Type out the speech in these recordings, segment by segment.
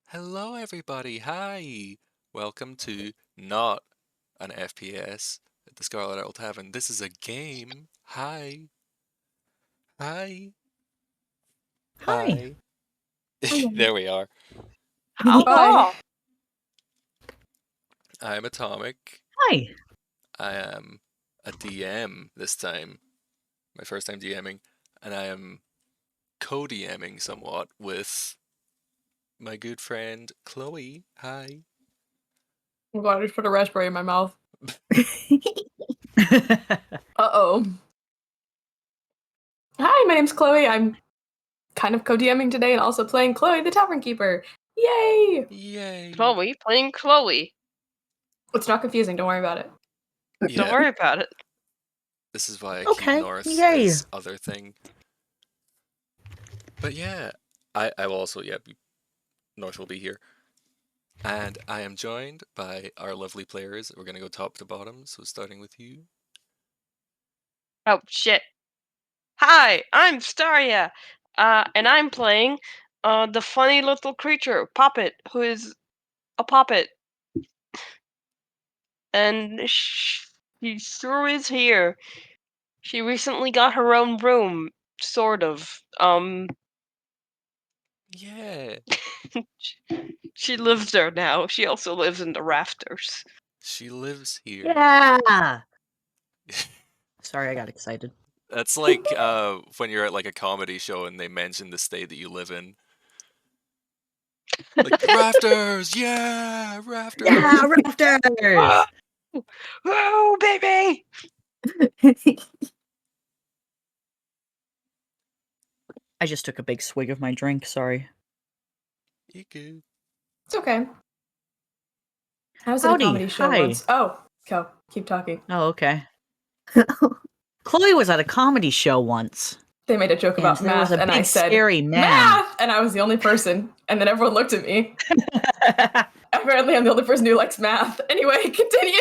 Hello, everybody. Hi. Welcome to not an FPS at the Scarlet Tavern. This is a game. Hi. Hi. Hi. Hi. Hello. There we are. Bye. I'm Atomic. Hi. I am a DM this time. My first time DMing. And I am co-DMing somewhat with my good friend Chloe. Hi. Oh god, I just put a raspberry in my mouth. Uh-oh. Hi, my name's Chloe. I'm kind of co-DMing today and also playing Chloe the Tavern Keeper. Yay! Yay. Chloe playing Chloe. It's not confusing, don't worry about it. Yeah, Don't worry about it. this is why I keep Okay, North yay. as other thing. But yeah, I will also, North will be here. And I am joined by our lovely players. We're going to go top to bottom, so starting with you. Oh shit. Hi, I'm Staria. And I'm playing the funny little creature, Poppet, who is a puppet. And she sure is here. She recently got her own room, sort of. Yeah, She lives there now. She also lives in the rafters. she lives here. Yeah. Sorry, I got excited. That's like when you're at like a comedy show and they mention the state that you live in. Like, rafters! Yeah! Rafters! Yeah, rafters. Whoa, baby! I just took a big swig of my drink. Sorry. Iku. It's okay. I was at a Howdy, comedy show hi. once. Oh, keep talking. Oh, okay. Chloe was at a comedy show once. They made a joke And about there was math, a and I big said, scary man. math! And I was the only person. And then everyone looked at me. Apparently I'm the only person who likes math. Anyway, continue!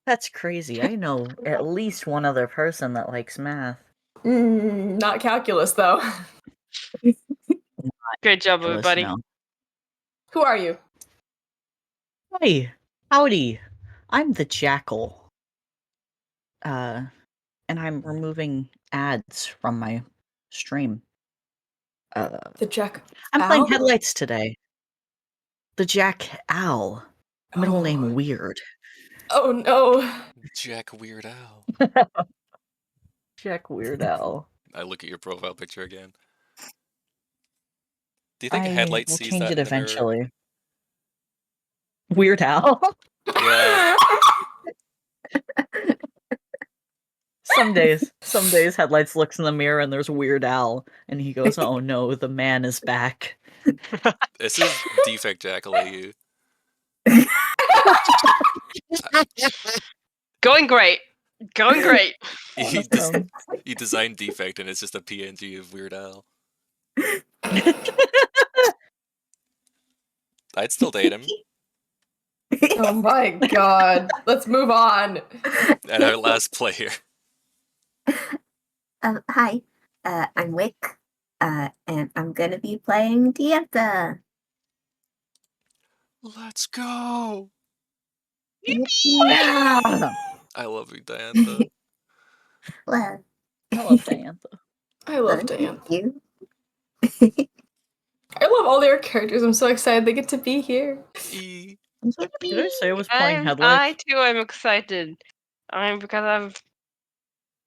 That's crazy. I know at least one other person that likes math. Not calculus, though. Great job, Calculus, everybody. no. Who are you? Hey, howdy. I'm the Jackal. And I'm removing ads from my stream. The Jack. I'm playing Owl? Headlights today. The Jackal. Middle Oh. name Weird. Oh no. Jack Weird Al. Jack Weird Al. I look at your profile picture again. Do you think I a headlight will sees change that it in the mirror? eventually. Weird Al. Yeah. Some days Headlights looks in the mirror and there's Weird Al, and he goes, "Oh no, the man is back." This is Defect Jackal AU. Going great. Going great. Awesome. He designed Defect and it's just a PNG of Weird Al. I'd still date him. Oh my god. Let's move on. And our last player. Hi, I'm Wick, and I'm gonna be playing Diantha. Let's go! Yeah. I love you, Diantha. Well, I love Diantha. I love thank Dan. you. I love all their characters. I'm so excited they get to be here. E. Did I say I was playing I Headlights? too am excited. Because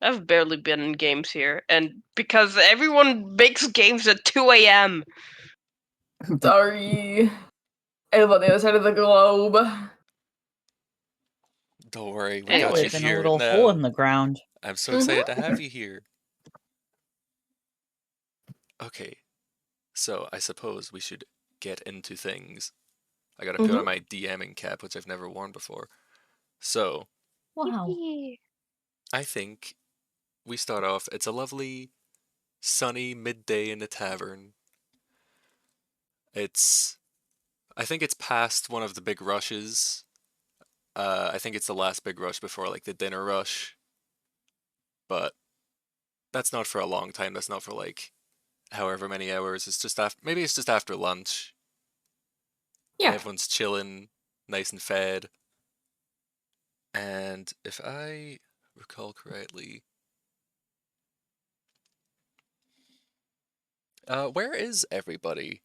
I've barely been in games here, and because everyone makes games at 2 a.m. Sorry. I live on the other side of the globe. Don't worry, we I got live you in a here little now. hole in the ground. I'm so excited to have you here. Okay, so I suppose we should get into things. I gotta put on my DMing cap, which I've never worn before. So, Wow. I think we start off. It's a lovely, sunny midday in the tavern. I think it's past one of the big rushes. I think it's the last big rush before like the dinner rush. But that's not for a long time. That's not for like however many hours. It's just after, maybe it's just after lunch. Yeah. Everyone's chilling, nice and fed. And if I recall correctly, where is everybody?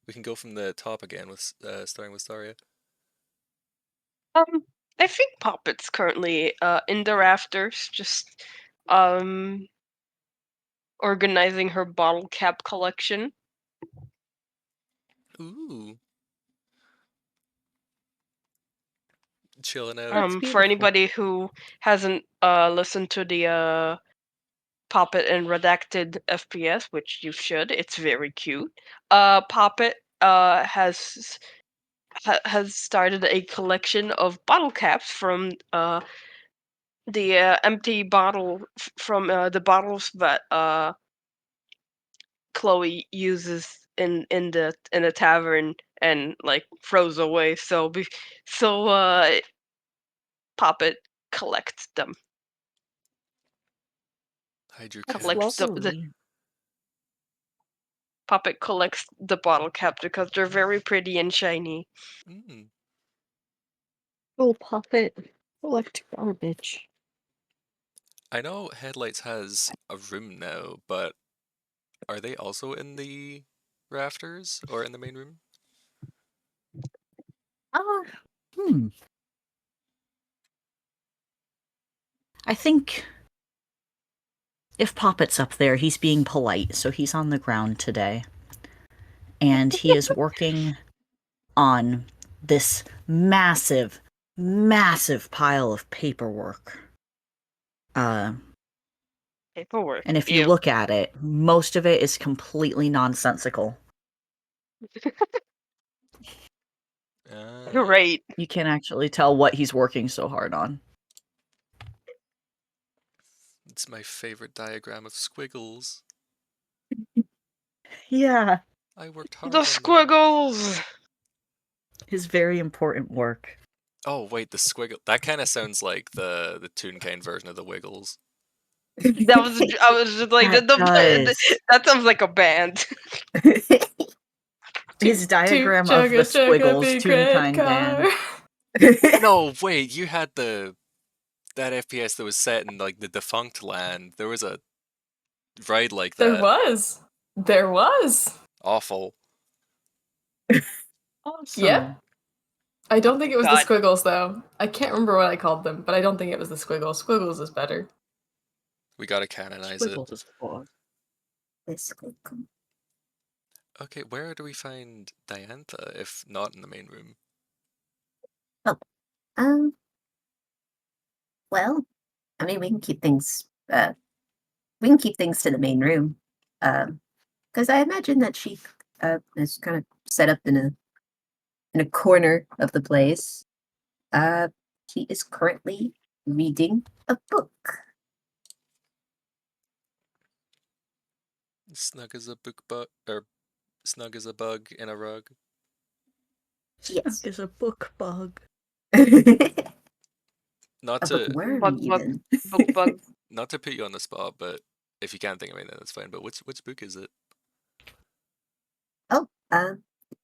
We can go from the top again with starting with Staria. I think Poppet's currently in the rafters, just organizing her bottle cap collection. Ooh, chilling out. That's For beautiful. anybody who hasn't listened to the Poppet and Redacted FPS, which you should, it's very cute. Poppet has started a collection of bottle caps from the empty bottle from the bottles that Chloe uses in the tavern and like throws away. So Poppet collects them. Hide your That's caps. lovely. Poppet collects the bottle caps because they're very pretty and shiny. Mm. Oh, Poppet. Collect garbage. I know Headlights has a room now, but are they also in the rafters or in the main room? Oh, I think if Poppet's up there, he's being polite, so he's on the ground today. And he is working on this massive, massive pile of paperwork. Paperwork. And if you Ew. look at it, most of it is completely nonsensical. Great. You can actually tell what he's working so hard on. It's my favorite diagram of squiggles. Yeah, I worked hard The on them. squiggles. his very important work. Oh wait, the squiggle. That kind of sounds like the Toonkind version of the Wiggles. That was I was just like That does. that sounds like a band. His diagram Chugga, of the chugga, squiggles, big red Toonkind car. band. No, wait, you had that FPS that was set in like the defunct land. There was a ride like There that. was. There was. Awful. Awesome. Yep. I don't think it was the God. squiggles though. I can't remember what I called them, but I don't think it was the squiggles. Squiggles is better. We gotta canonize Squiggles is fun. it. Okay, where do we find Diantha if not in the main room? Well, I mean, we can keep things to the main room. Because I imagine that she is kind of set up in a corner of the place. She is currently reading a book. Snug as a snug as a bug in a rug. Yes. Is a book bug. Not A to bookworm, Bug, bug, even. bug. not to put you on the spot, but if you can't think of anything, that's fine. But which book is it? Oh,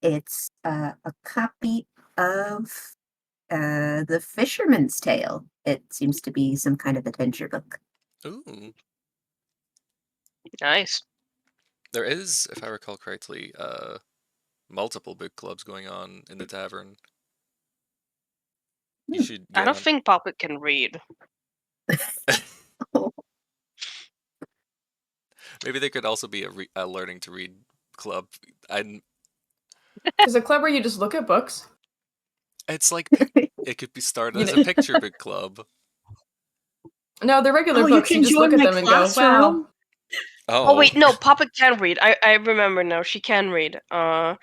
it's a copy of The Fisherman's Tale. It seems to be some kind of adventure book. Ooh. Nice. There is, if I recall correctly, multiple book clubs going on in the tavern. You should I get don't on. think Poppet can read. Maybe there could also be a learning to read club. There's a club where you just look at books. It's like it could be started You as know- a picture book club. No, the regular Oh, you books, you can just look join at my them and go, wow. classroom? Oh wait, no, Poppet can read. I remember now. She can read. I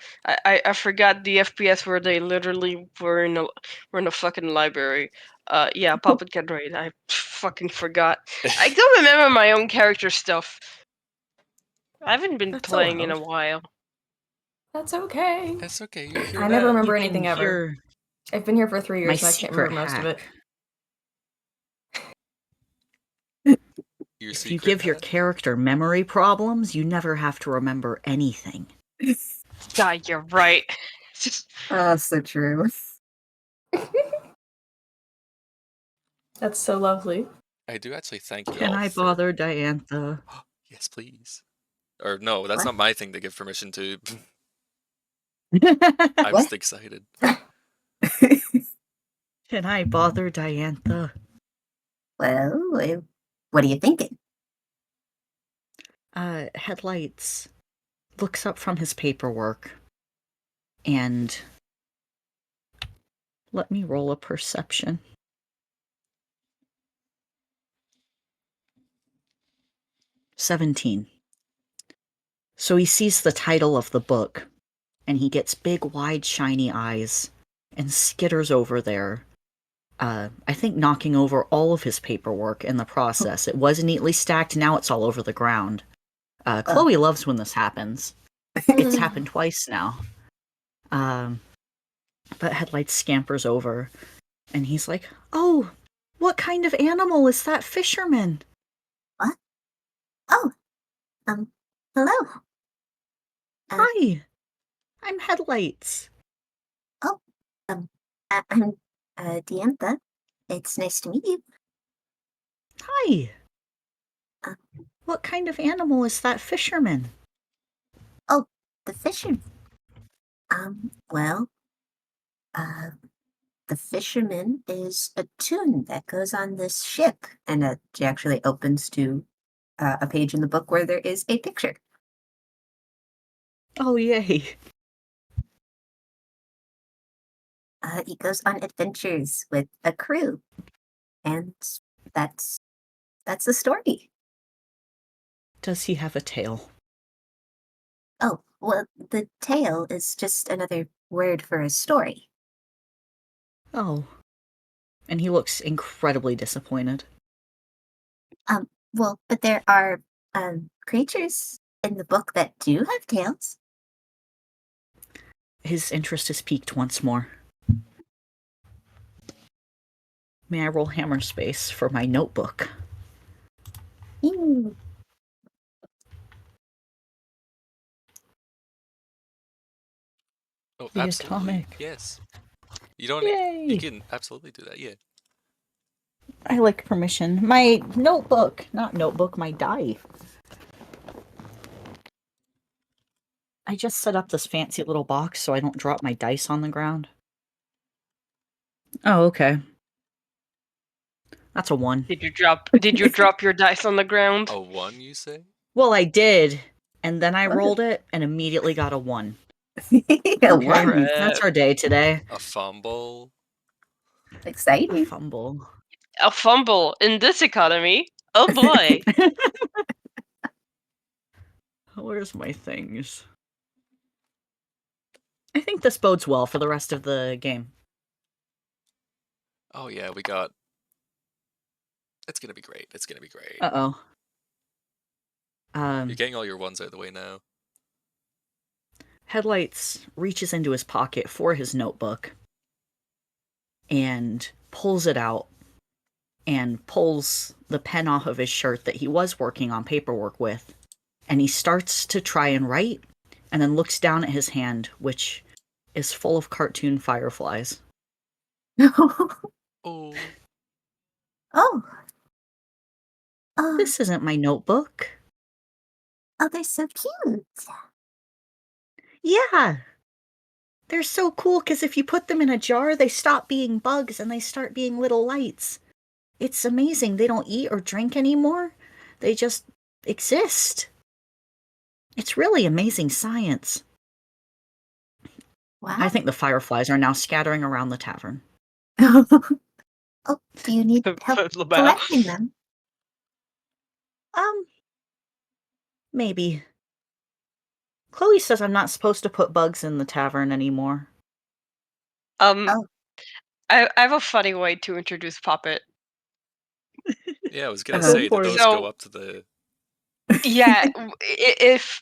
forgot the FPS where they literally were in a fucking library. Yeah, Poppet can read. I fucking forgot. I don't remember my own character stuff. I haven't been That's playing in a allowed. while. That's okay. It's okay, you're here I never now. remember You can anything ever. hear I've been here for 3 my years and I can't secret remember most of it. hack. Your If secret you give your hat? character memory problems, you never have to remember anything. God, you're right. Just Oh, so true. That's so lovely. I do actually thank you Can all I for... bother Diantha? Yes, please. Or no, that's What? not my thing to give permission to. Can I'm What? just excited. I bother Diantha? Well, what are you thinking? Headlights looks up from his paperwork and let me roll a perception. 17. So he sees the title of the book and he gets big, wide, shiny eyes and skitters over there. I think knocking over all of his paperwork in the process. It was neatly stacked, now it's all over the ground. Chloe loves when this happens. It's happened twice now. But Headlights scampers over and he's like, "Oh, what kind of animal is that fisherman?" What? Oh, hello. Hi, I'm Headlights. Oh, I'm Diantha. It's nice to meet you. Hi. Uh, What kind of animal is that fisherman? Oh, the fisherman. Well, the fisherman is a tune that goes on this ship, and she actually opens to a page in the book where there is a picture. Oh, yay. He goes on adventures with a crew, and that's the story. Does he have a tail? Oh, well, the tale is just another word for a story. Oh. And he looks incredibly disappointed. Well, but there are creatures in the book that do have tails. His interest is piqued once more. May I roll hammer space for my notebook? Ew. Oh, The absolutely. atomic. Yes. You don't... Yay! You can absolutely do that, yeah. I like permission. My notebook! Not notebook, my die. I just set up this fancy little box so I don't drop my dice on the ground. Oh, okay. That's a 1. did you drop your dice on the ground? A 1, you say? Well, I did. And then I What? rolled it and immediately got a 1. A one. Crap. That's our day today. A fumble? A Exciting. fumble. A fumble in this economy. Oh boy. Where's my things? I think this bodes well for the rest of the game. Oh yeah, we got... It's gonna be great. It's gonna be great. Uh-oh. You're getting all your 1s out of the way now. Headlights reaches into his pocket for his notebook and pulls it out and pulls the pen off of his shirt that he was working on paperwork with. And he starts to try and write and then looks down at his hand, which is full of cartoon fireflies. Oh. Oh. Oh, This isn't my notebook. oh, they're so cute. Yeah. They're so cool because if you put them in a jar, they stop being bugs and they start being little lights. It's amazing. They don't eat or drink anymore. They just exist. It's really amazing science. Wow. I think the fireflies are now scattering around the tavern. Oh, do you need help The collecting them? Maybe. Chloe says I'm not supposed to put bugs in the tavern anymore. Oh. I have a funny way to introduce Poppet. Yeah, I was gonna Oh, say, did poor- those So- go up to the... Yeah, if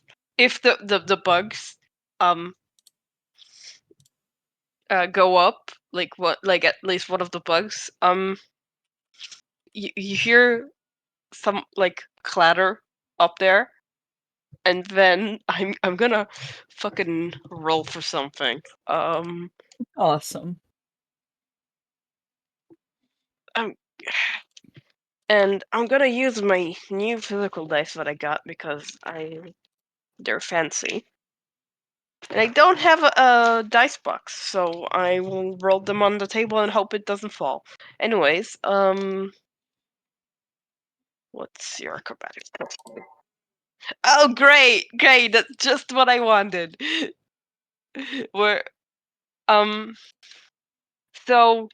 the bugs go up, like at least one of the bugs, you hear some like clatter up there, And then I'm gonna fucking roll for something. Awesome. And I'm gonna use my new physical dice that I got because they're fancy. And I don't have a dice box, so I will roll them on the table and hope it doesn't fall. Anyways, what's your acrobatics? Oh, great, great! That's just what I wanted. Where, so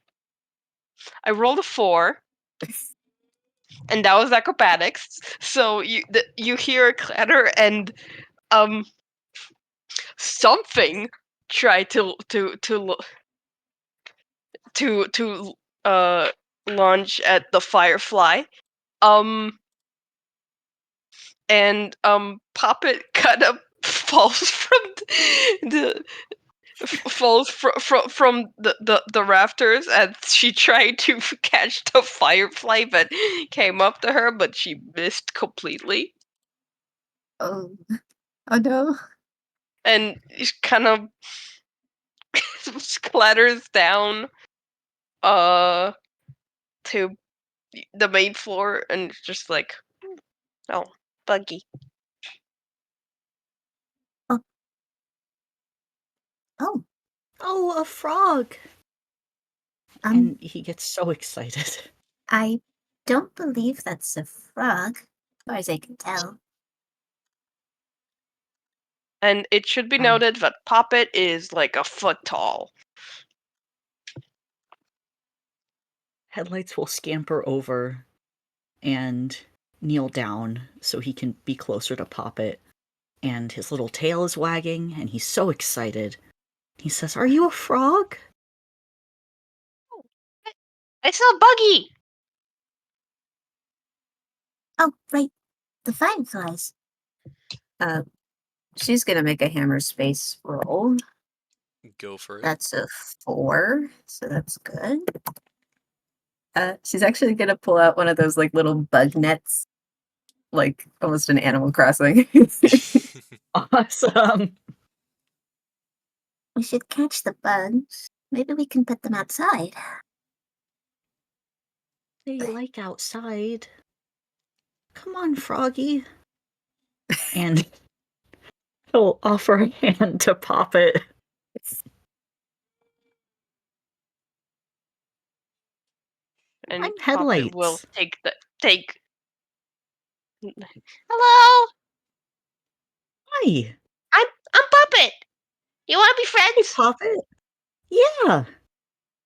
I rolled a 4, and that was acrobatics. So you hear a clatter, and something tried to launch at the firefly. And Poppet kind of falls from from the rafters, and she tried to catch the firefly that came up to her, but she missed completely. Oh, oh no. And she kind of clatters down to the main floor, and it's just like, oh, buggy. Oh, Oh, a frog! And he gets so excited. I don't believe that's a frog, as far as I can tell. And it should be noted that Poppet is like a foot tall. Headlights will scamper over and kneel down so he can be closer to Poppet. And his little tail is wagging, and he's so excited. He says, "Are you a frog?" I saw Buggy! Oh, right. The fireflies. She's gonna make a hammer space roll. Go for it. That's a 4, so that's good. She's actually gonna pull out one of those like little bug nets, like almost an Animal Crossing. Awesome. We should catch the bugs. Maybe we can put them outside. They like outside. Come on, Froggy. And he'll offer a hand to Poppet. And I'm Poppet will headlights. take. Hello, Hi. I'm Poppet. You want to be Hey, friends? Poppet. Yeah.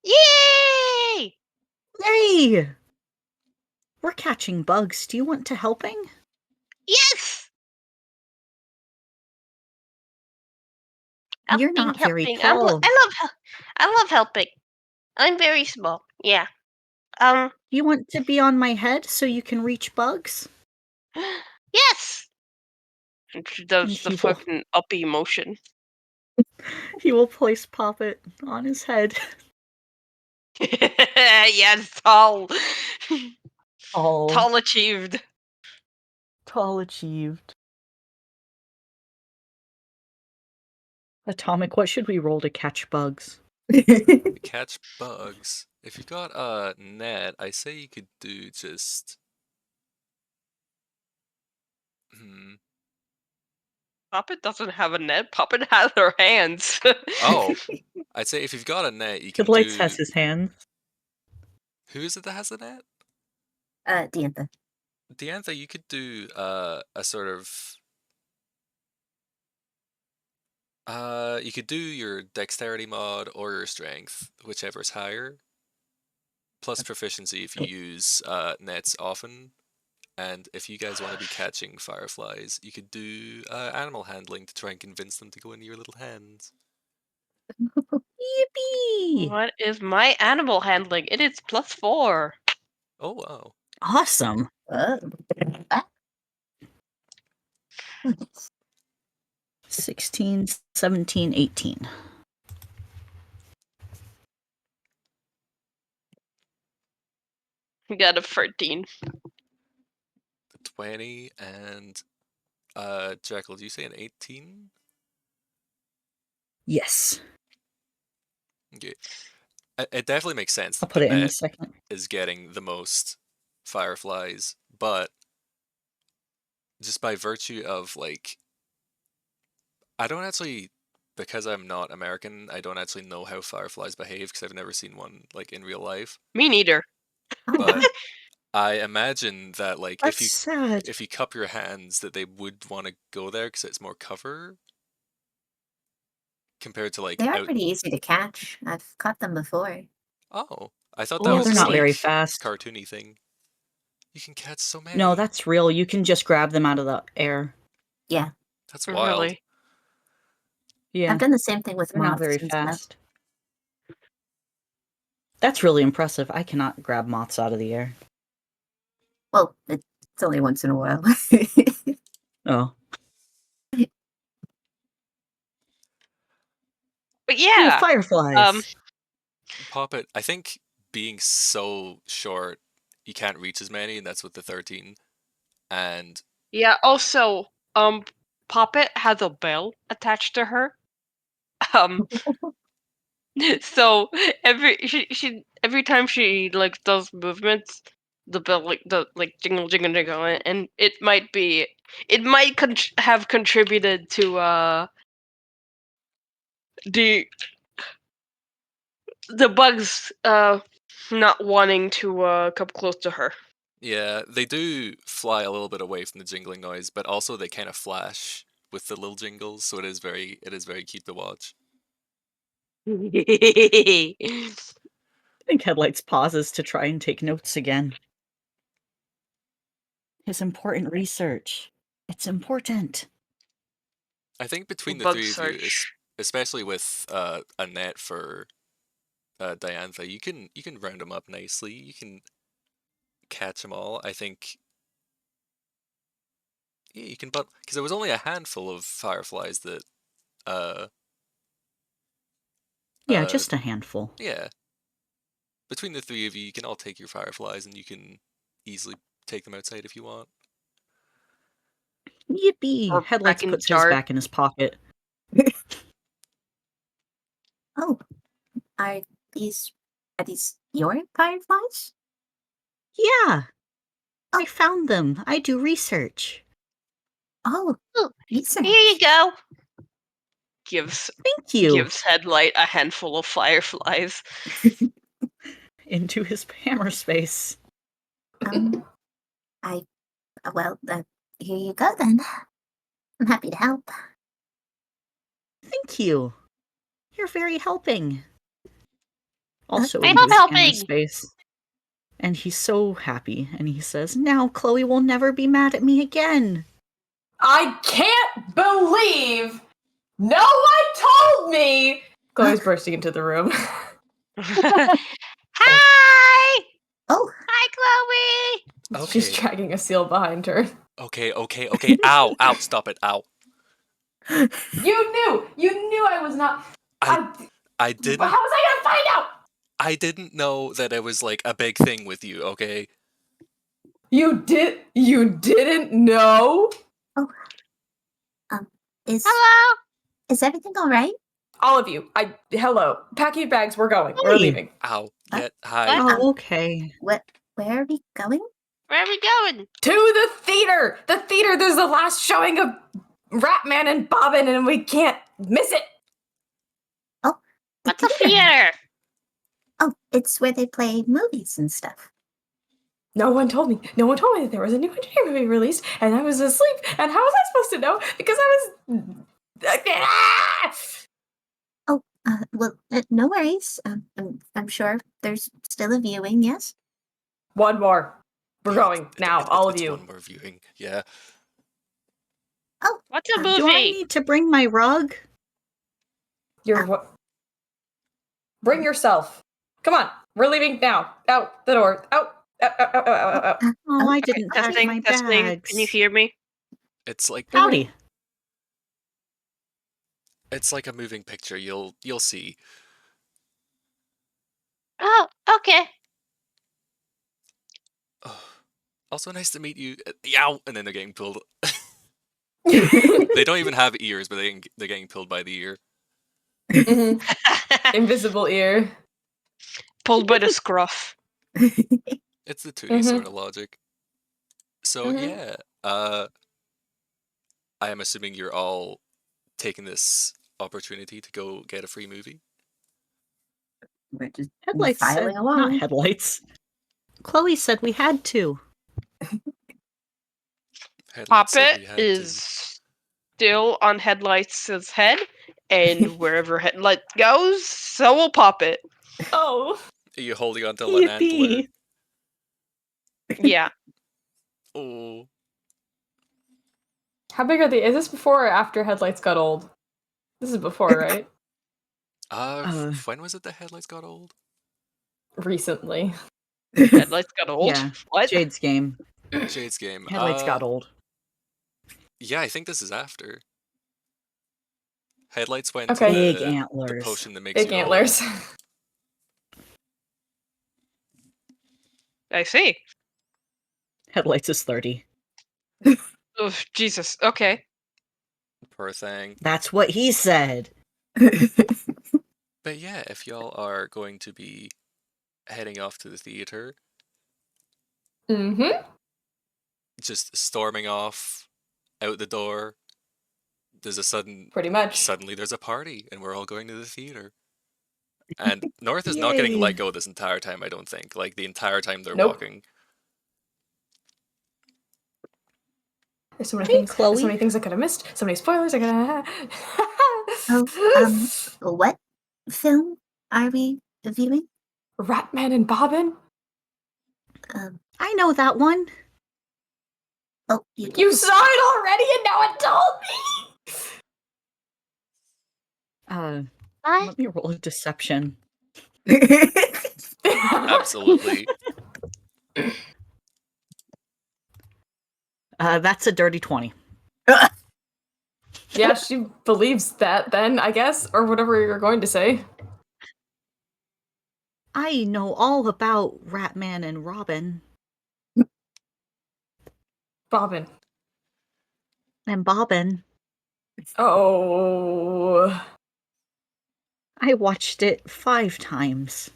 Yay! Hey. We're catching bugs. Do you want to helping? Yes. You're not very Helping. tall. I love helping. I'm very small. Yeah. Do you want to be on my head so you can reach bugs? Yes. And she And does the fucking uppy motion. He will place Poppet on his head. Yes, tall. Tall. Tall achieved. Tall achieved. Atomic, what should we roll to catch bugs? Catch bugs. If you've got a net, I say you could do just. Poppet doesn't have a net. Poppet has her hands. Oh, I'd say if you've got a net, you can Headlights do. has his hands. Who is it that has a net? Diantha. Diantha, you could do a sort of. You could do your dexterity mod or your strength, whichever's higher. Plus proficiency if you use nets often. And if you guys want to be catching fireflies, you could do animal handling to try and convince them to go into your little hands. Yippee! What is my animal handling? It is +4. Oh, wow. Awesome. 16, 17, 18. You got a 13. 20 and Jackal, do you say an 18? Yes. Okay. It definitely makes sense I'll that put the it in a net second. is getting the most fireflies, but just by virtue of like, I don't actually, because I'm not American, I don't actually know how fireflies behave because I've never seen one like in real life. Me neither. Oh, But I imagine that like That's sad. if you cup your hands, that they would want to go there because it's more cover compared to like they are out. pretty easy to catch. I've caught them before. Oh, I thought that Oh, Yeah, was they're just not like very neat. fast. cartoony thing. You can catch so many. No, that's real. You can just grab them out of the air. Yeah, That's wild. Really. Yeah, I've done the same thing with they're not moths very and stuff. fast. That's really impressive. I cannot grab moths out of the air. Well, it's only once in a while. Oh. But Oh, yeah. fireflies. Poppet, I think being so short, you can't reach as many, and that's with the 13. And Yeah. Also, Poppet has a bell attached to her. Um. So every time she like does movements, the bell like jingle jingle jingle, and it might have contributed to the bugs not wanting to come close to her. yeah, they do fly a little bit away from the jingling noise, but also they kind of flash with the little jingles, so it is very cute to watch. I think Headlights pauses to try and take notes again. His important research. It's important. I think between the Bug three of you, search. especially with a net for Diantha, you can round them up nicely. You can catch them all. I think. Yeah, you can, but because there was only a handful of fireflies that, uh, Yeah, uh, just a handful. yeah. Between the three of you, you can all take your fireflies, and you can easily take them outside if you want. Yippee! Or Headlights back in the puts his jar. back in his pocket. Oh, are these your fireflies? Yeah! I Oh. found them. I do research. Oh, Oh, research. here you go. Gives Thank you. Headlight a handful of fireflies. Into his hammer space. I well, here you go then. I'm happy to help. Thank you. You're very helping. Also I into love his hammer helping. space. And he's so happy. And he says, now Chloe will never be mad at me again. I can't believe no one told me. Chloe's bursting into the room. Hi! Oh, Hi, Chloe! Okay. She's dragging a seal behind her. Okay. Ow! Ow! Stop it! Ow! You knew I was not. I How didn't. was I gonna find out? I didn't know that it was like a big thing with you. Okay. You didn't know? is Hello! is everything all right? All of you. Hello. Pack your bags, we're going. We're Hey. leaving. Ow! Huh? Yeah. Hi. What? Oh, okay. Where are we going? Where are we going? To the theater! The theater, there's the last showing of Ratman and Bobbin, and we can't miss it! Oh, the What's a theater? Oh, it's where they play movies and stuff. No one told me. No one told me that there was a new engineer movie released, and I was asleep. And how was I supposed to know? Because I was. Oh, well, no worries. I'm sure there's still a viewing. Yes. One more. We're going now, all of It's you. one more viewing. Yeah. Oh, What's a do Do I movie? need to bring my rug? You're what? Bring yourself. Come on. We're leaving now. Out the door. Out. Out, out, out, out, out. Oh, I okay, didn't pack Testing, my testing. bags. Can you hear me? It's like Howdy. it's like a moving picture. You'll see. Oh, okay. Oh, also nice to meet you. Yow! And then they're getting pulled. They don't even have ears, but they're getting pulled by the ear. Mhm. Invisible ear. Pulled by the scruff. It's the 2D sort Mhm. of logic. So Mhm. yeah, I am assuming you're all taking this opportunity to go get a free movie. We're just Headlights filing said, along. not headlights. Chloe said we had to. Headlights said Poppet we had is still on Headlights' head, and wherever Headlight goes, so will Poppet. Oh. to. Are you holding onto an antler? Yippee! Yeah. Oh, How big are they? Is this before or after headlights got old? This is before, right? when was it the headlights got old? Recently. Headlights got old. Yeah, What? Jade's game. Jade's game. Headlights got old. Yeah, I think this is after. Headlights went Okay. to Big the antlers. potion that makes Big you antlers. old. I see. Headlights is 30. Oh, Jesus. Okay. Poor thing. That's what he said. But yeah, if y'all are going to be heading off to the theater, Mm-hmm. just storming off out the door, there's a Pretty much. suddenly there's a party and we're all going to the theater. And North is not getting Yay. let go this entire time, I don't think. Like the entire time they're Nope. walking. There's so many Hey, things. There's so Chloe. many things I could have missed. So many spoilers I could have. What film are we viewing? Ratman and Bobbin. I know that one. Oh, you You did. saw it already, and now it told me. Let me roll a deception. Absolutely. That's a dirty 20. Yeah, she believes that then, I guess, or whatever you're going to say. I know all about Ratman and Robin. Bobbin. And Bobbin. Oh. I watched it 5 times.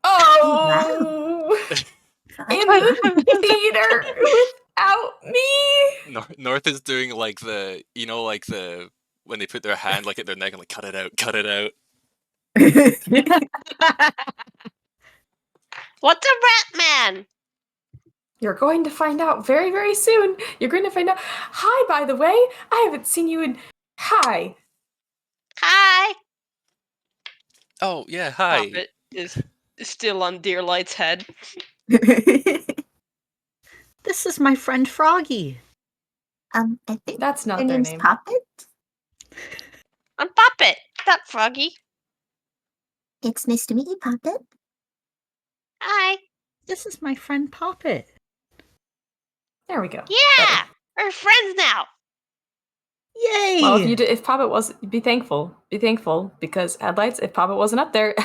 Oh. In the theater without me. North is doing like the, like the, when they put their hand like at their neck and like, cut it out, cut it out. What's a rat man? You're going to find out very, very soon. You're going to find out. Hi, by the way. I haven't seen you in. Hi. Hi. Oh, yeah, hi. Poppet is still on Deerlight's head. This is my friend Froggy. I think That's not their their name's name. Poppet. I'm Poppet, not Froggy. It's nice to meet you, Poppet. Hi. This is my friend Poppet. There we go. Yeah, we're friends now. Yay! Well, if Poppet was, be thankful. Be thankful because headlights. If Poppet wasn't up there,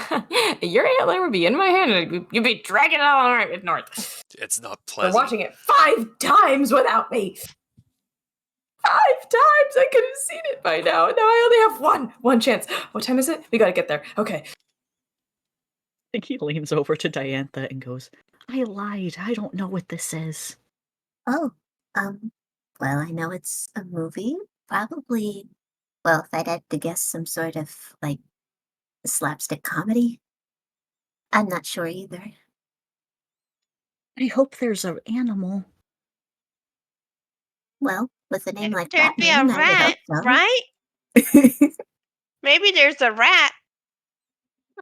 your antler would be in my hand, and you'd be dragging it all right with North. It's not We're pleasant. watching it 5 times without me. 5 times. I could have seen it by now. Now I only have one chance. What time is it? We gotta get there. Okay. I think he leans over to Diantha and goes, I lied. I don't know what this is. Oh, well, I know it's a movie. Probably, well, if I'd had to guess, some sort of, like, slapstick comedy. I'm not sure either. I hope there's an animal. Well, with a name like There'd be a Ratman, I would rat, hope so. right? Maybe there's a rat.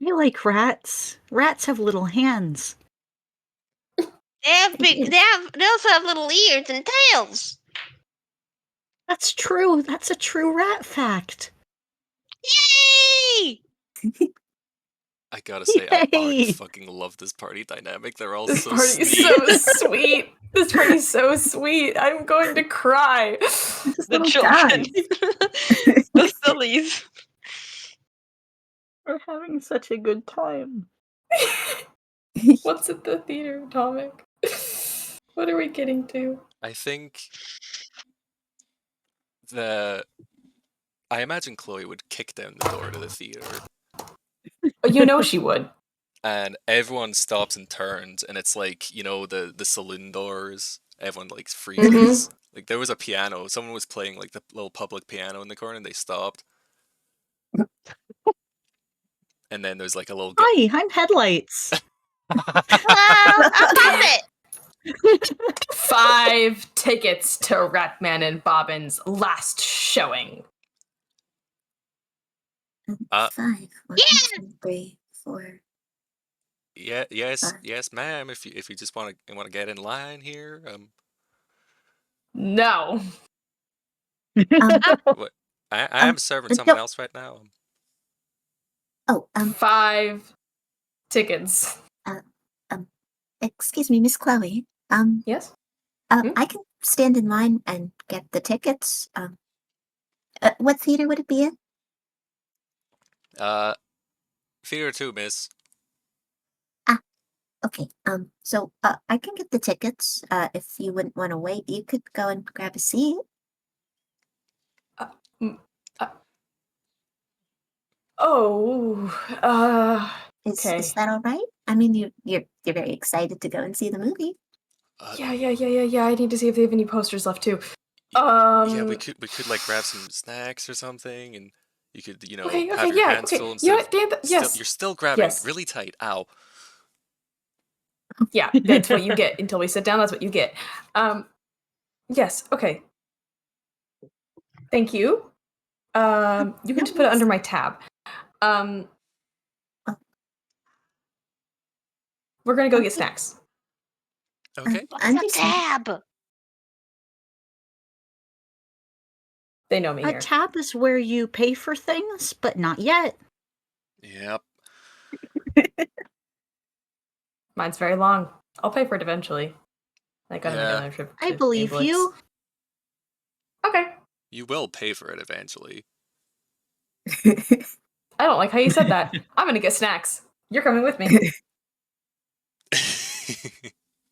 I like rats. Rats have little hands. They also have little ears and tails. That's true. That's a true rat fact. Yay! I gotta say, I already Yay! fucking love this party dynamic. They're all This so party is sweet. so sweet. This party's so sweet. I'm going to cry. This The little children. guy. The sillies. We're having such a good time. What's at the theater, Atomic? What are we getting to? I think I imagine Chloe would kick down the door to the theater, You know she would. and everyone stops and turns, and it's like, the saloon doors. Everyone like freezes. Like there was a piano. Someone was playing like the little public piano in the corner, and they stopped. And then there's like a little. Hi, I'm Headlights. I'm Poppet! 5 tickets to Ratman and Bobbin's last showing. 5. 1, 2, 3, 4. Yeah, yes, ma'am. If you just want to get in line here, No. what? I am serving someone else right now. 5 tickets. Excuse me, Miss Chloe. Yes? I can stand in line and get the tickets. What theater would it be in? Theater 2, miss. Okay. So I can get the tickets. If you wouldn't want to wait, you could go and grab a seat. Okay. Is that all right? I mean, you're very excited to go and see the movie. Yeah. I need to see if they have any posters left too. Yeah, we could like grab some snacks or something, and you could have your hands full instead. You know what, Diantha? Yes. You're still grabbing Yes. really tight. Ow. Yeah, that's what you get until we sit down. That's what you get. Yes. Okay. Thank you. You can just put it under my tab. We're gonna go get snacks. Okay. What's a tab? They know me A here. tab is where you pay for things, but not yet. Yep. Mine's very long. I'll pay for it eventually. Like on another trip. I to believe Ambulance. you. Okay. You will pay for it eventually. I don't like how you said that. I'm gonna get snacks. You're coming with me.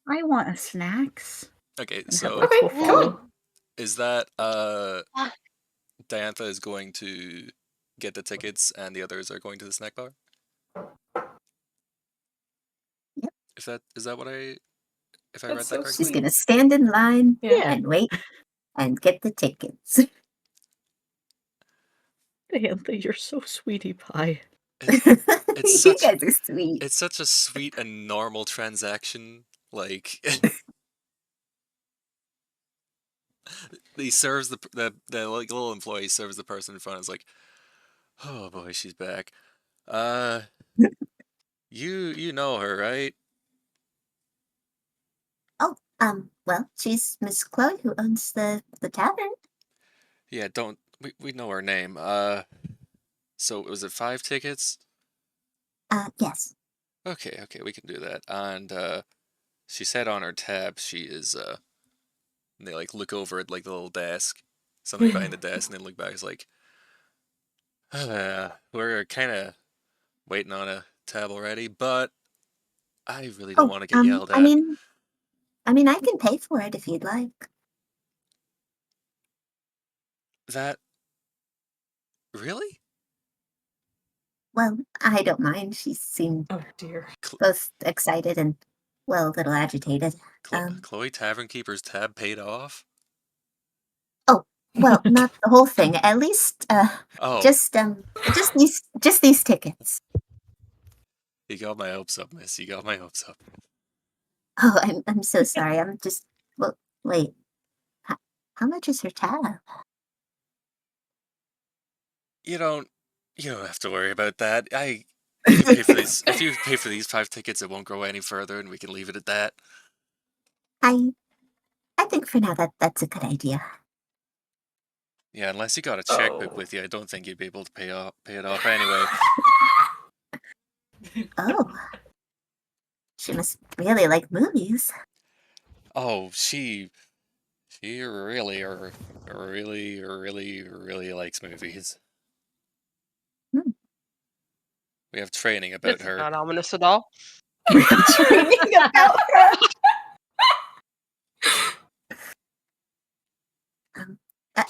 I want a snacks. Okay, And so Headlights will Okay, come follow. on. is that Diantha is going to get the tickets and the others are going to the snack bar? Yep. Is that what if I That's read that so correctly? She's gonna stand in line Yeah. and wait and get the tickets. Diantha, you're so sweetie pie. It's You such guys are sweet. it's such a sweet and normal transaction. Like he serves the like little employee serves the person in front. It's like, oh boy, she's back. You know her, right? Oh, well, she's Miss Chloe who owns the tavern. Yeah, we know her name. So was it 5 tickets? Yes. Okay, we can do that. And she said on her tab she is and they like look over at like the little desk, something behind the desk, and they look back. It's like, we're kind of waiting on a tab already, but I really don't want to get yelled at. I mean, I can pay for it if you'd like. That really? Well, I don't mind. She seemed Oh dear. both excited and, well, a little agitated. Chloe Tavern Keeper's tab paid off? Well, not the whole thing. At least, Oh, just these tickets. you got my hopes up, miss. You got my hopes up. Oh, I'm so sorry. Well, wait. How much is her tab? You don't have to worry about that. If you pay for these, if you pay for these 5 tickets, it won't go any further, and we can leave it at that. I think for now that's a good idea. Yeah, unless you got a checkbook Oh. with you, I don't think you'd be able to pay it off anyway. Oh, she must really like movies. Oh, she really likes movies. We have training about It's her. not ominous at all. Training about her.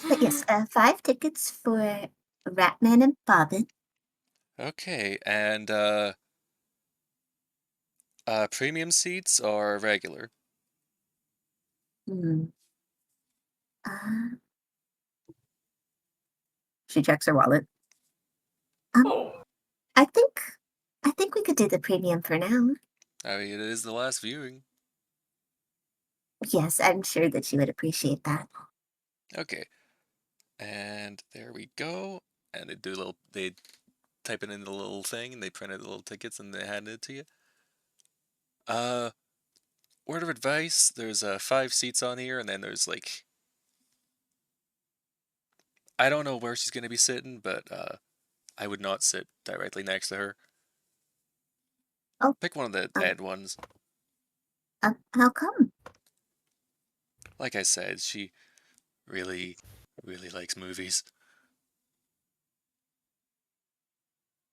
But yes, 5 tickets for Ratman and Bobbin. Okay, and premium seats or regular? Hmm. Uh, she checks her wallet. Oh. I think we could do the premium for now. I mean, it is the last viewing. Yes, I'm sure that she would appreciate that. Okay, and there we go. And they do they type it in the little thing, and they print out the little tickets, and they hand it to you. Word of advice: there's 5 seats on here, and then there's like, I don't know where she's gonna be sitting, but I would not sit directly next to her. Oh, Pick one of the um, dead ones. How come? Like I said, she really, really likes movies.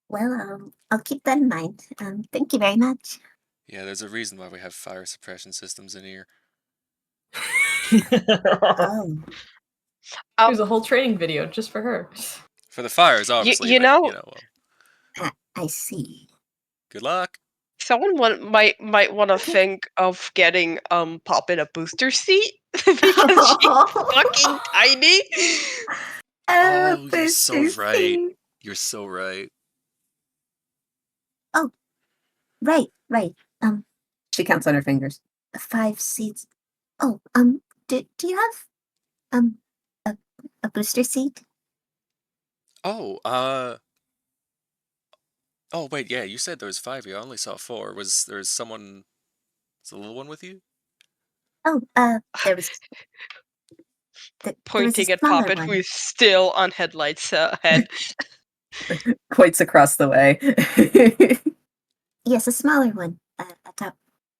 Well, I'll keep that in mind. Thank you very much. Yeah, there's a reason why we have fire suppression systems in here. Oh, There's a whole training video just for her. For the fires, obviously, you but know- you know, I see. good luck. Someone might want to think of getting Poppet a booster seat because she's fucking tiny. Oh, you're so booster right. seat. You're so right. Right. She counts on her fingers. 5 seats. Oh, do you have a booster seat? Oh, oh wait, yeah, you said there was 5 here. I only saw 4. Was there someone? Is the little one with you? Oh, there was there was a Pointing at smaller Poppet, who one. is still on Headlight's head. Points across the way. Yes, a smaller one. Atop.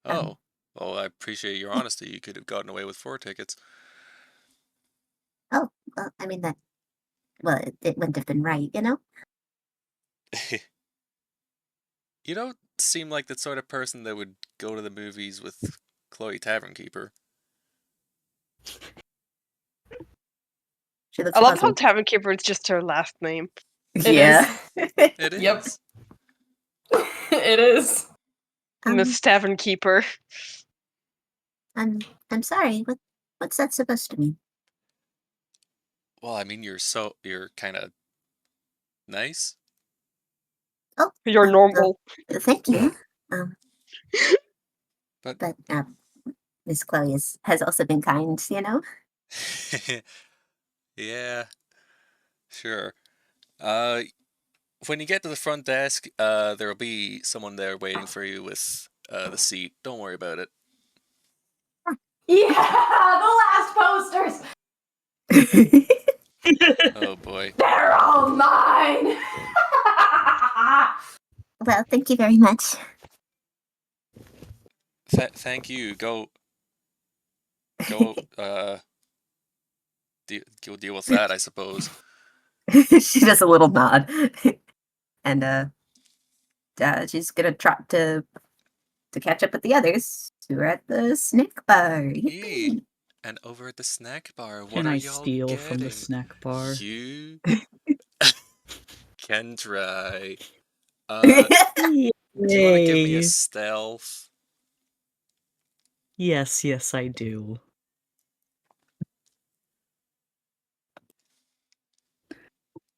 Oh, well, I appreciate your honesty. You could have gotten away with 4 tickets. Oh, well, I mean that. Well, it wouldn't have been right, you know. You don't seem like the sort of person that would go to the movies with Chloe Tavern Keeper. She looks I love how puzzled. Tavern Keeper is just her last name. Yeah. It is. Yep. It is. Miss Tavern Keeper. I'm sorry. What's that supposed to mean? Well, I mean, you're kind of nice. Oh, You're normal. thank you. But But Miss Chloe has also been kind, you know. yeah, sure. When you get to the front desk, there'll be someone there waiting for you with the seat. Don't worry about it. Yeah, the last posters. Oh boy. They're all mine. Well, thank you very much. Thank you. Go. Deal with that, I suppose. She does a little nod, and she's gonna trot to catch up with the others who are at the snack bar. Yay. Yippee. And over at the snack bar, what Can are I y'all steal getting? from the snack bar? You can try. Do you want to give me a Yay. stealth? Yes, I do.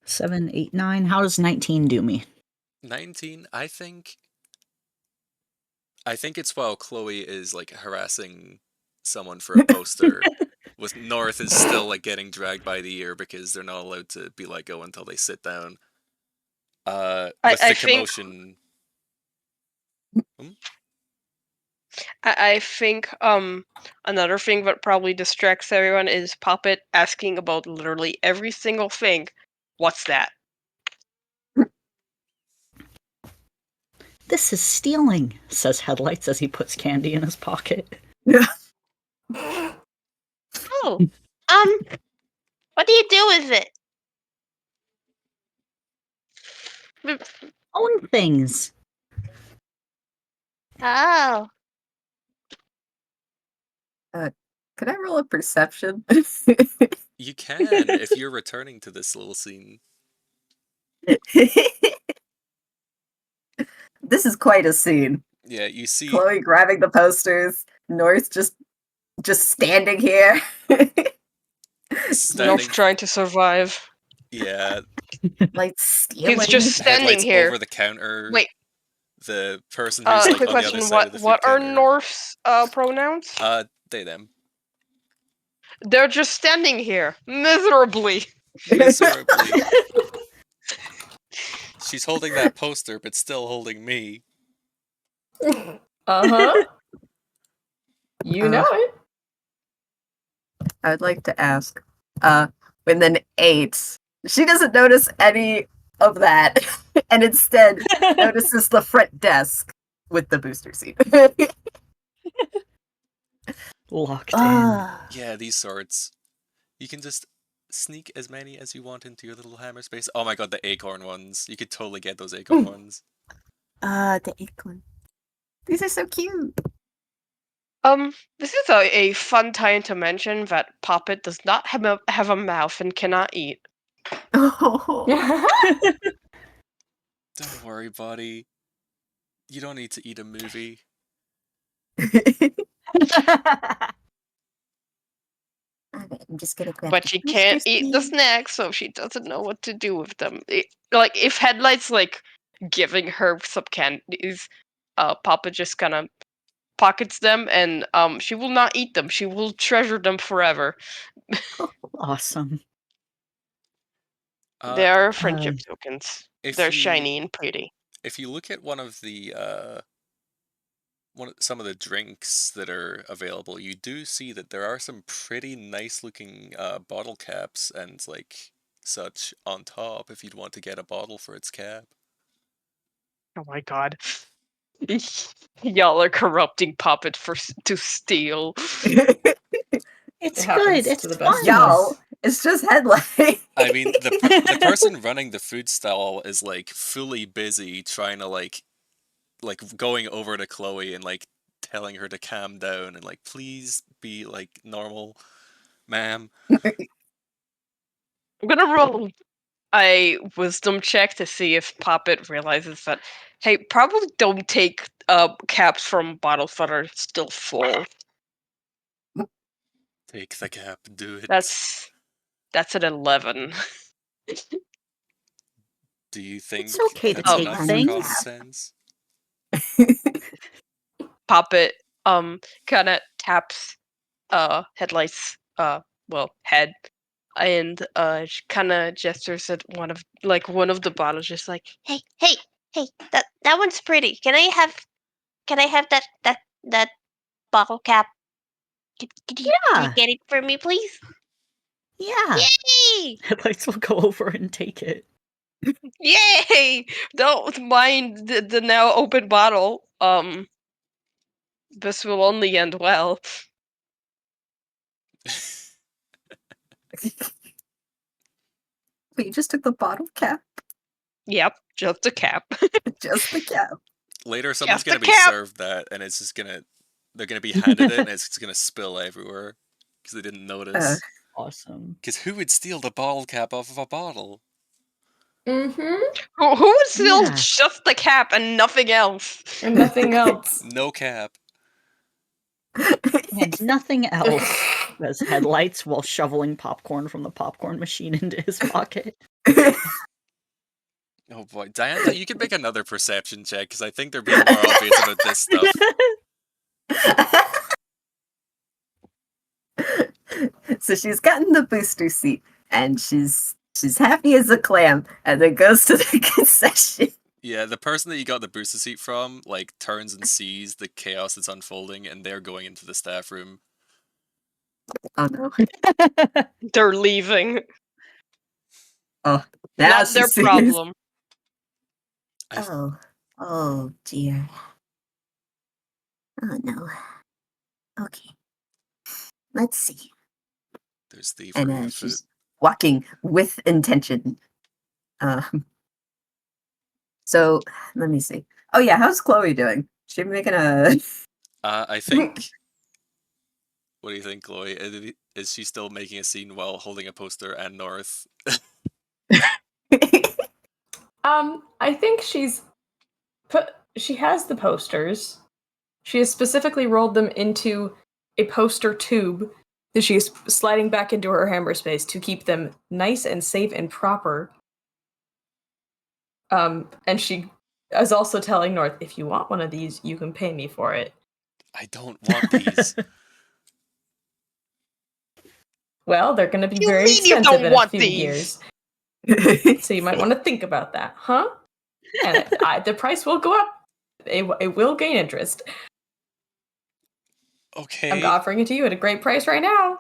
7, 8, 9. How does 19 do me? 19, I think it's while Chloe is like harassing someone for a poster, with North is still like getting dragged by the ear because they're not allowed to be let go until they sit down. With I the think- commotion. I think another thing that probably distracts everyone is Poppet asking about literally every single thing. What's that? This is stealing, says Headlights as he puts candy in his pocket. Oh, what do you do with it? Own things. Oh, Could I roll a perception? You can if you're returning to this little scene. This is quite a scene. Yeah, you see Chloe grabbing the posters, North just standing here. standing. North trying to survive. Yeah, Like stealing. He's just standing headlights here. over the counter. Wait, The person who's like quick on the question. other side of the food What are counter. North's pronouns? They them. They're just standing here miserably. Miserably. She's holding that poster, but still holding me. Uh-huh. You know it. I would like to ask, when then 8, she doesn't notice any of that, and instead notices the front desk with the booster seat. Locked in. Yeah, these sorts. You can just sneak as many as you want into your little hammer space. Oh my god, the acorn ones. You could totally get those acorn ones. The acorn. These are so cute. This is a fun time to mention that Poppet does not have a mouth and cannot eat. Oh. Don't worry, buddy. You don't need to eat a movie. I'm just gonna grab But the she booster can't eat the seat. snacks, so she doesn't know what to do with them. Like if Headlight's like giving her some candies, Papa just kind of pockets them, and she will not eat them. She will treasure them forever. Awesome. They are friendship tokens. if They're you- shiny and pretty. If you look at one of the some of the drinks that are available, you do see that there are some pretty nice looking bottle caps and like such on top if you'd want to get a bottle for its cap. Oh my god. Y'all are corrupting Poppet to steal. It's It happens good. It's to the best of fun. Y'all, it's just Headlight. I mean, the person running the food stall is like fully busy trying to like going over to Chloe and like telling her to calm down and like please be like normal, ma'am. I'm gonna roll a wisdom check to see if Poppet realizes that, hey, probably don't take caps from bottles that are still full. Take the cap, do it. That's an 11. Do you think It's okay to that's take enough for things. common sense? Poppet kind of taps Headlight's head, and kind of gestures at one of the bottles, just like, Hey, that one's pretty. Can I have that bottle cap? Can you Yeah. get it for me, please? Yeah. Yay! Headlights will go over and take it. yay! Don't mind the now open bottle. This will only end well. Wait, you just took the bottle cap? Yep, just a cap. Just the cap. Later, someone's Just gonna a be cap! served that, and it's just they're gonna be handed it, and it's just gonna spill everywhere because they didn't notice. Awesome. Because who would steal the bottle cap off of a bottle? Mm-hmm. Who would steal Yeah. just the cap and nothing else? And nothing else. No cap. And nothing else as Headlights while shoveling popcorn from the popcorn machine into his pocket. Oh boy, Diantha, you can make another perception check because I think they're being more obvious about this stuff. So she's gotten the booster seat, and she's happy as a clam, and then goes to the concession. Yeah, the person that you got the booster seat from like turns and sees the chaos that's unfolding, and they're going into the staff room. Oh no! They're leaving. Oh, now Not she their sees. problem. Oh dear. Oh no. Okay. Let's see. There's the And she's walking with intention. So let me see. Oh yeah, how's Chloe doing? She making a? I think. What do you think, Chloe? is she still making a scene while holding a poster and North? I think she has the posters. She has specifically rolled them into a poster tube that she is sliding back into her hammer space to keep them nice and safe and proper. And she is also telling North, if you want one of these, you can pay me for it. I don't want these. Well, they're going to be You very mean you expensive don't in a want few these? years. So you might want to think about that, huh? And the price will go up. It will gain interest. Okay. I'm offering it to you at a great price right now.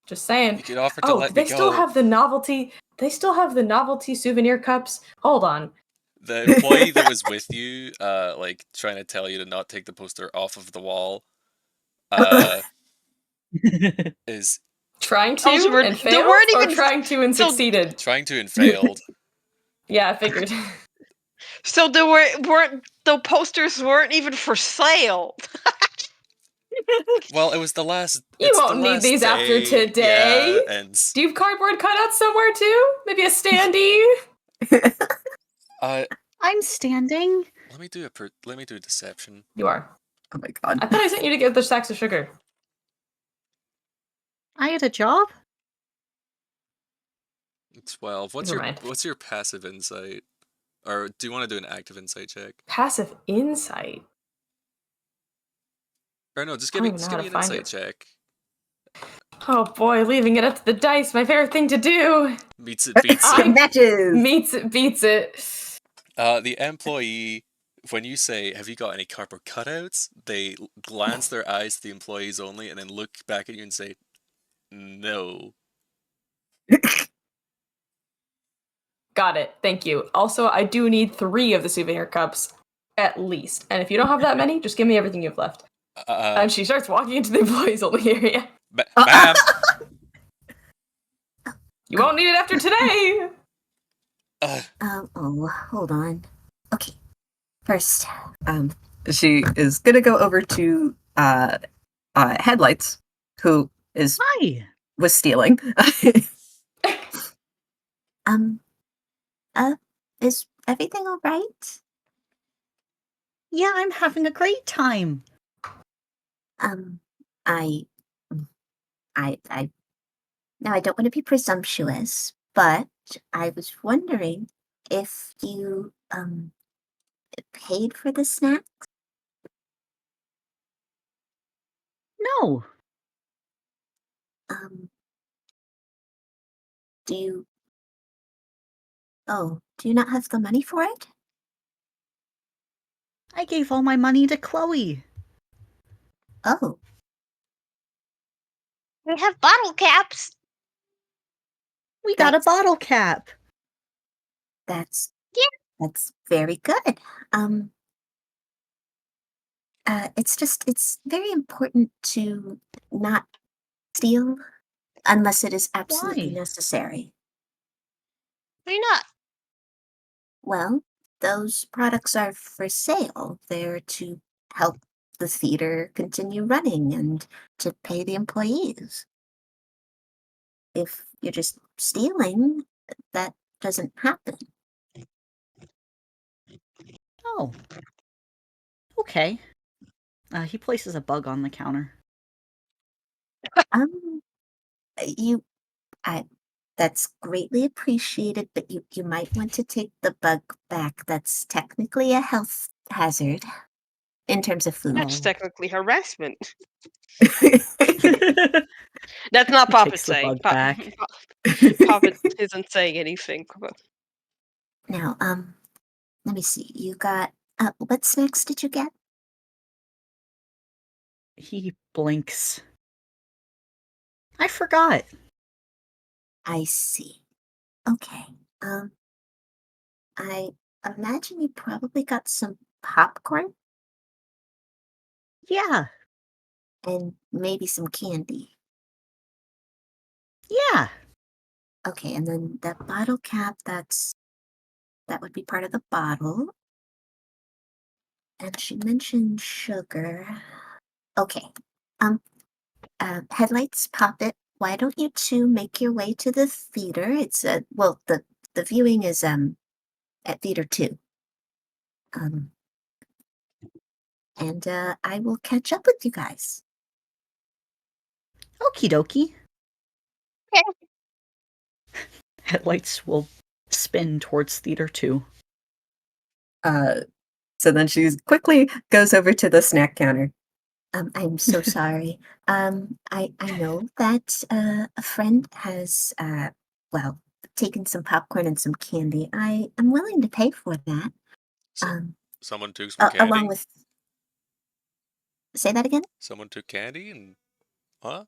Just saying. You could offer to let do they me still go. have the novelty? They still have the novelty souvenir cups. Hold on. The employee that was with you, like trying to tell you to not take the poster off of the wall, is Trying to Also, and they failed, weren't or even- trying to and so- succeeded. trying to and failed. Yeah, I figured. So there weren't the posters weren't even for sale. Well, it was the last. You it's the won't need last these after day, today. Yeah, and Do you have cardboard cutouts somewhere too? Maybe a standee? I'm standing. let me do a deception. You are. Oh my god. I thought I sent you to get the sacks of sugar. I had a job. 12. Never mind. What's your passive insight? Or do you want to do an active insight check? Passive insight. Or no, just I give don't me even know how an to find insight it. check. Oh boy, leaving it up to the dice, my favorite thing to do. Beats it. Matches. Beats it. The employee, when you say, "Have you got any cardboard cutouts?" they glance their eyes to the employees only, and then look back at you and say, "No." Got it. Thank you. Also, I do need 3 of the souvenir cups, at least. And if you don't have that many, just give me everything you've left. And she starts walking into the employees only area. Ma'am. You won't need it after today. Hold on. Okay. First, she is gonna go over to Headlights, who Hi. was stealing. Is everything all right? Yeah, I'm having a great time. I now I don't want to be presumptuous, but I was wondering if you paid for the snack. No. Do you not have the money for it? I gave all my money to Chloe. Oh, We have bottle caps. We got a That's- bottle cap. that's Yeah. that's very good. It's very important to not steal unless it is absolutely Why? necessary. Why not? Well, those products are for sale. They're to help the theater continue running and to pay the employees. If you're just stealing, that doesn't happen. Oh. Okay. He places a bug on the counter. You, that's greatly appreciated, but you might want to take the bug back. That's technically a health hazard in terms of food. That's Oh. technically harassment. That's not He Poppet takes the saying. bug back. Poppet isn't saying anything. Now, let me see. You got, what snacks did you get? He blinks. I forgot. I see. Okay. I imagine you probably got some popcorn Yeah. and maybe some candy. Yeah. Okay, and then that bottle cap, that would be part of the bottle. And she mentioned sugar. Okay. Headlights, Poppet, why don't you two make your way to the theater? It's well, the viewing is at Theater 2. And I will catch up with you guys. Okie dokie. Okay. Headlights will spin towards Theater 2. So then she quickly goes over to the snack counter. I'm so sorry. I know that a friend has well, taken some popcorn and some candy. I am willing to pay for that. So, someone took some candy? Along with. Say that again? Someone took candy and. Huh?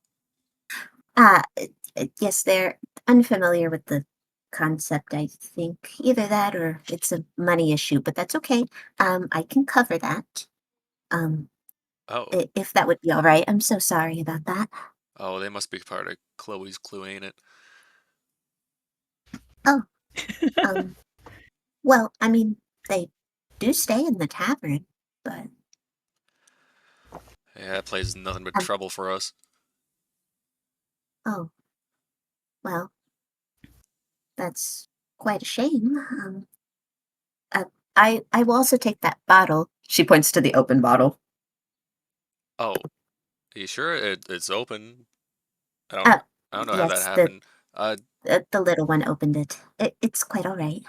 Yes, they're unfamiliar with the concept, I think. Either that or it's a money issue, but that's okay. I can cover that. Oh. If that would be all right. I'm so sorry about that. Oh, they must be part of Chloe's clue, ain't it? Oh. Well, I mean, they do stay in the tavern, but. Yeah, that place is nothing but trouble for us. Oh. Well, that's quite a shame. I will also take that bottle. She points to the open bottle. Oh, are you sure it's open? I don't know how that Yes, happened. the little one opened it. It's quite all right.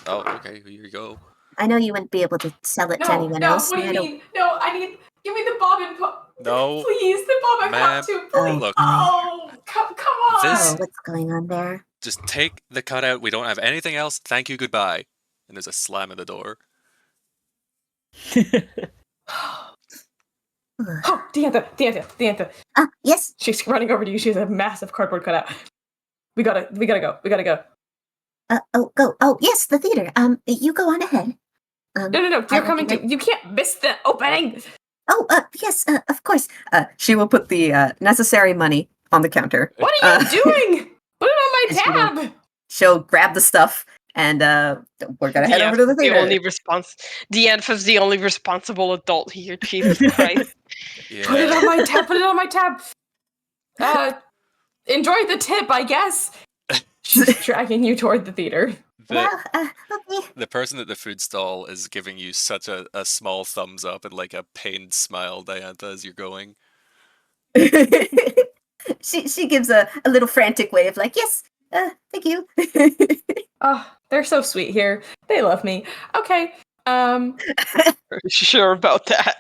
Oh, okay, here you go. I know you wouldn't be able to sell it to anyone else. What do you mean? No, I need. Give me the bobbin. No, please, the bobbin ma'am. cup too. Please. Look. Oh, come on. This. What's going on there? Just take the cutout. We don't have anything else. Thank you. Goodbye. And there's a slam at the door. Oh, Diantha. Yes. She's running over to you. She has a massive cardboard cutout. We gotta go. Go. Oh, yes, the theater. You go on ahead. No. You're coming too. You can't miss the opening. Oh, yes, of course. She will put the necessary money on the counter. What are you doing? Put it on my tab. She'll grab the stuff, and we're gonna head over to the theater. Diantha's the only responsible adult here. Jesus Christ. Yeah. Put it on my tab. Enjoy the tip, I guess. She's dragging you toward the theater. Okay. The person at the food stall is giving you such a small thumbs up and like a pained smile, Diantha, as you're going. She gives a little frantic wave, like, yes, thank you. Oh, they're so sweet here. They love me. Okay. Sure about that.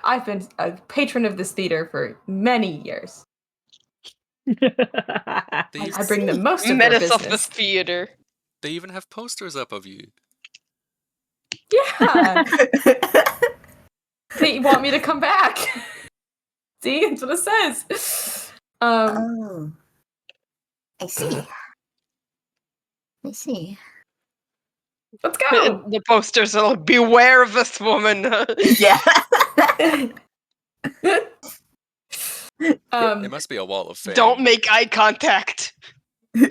I've been a patron of this theater for many years. I bring them most of their Menace of the business. theater. They even have posters up of you. Yeah. They want me to come back. See, that's what it says. Oh, I see. Let's go. The posters are like, beware of this woman. Yeah. It must be a wall of fame. Don't make eye contact. I love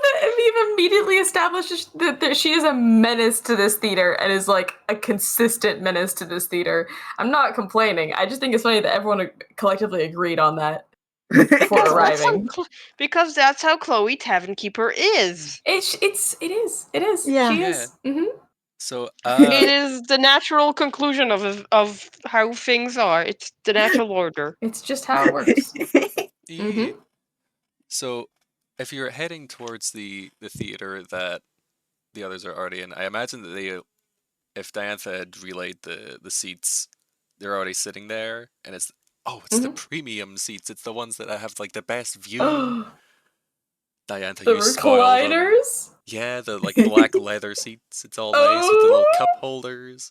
that Weev immediately establishes that she is a menace to this theater and is like a consistent menace to this theater. I'm not complaining. I just think it's funny that everyone collectively agreed on that before arriving. Because that's how Chloe Tavern Keeper is. It is. Yeah. She is. Mm-hmm. So, it is the natural conclusion of how things are. It's the natural order. It's just how it works. Mm-hmm. So, if you're heading towards the theater that the others are already in, I imagine that if Diantha had relayed the seats, they're already sitting there, and it's the premium seats. It's the ones that have like the best view. Diantha, the you spoiled them. recliners? Yeah, the like black leather seats. It's all nice with the little cup holders.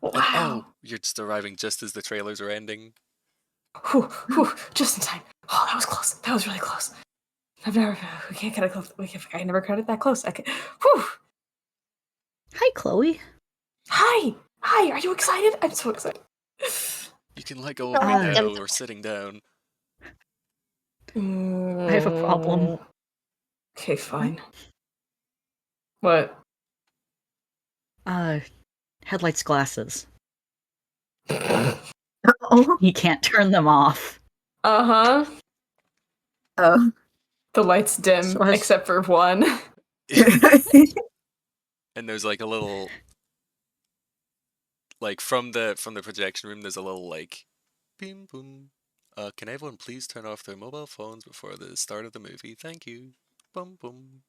Wow. And, you're just arriving just as the trailers are ending. Whew, just in time. Oh, that was close. That was really close. I never cut it that close. Whew. Hi, Chloe. Hi, are you excited? I'm so excited. You can let go of me now. We're sitting down. I have a problem. Okay, fine. What? Headlights, glasses. Oh. You can't turn them off. Uh-huh. Oh. The lights dim, So as- except for one. And there's like a little, like from the projection room, there's a little like, beam boom. Can everyone please turn off their mobile phones before the start of the movie? Thank you. Boom boom.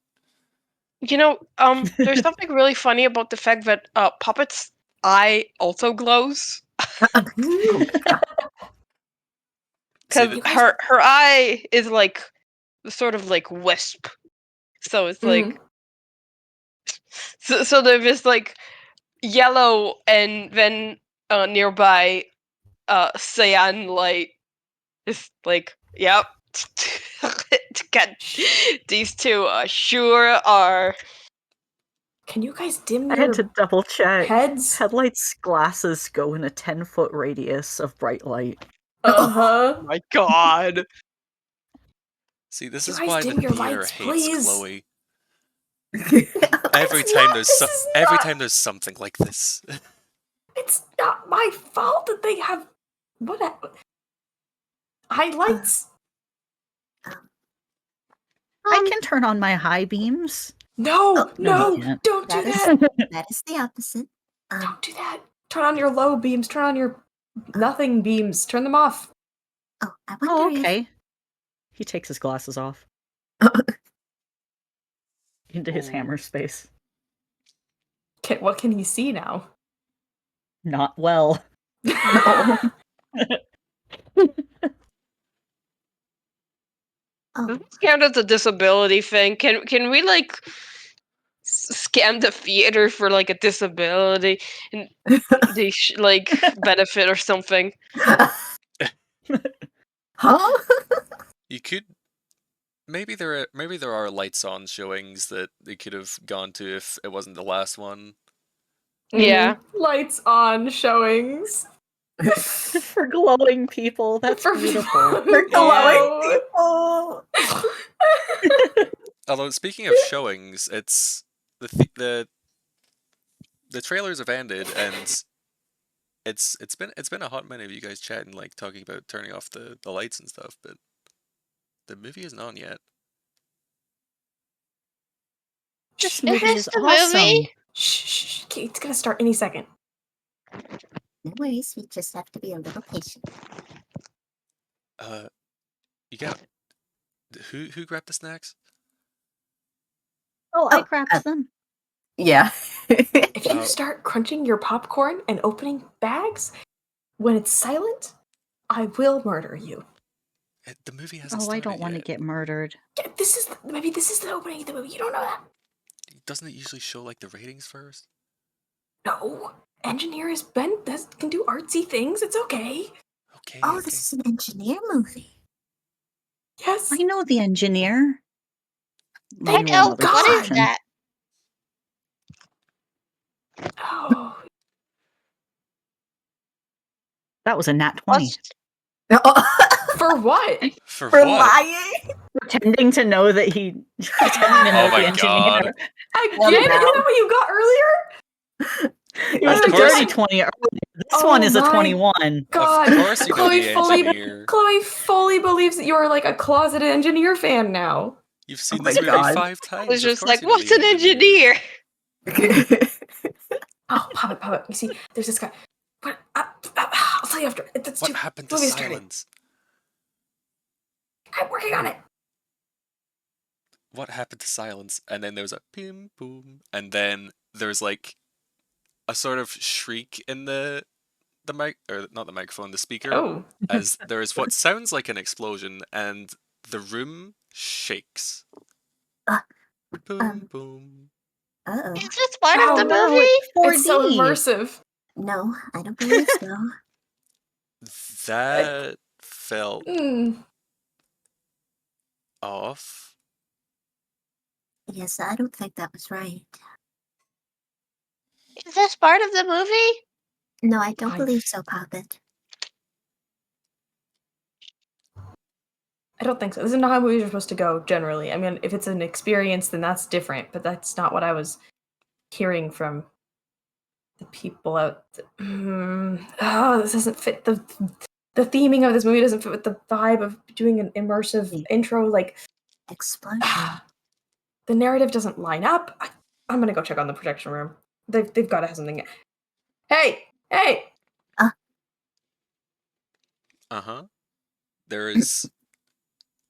You know, there's something really funny about the fact that Poppet's eye also glows. Oh my god. Because See, her eye is like sort of like wisp. So it's like so there's this like yellow and then nearby cyan light is like, yep. These two sure are. Can you guys dim I your had to double check. heads? Headlights, glasses go in a 10-foot radius of bright light. Uh-huh. My god. see, this You is guys why dim the your theater lights, hates please. Chloe. It's Every time not- there's this is every not- time there's something like this. It's not my fault that they have highlights. I can turn on my high beams. No, Oh, no, you can't. don't do That is that. that is the opposite. Don't do that. Turn on your low beams. Turn on your nothing beams. Turn them off. Oh, I Oh, wonder okay. He takes his glasses off into his hammer space. What can he see now? Not well. No. Does Oh, this count as a disability thing? Can we like scam the theater for like a disability and they like benefit or something? huh? You could maybe there are lights on showings that they could have gone to if it wasn't the last one. Yeah. Lights on showings. For glowing people, that's For beautiful. We're glowing No. people. Although speaking of showings, it's the trailers have ended and it's been a hot minute of you guys chatting, like talking about turning off the lights and stuff, but the movie isn't on yet. This Is movie this is the awesome. movie? Shh. Okay, it's gonna start any second. No worries, we just have to be a little patient. You got who grabbed the snacks? Oh, I Oh, grabbed them. Yeah. If you Oh. start crunching your popcorn and opening bags when it's silent, I will murder you. The movie hasn't Oh, I started don't want to yet. get murdered. Yeah, maybe this is the opening of the movie. You don't know that. Doesn't it usually show like the ratings first? No, engineer can do artsy things. It's okay. Okay. Oh, okay. this is an engineer movie. Yes. I know the engineer. I Manual know. mother What is function. that? Oh, That was a nat 20. for what? For For what? lying? Pretending to know that pretending to know Oh my the engineer. God. Again? Well, Is now- that what you got earlier? It was Of a course. dirty 20 earlier. This Oh one is a my 21. God, Of course you know Chloe the fully, engineer. Chloe fully believes that you are like a closeted engineer fan now. You've seen Oh this my movie God. 5 I times. was Of just course like, you know what's the an engineer? Oh, Poppet. You see, there's this guy. What? I'll tell you after. That's What too. happened to movie started. silence? I'm working on it. What happened to silence? And then there was a boom boom, and then there's like a sort of shriek in the mic, or not the microphone, the speaker, Oh. as there is what sounds like an explosion, and the room shakes. Boom boom. Uh-oh. Is this part Oh, of the wow, movie? it's 4D. It's so immersive. No, I don't believe so. That felt Mm. off. Yes, I don't think that was right. Is this part of the movie? No, I don't I- believe so, Poppet. I don't think so. This is not how movies are supposed to go generally. I mean, if it's an experience, then that's different. But that's not what I was hearing from the people out. Oh, this doesn't fit the theming of this movie. Doesn't fit with the vibe of doing an immersive intro. Like Explosion. the narrative doesn't line up. I'm gonna go check on the projection room. They've got to have something. Hey. There is,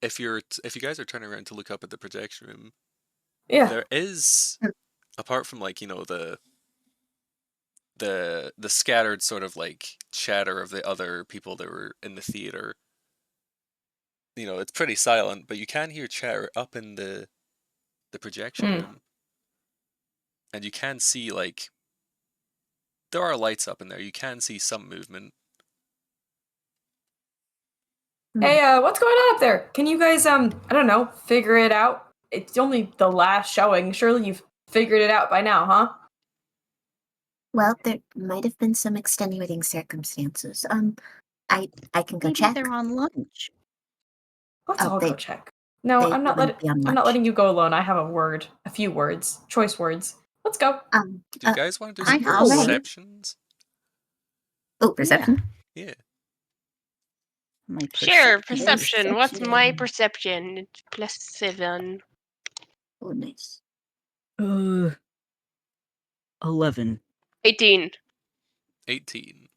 if you guys are turning around to look up at the projection room, Yeah. there is, apart from like, you know, the scattered sort of like chatter of the other people that were in the theater, you know, it's pretty silent, but you can hear chatter up in the projection room. And you can see, like, there are lights up in there. You can see some movement. Hey, what's going on up there? Can you guys, I don't know, figure it out? It's only the last showing. Surely you've figured it out by now, huh? Well, there might have been some extenuating circumstances. I can go Maybe check. they're on lunch. Let's Oh, all they- go check. No, they I'm not wouldn't be on I'm not lunch. letting you go alone. I have a few words, choice words. Let's go. Do you guys want to do I some have a word. perceptions? Oh, perception. Yeah. My Sure, perception. perception. What's my Perception. perception? It's +7. Oh, nice. 11. 18. 18.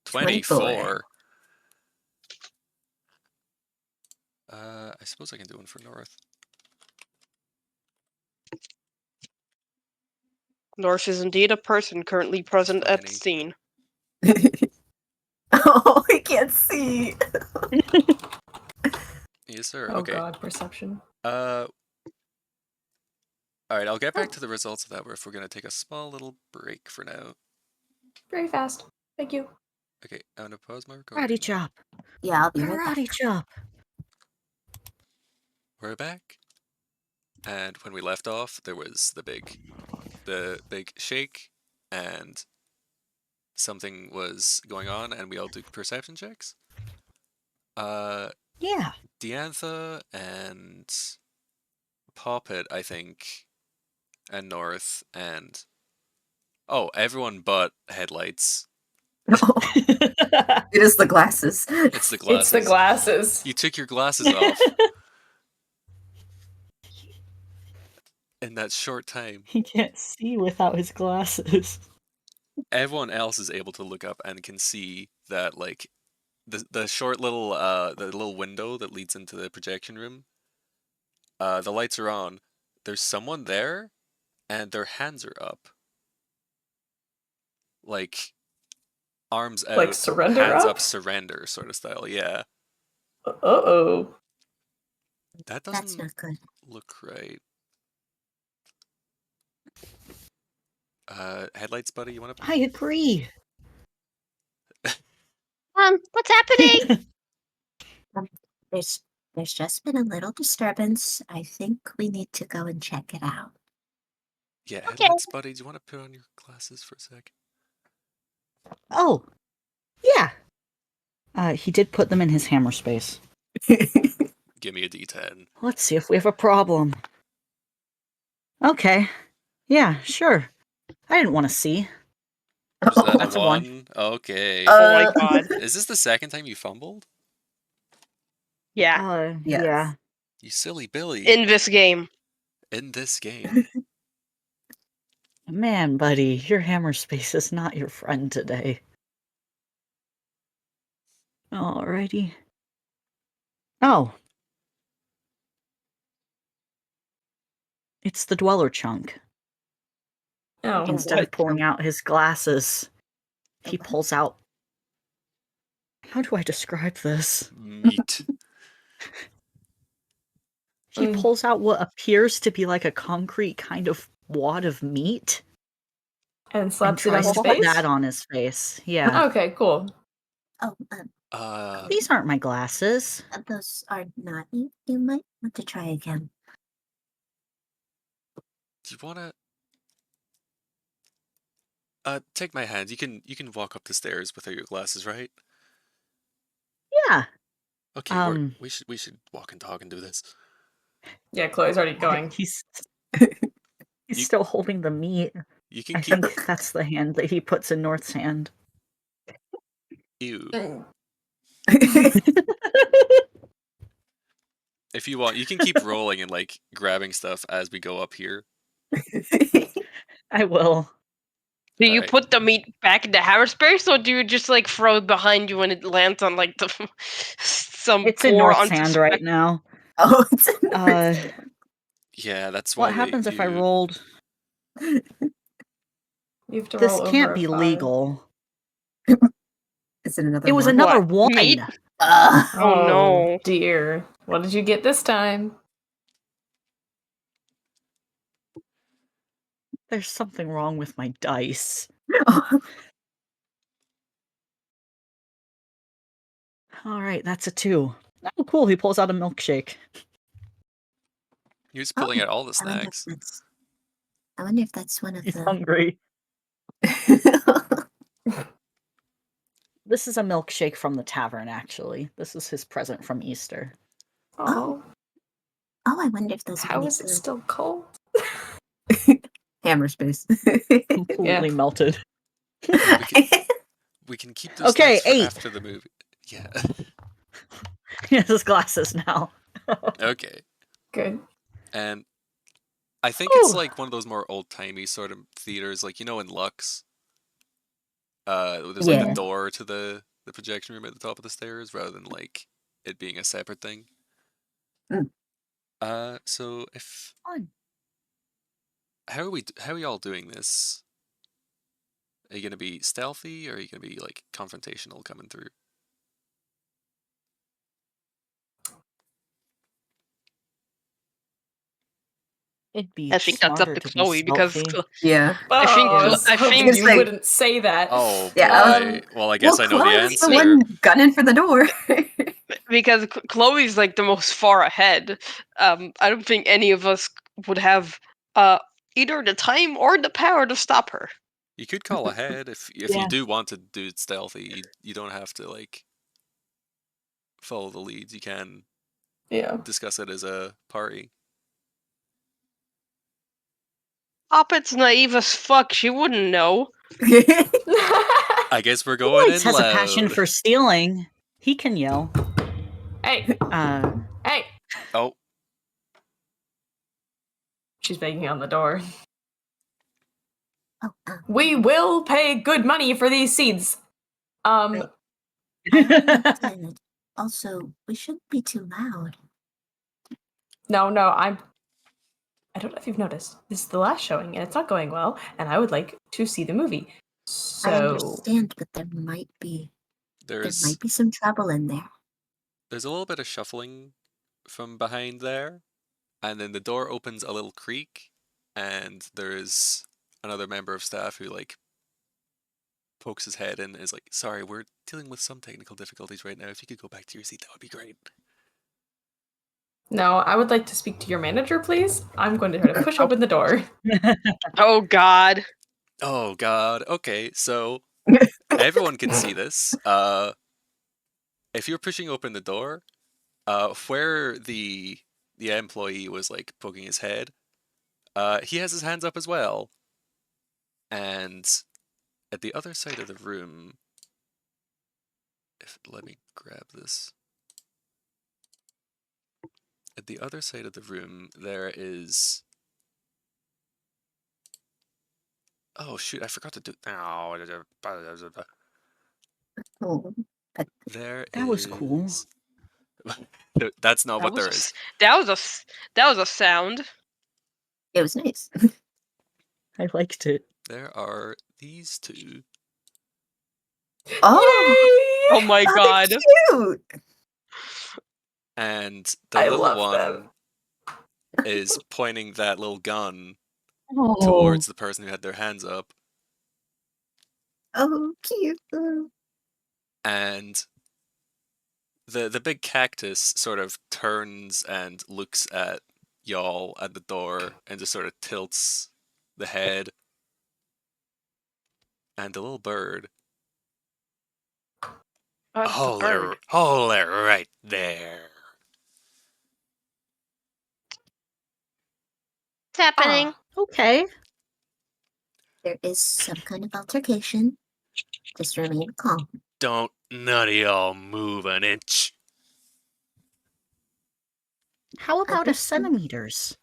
24. 24. I suppose I can do one for North. North is indeed a person currently present at the 20. scene. Oh, I can't see. Yes, sir. Oh Okay. god, perception. All right, I'll get back to the results of that if we're going to take a small little break for now. Very fast. Thank you. Okay, I'm going to pause my recording. Karate chop. Yeah, I'll be right back. Karate chop. We're back. And when we left off, there was the big shake, and something was going on, and we all did perception checks. Yeah. Diantha and Poppet, I think, and North, and everyone but Headlights. It is the glasses. It's the glasses. It's the glasses. You took your glasses off in that short time. He can't see without his glasses. Everyone else is able to look up and can see that, like, the short little the little window that leads into the projection room. The lights are on. There's someone there, and their hands are up, like arms out, Like surrender hands up? up, surrender sort of style. Yeah, Uh-oh. that That's doesn't not good. look right. Headlights, buddy. You want to? I agree. What's happening? There's just been a little disturbance. I think we need to go and check it out. Yeah, Okay. headlights, buddy. Do you want to put on your glasses for a sec? Oh. Yeah. He did put them in his hammer space. Give me a D10. Let's see if we have a problem. Okay. Yeah, sure. I didn't want to see. Is that That's a a 1. 1? Okay. Oh my god. Is this the second time you fumbled? Yeah. Yes. Yeah. You silly Billy. In this game. In this game. Man, buddy, your hammer space is not your friend today. Alrighty. Oh. It's the dweller chunk. Oh, Instead of pulling out his glasses, he Okay. pulls out. How do I describe this? Meat. He pulls out what appears to be like a concrete kind of wad of meat and and slaps it on tries his to face? put that on his face. Yeah. Okay, cool. Oh, These aren't my glasses. those are not you. You might want to try again. Do you wanna take my hand? You can walk up the stairs without your glasses, right? Yeah. Okay, we should walk and talk and do this. Yeah, Chloe's already going. He's You- still holding the meat. You can I keep think that's the hand that he puts in North's hand. you. Mm. If you want, you can keep rolling and like grabbing stuff as we go up here. I will. Do you Alright. put the meat back in the hammer space, or do you just like throw it behind you when it lands on like the some It's in poor North's hand right now. Oh, it's in Uh, Yeah, that's why what happens if I you... rolled? You have to This roll over can't a be 5. legal. Is it another It was one? another What? one. Meat? Oh no. Dear. What did you get this time? There's something wrong with my dice. All right, that's a 2. Oh, cool. He pulls out a milkshake. He was pulling out all the I wonder if snacks. that's. I wonder if that's one of He's the. hungry. This is a milkshake from the tavern, actually. This is his present from Easter. Oh, Oh, I wonder if those are how any is it of still cold? the hammer space. Completely melted. We can keep the Okay, snacks for 8. after the movie. Yeah. He has his glasses now. Okay. Good. And I think it's Ooh. like one of those more old-timey sort of theaters, like, you know, in Lux. There's like Yeah. the door to the projection room at the top of the stairs, rather than like it being a separate thing. Mm. So if Fun. how are y'all doing this? Are you gonna be stealthy, or are you gonna be like confrontational coming through? It'd be I think that's up smarter to to be Chloe because stealthy. Yeah. I think Oh, I Chlo- was I hoping think you Like- wouldn't say that. Oh boy. Yeah, Well, I guess I know the Chloe's answer. the one gunning for the door. because Chloe's like the most far ahead. I don't think any of us would have either the time or the power to stop her. You could call ahead if Yeah. you do want to do it stealthy. You don't have to like follow the leads. You can Yeah. discuss it as a party. Poppet's naive as fuck. She wouldn't know. I guess we're going Lights in has loud. a passion for stealing. He can yell. Hey, hey! Oh, She's banging on the door. Oh, We will pay good money for these seeds. I wanted to- also, we shouldn't be too loud. No, I don't know if you've noticed. This is the last showing, and it's not going well, and I would like to see the movie. I So, understand, but there might be some trouble in there. there's a little bit of shuffling from behind there, and then the door opens a little creak, and there's another member of staff who like pokes his head in and is like, "Sorry, we're dealing with some technical difficulties right now. If you could go back to your seat, that would be great." no, I would like to speak to your manager, please. I'm going to try to push open the door. Oh God. Oh God. Okay, so everyone can see this. If you're pushing open the door, where the employee was like poking his head, he has his hands up as well. And at the other side of the room, let me grab this. At the other side of the room, there is. Oh shoot! I forgot to do. Oh, Oh, but there That was cool. is- That's not what there is. That was a sound. it was nice. I liked it. There are these two. Oh, Oh my they're God. cute. And the I little love one them. is pointing that little gun Oh, towards the person who had their hands up. Oh, cute. And the big cactus sort of turns and looks at y'all at the door and just sort of tilts the head. And the little bird. That's the bird. Hold it right there. What's happening? Ah. okay. There is some kind of altercation. Just remain calm. Don't none of y'all move an inch. How about a Understand. centimeters?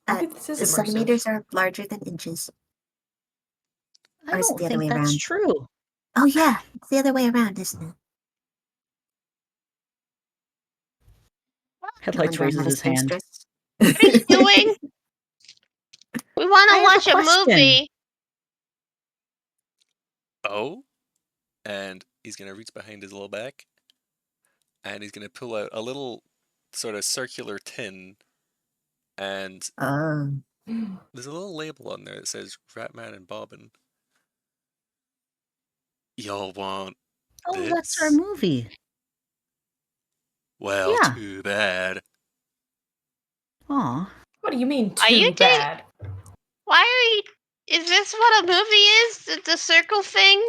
Maybe this is The immersive. centimeters are larger than inches. I Or is it don't the other think way that's around? true. Oh yeah, it's the other way around, isn't it? Headlights Wonder I'm raises not a his hand. seamstress. What are you doing? We want I to have a watch a question. movie. Oh? And he's going to reach behind his little back. And he's going to pull out a little sort of circular tin. And Oh. there's a little label on there that says Ratman and Bobbin. Y'all want Oh, that's our this? movie. Well, Yeah. too bad. Aw. What do you mean, Are you too bad? Why are you? Is this what a movie is? The circle thing?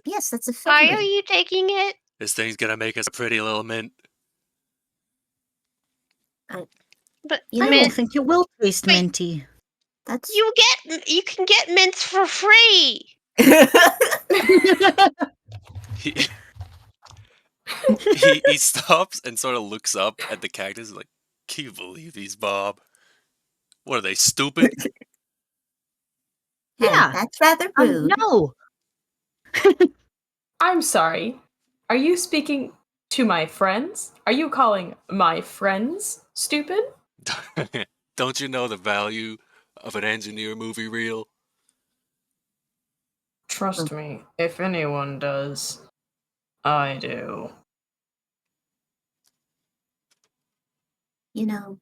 Yes, that's a film. Why are you taking it? This thing's going to make us a pretty little mint. But You I know, mint, don't think it will taste Wait. minty. that's you can get mints for free. He, he stops and sort of looks up at the cactus and like, can you believe these, Bob? What are they, stupid? Yeah. That's rather rude. No. I'm sorry. Are you speaking to my friends? Are you calling my friends stupid? Don't you know the value of an engineer movie reel? Trust me, if anyone does, I do. You know,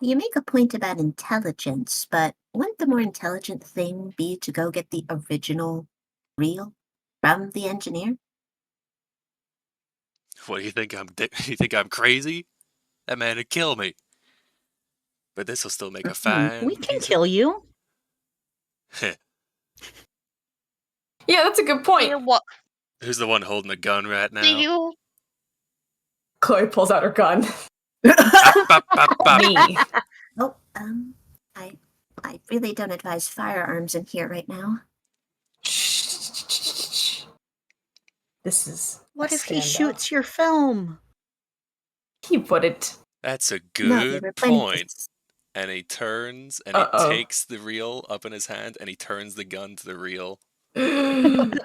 you make a point about intelligence, but wouldn't the more intelligent thing be to go get the original reel from the engineer? What do you think you think I'm crazy? That man would kill me. But this will still make a fine We can piece kill you. of... Yeah, that's a good point. What? Who's the one holding the gun right now? Do you? Chloe pulls out her gun. Bop, bop, bop, bop. Me. Oh, I really don't advise firearms in here right now. Shh. This is What a if he standoff. shoots your film? He wouldn't. That's a No, there good were plenty. point. And he turns and Uh-oh. he takes the reel up in his hand and he turns the gun to the reel. Wouldn't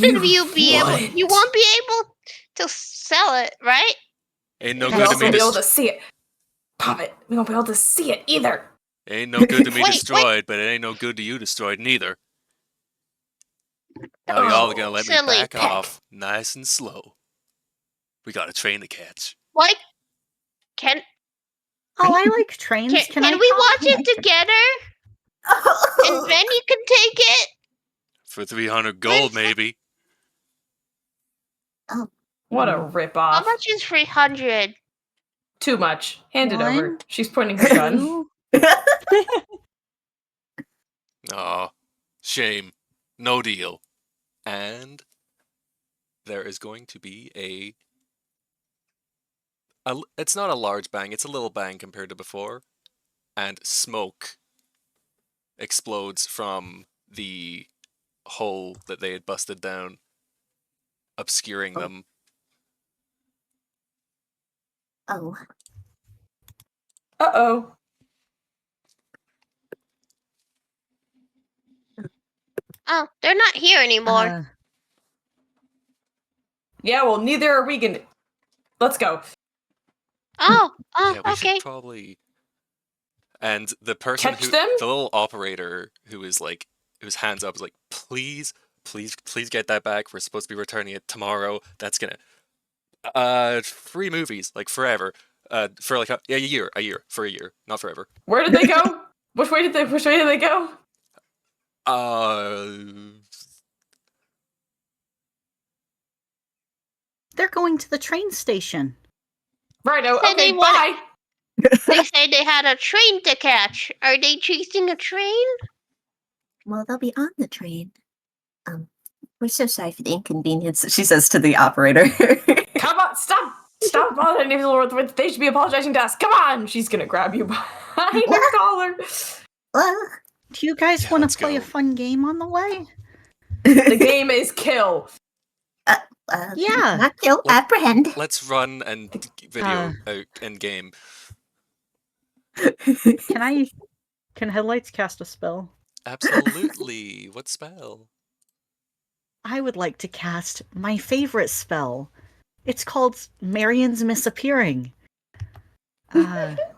You you be able? wouldn't. You won't be able to sell it, right? Ain't no We good to also me won't be able to see it. Poppet, we won't be able to see it either. Ain't no good to me Wait, destroyed, but it ain't no good to you destroyed neither. Now y'all are gonna let me silly back peck. off nice and slow. We got a train to catch. Like, can Oh, I like trains. can I we come? watch it together? And then you can take it. For 300 gold, maybe. What a How ripoff. much is 300? Too much. Hand it over. One, She's pointing her gun. Two. Aw, shame. No deal. And there is going to be it's not a large bang, it's a little bang compared to before. And smoke explodes from the hole that they had busted down, obscuring them. Oh, Uh-oh. Oh, they're not here anymore. Yeah, well, neither are we gonna... Let's go. Oh, Yeah, we okay. should probably. And the person Catch them? the little operator who is like, whose hands up is like, please get that back. We're supposed to be returning it tomorrow. That's gonna, free movies like forever. For like a year, for a year, not forever. Where did they go? Which way did they go? They're going to the train station. Right, Said okay, they bye. They said they had a train to catch. Are they chasing a train? well, they'll be on the train. We're so sorry for the inconvenience, she says to the operator. Come on, stop bothering people. They should be apologizing to us. Come on! She's gonna grab you behind her collar. Well, Do you guys Yeah, want let's to play a go. fun game on the way? The game is kill. Yeah. Not kill, Let- apprehend. Let's run and video in game. Can headlights cast a spell? Absolutely. What spell? I would like to cast my favorite spell. It's called Marion's Misappearing.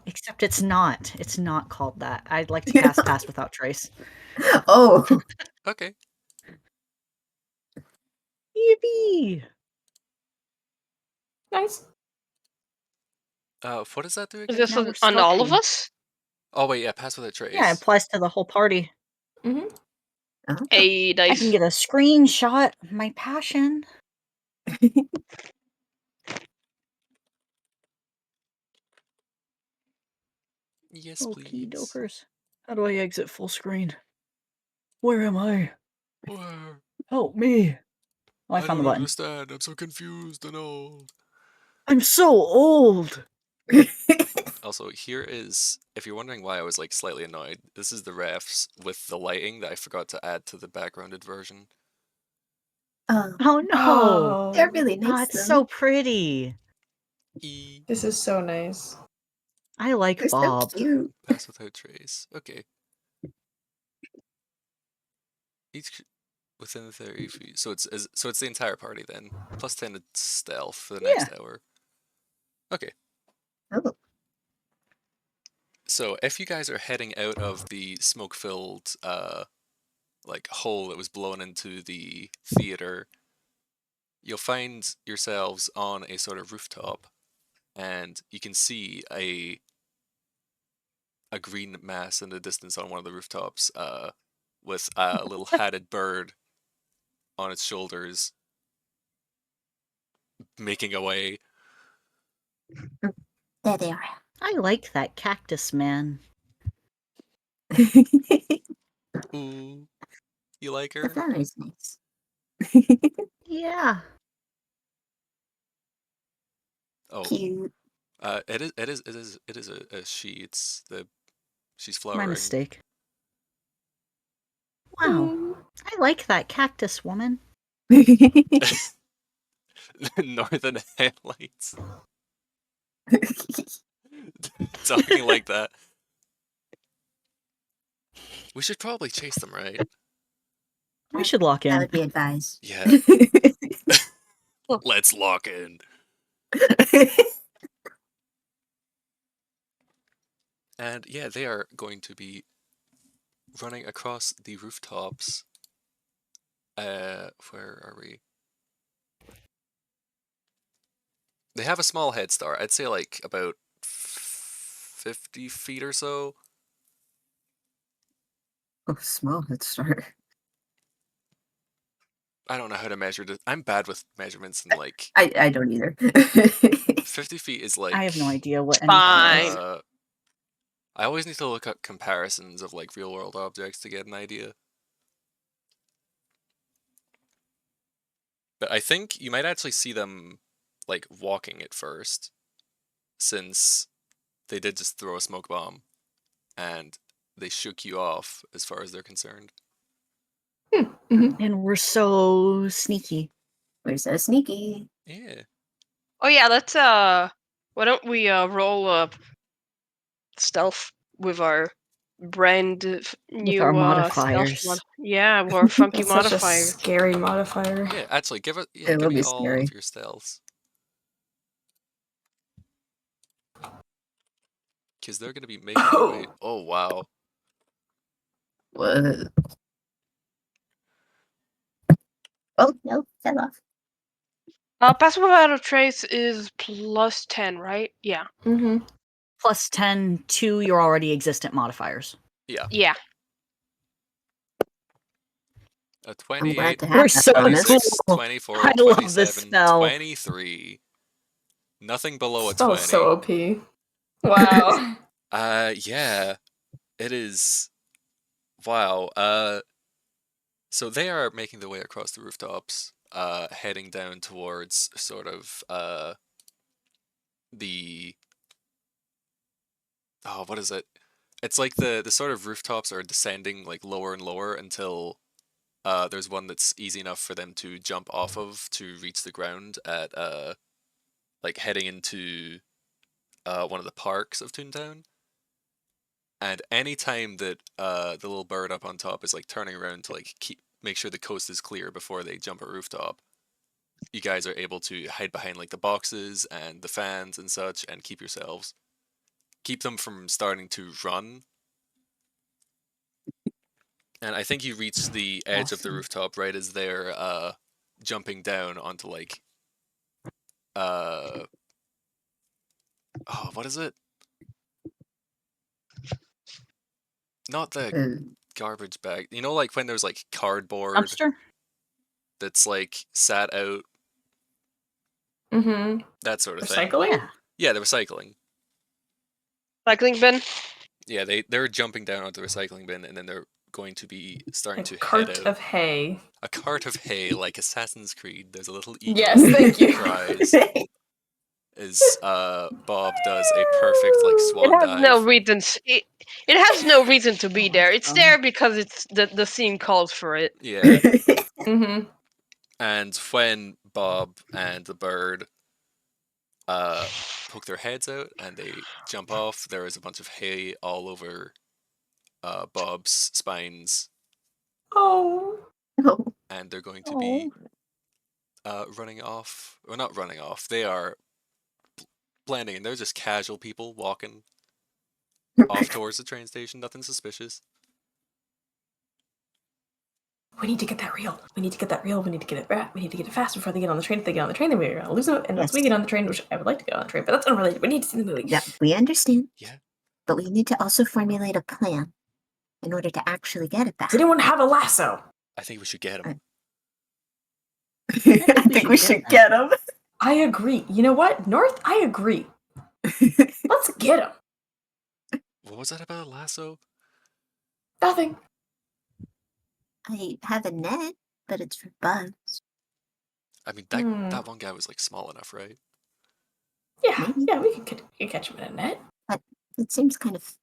Except it's not. It's not called that. I'd like to cast Pass Without Trace. Oh, Okay. Yippee! Nice. What does that do Is again? this Now we're on all of stealthy. us? Oh wait, yeah, pass without trace. Yeah, it applies to the whole party. Mm-hmm. Hey, I dice. can get a screenshot. My passion. Yes, Okie please. dokers. How do I exit full screen? Where am I? Where? Help me. Oh, I I found the don't button. understand. I'm so confused and old. I'm so old. Also, here is, if you're wondering why I was like slightly annoyed, this is the refs with the lighting that I forgot to add to the backgrounded version. oh, Oh no. they're really Oh, nice. it's though. so pretty. This is so nice. I like They're so Bob. cute. Pass without trace. Okay. Each within 30 feet. So it's the entire party then. Plus 10 to stealth for the next hour. Okay. Oh, So if you guys are heading out of the smoke-filled like hole that was blown into the theater, you'll find yourselves on a sort of rooftop, and you can see a green mass in the distance on one of the rooftops, with a little hatted bird on its shoulders, making away. there they are. I like that cactus man. The Ooh, you like her? flower is nice. Yeah. Oh, Cute. it is a she. She's flowering. My mistake. Wow. Mm. I like that cactus woman. Northern headlights. Talking like that. We should probably chase them, right? We should lock That in. would be advised. Yeah. Let's lock in. And yeah, they are going to be running across the rooftops. Where are we? They have a small head start. I'd say like about 50 feet or so. Oh, small head start. I don't know how to measure this. I'm bad with measurements, and like I don't either. 50 feet is like. I have no idea what Fine. anything is. I always need to look up comparisons of like real world objects to get an idea. But I think you might actually see them like walking at first, since they did just throw a smoke bomb and they shook you off as far as they're concerned. Mm-hmm. And we're so sneaky. We're so sneaky. Yeah. Oh yeah, let's why don't we roll stealth with our brand new our stealth modifiers. yeah, with our funky That's such a modifiers. scary modifier. Yeah, actually give It give will me be all scary. of your stealths. Because they're gonna be making their way. Oh wow. What? Oh, no, fell off. Pass without a trace is plus 10, right? Yeah. Mm-hmm. Plus 10 to your already existent modifiers. Yeah. Yeah. A I'm 28, glad to have We're that so bonus. 26, cool. 24, I love this 27, spell. 23. Nothing below a Spell's 20. so OP. Wow. Yeah. It is. Wow. So they are making their way across the rooftops, heading down towards sort of the. Oh, what is it? It's like the sort of rooftops are descending like lower and lower until there's one that's easy enough for them to jump off of to reach the ground at like heading into one of the parks of Toontown. And any time that the little bird up on top is like turning around to like make sure the coast is clear before they jump a rooftop, you guys are able to hide behind like the boxes and the fans and such and keep them from starting to run. And I think you reach the edge of the Awesome. rooftop right as they're jumping down onto like what is it? Not the garbage bag. You know, like when there's like cardboard Dumpster? that's like sat out, Mm-hmm. that sort of thing. Recycling? Yeah. Yeah, the recycling. Recycling bin. Yeah, they're jumping down onto the recycling bin, and then they're going to be starting to A head cart out. of hay. A cart of hay, like Assassin's Creed. There's a little eagle Yes, thank you. cries as Bob does a perfect like swan It has dive. no reason. It has no reason to be Oh, there. that's It's fun. there because it's the scene calls for it. Yeah, Mm-hmm. and when Bob and the bird poke their heads out and they jump off, there is a bunch of hay all over Bob's spines, Oh. Oh, and they're going to be running off. Well, not running off. They are blending, and they're just casual people walking off towards the train station. Nothing suspicious. We need to get that reel. We need to get that reel. We need to get it back. We need to get it fast before they get on the train. If they get on the train, then we're going to lose them. And once we Yes. get on the train, which I would like to get on the train, but that's unrelated. We need to see the movie. yeah, we understand. Yeah. But we need to also formulate a plan in order to actually get it back. Does anyone have a lasso? I think we should get him. I think we should get him. I agree. You know what? North, I agree. Let's get him. What was that about a lasso? Nothing. I have a net, but it's for bugs. I mean, that one guy was like small enough, right? Yeah, Maybe. yeah, we could catch him in a net. It seems kind of,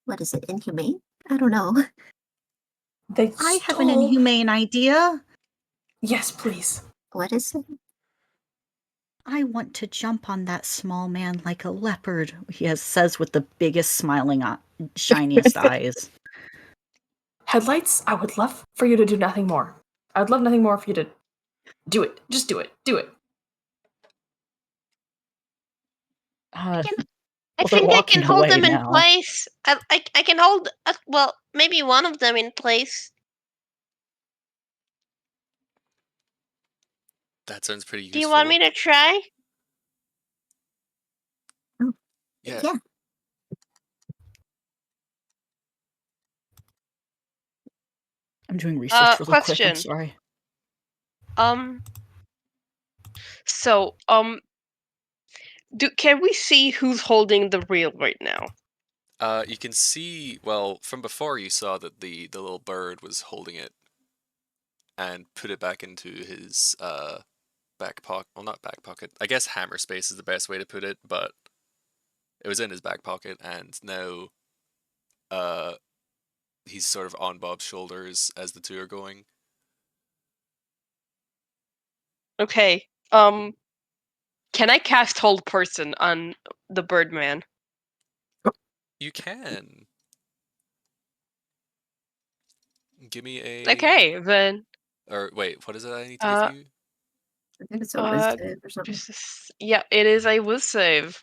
what is it, inhumane? I don't know. They I have an stole- inhumane idea. Yes, please. What is it? I want to jump on that small man like a leopard, says with the biggest smiling, shiniest eyes. Headlights, I would love for you to do nothing more. I would love nothing more for you to do it. Just do it. Do it. Uh, I Well, they're think I can walking hold away them in now. place. I can hold, well, maybe one of them in place. That sounds pretty useful. Do you want me to try? Yeah. Yeah. I'm doing research really quick. Question. I'm sorry. So, can we see who's holding the reel right now? You can see, well, from before you saw that the little bird was holding it and put it back into his back pocket. Well, not back pocket. I guess hammer space is the best way to put it, but it was in his back pocket, and now he's sort of on Bob's shoulders as the two are going. Okay. Can I cast hold person on the Birdman? You can. Give me a... Okay, then. Or wait, what is it I need to give you? I think it's a wisdom or something. Yeah, it is a will save.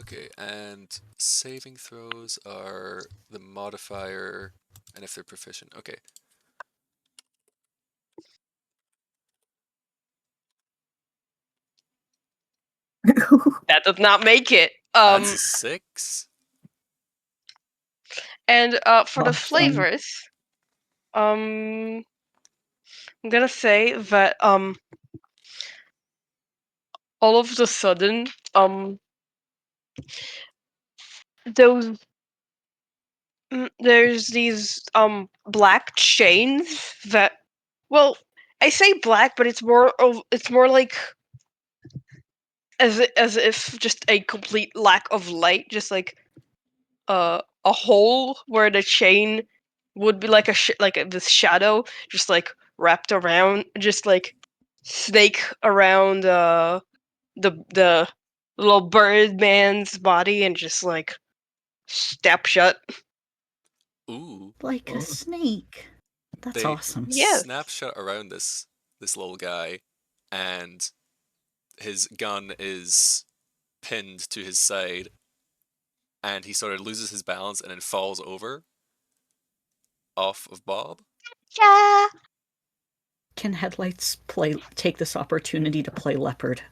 Okay, and saving throws are the modifier, and if they're proficient. Okay. That does not make it. That's a 6. And for the Awesome. flavors, I'm gonna say that all of the sudden those there's these black chains that, well, I say black, but it's more like as if just a complete lack of light, just like a hole where the chain would be like this shadow, just like wrapped around, just like snake around the little bird man's body, and just like snap shut. Ooh. Like a snake. That's They awesome. Yes. snap shut around this little guy, and his gun is pinned to his side, and he sort of loses his balance and then falls over off of Bob. Yeah. Can Headlights take this opportunity to play leopard?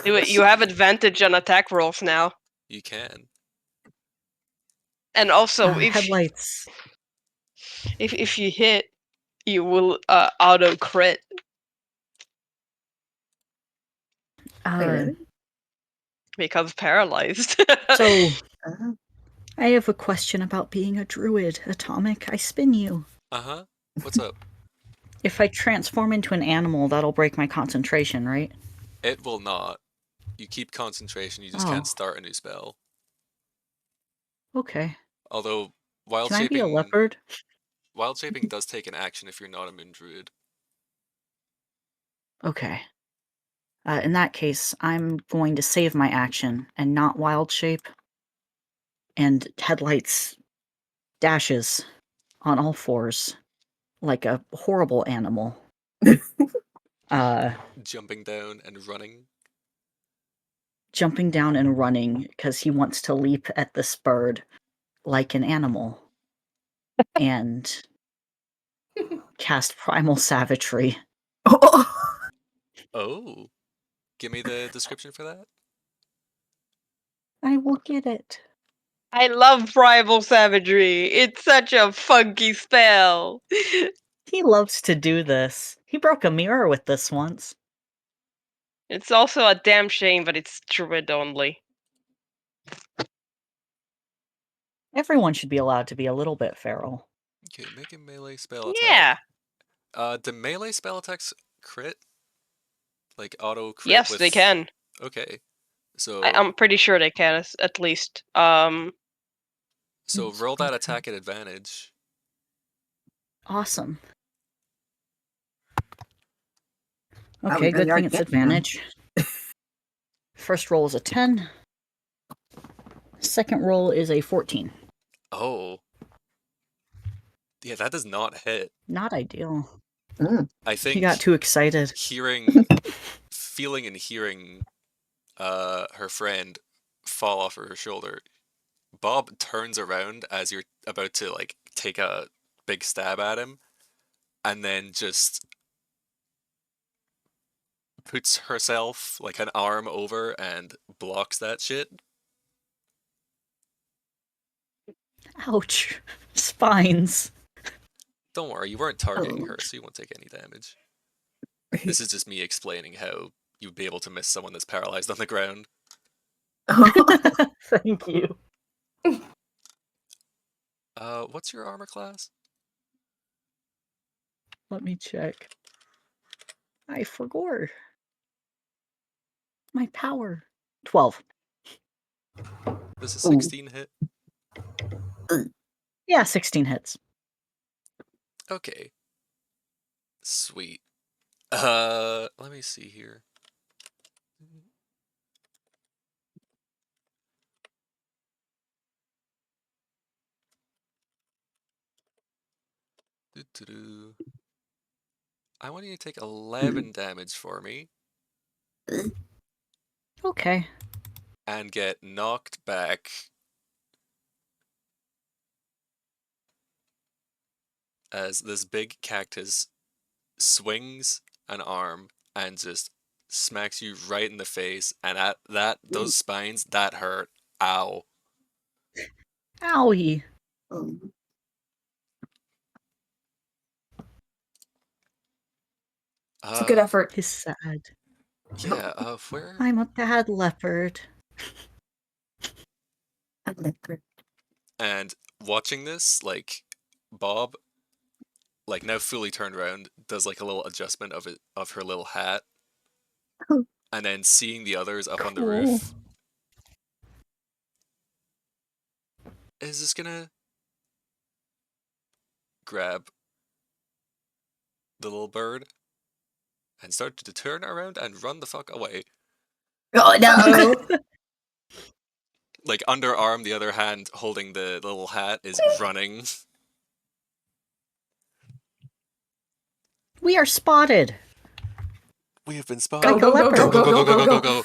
Do it. You have advantage on attack rolls now, You can. and also Headlights. if you hit, you will auto crit. Wait, really? Becomes paralyzed. So, Uh, I have a question about being a druid. Atomic, I spin you. Uh-huh. What's up? If I transform into an animal, that'll break my concentration, right? It will not. You keep concentration, you just Oh. can't start a new spell. Okay. Although wild Can I be a shaping leopard? wild shaping does take an action if you're not a moon druid. Okay. In that case, I'm going to save my action and not wild shape. And Headlights dashes on all fours like a horrible animal. Jumping down and running. Jumping down and running because he wants to leap at this bird like an animal and cast Primal Savagery. Oh. Give me the description for that. I will get it. I love primal savagery. It's such a funky spell. He loves to do this. He broke a mirror with this once. It's also a damn shame that it's druid only. Everyone should be allowed to be a little bit feral. Okay, make a melee spell attack. Yeah. Do melee spell attacks crit? Like auto crit Yes, with... they can. Okay. So I'm pretty sure they can, at least. so roll that attack at advantage. Awesome. Wow, Okay, we really good are thing it's getting them. advantage. First roll is a 10. Second roll is a 14. Oh. Yeah, that does not hit. Not ideal. I think He got too excited. feeling and hearing her friend fall off her shoulder, Bob turns around as you're about to like take a big stab at him, and then just puts herself like an arm over and blocks that shit. Ouch. Spines. Don't worry, you weren't targeting her, so you won't take any damage. This is just me explaining how you'd be able to miss someone that's paralyzed on the ground. Thank you. What's your armor class? Let me check. I forgot. My power. 12. Does a 16 hit? Yeah, 16 hits. Okay. Sweet. Let me see here. Doo-doo-doo. I want you to take 11 damage for me Okay. and get knocked back as this big cactus swings an arm and just smacks you right in the face, and at those spines that hurt. Ow. Owie. It's a good effort. He's sad. Yeah, where? I'm a bad leopard. A leopard. And watching this, like, Bob, like, now fully turned around, does like a little adjustment of her little hat, and then seeing the others up on the Cool. roof, is just gonna grab the little bird and start to turn around and run the fuck away. Oh no! Uh-oh. Like, underarm, the other hand holding the little hat, is running. We are spotted. We have been Go, spotted. Like a go, go, leopard. go, go, go, go, go.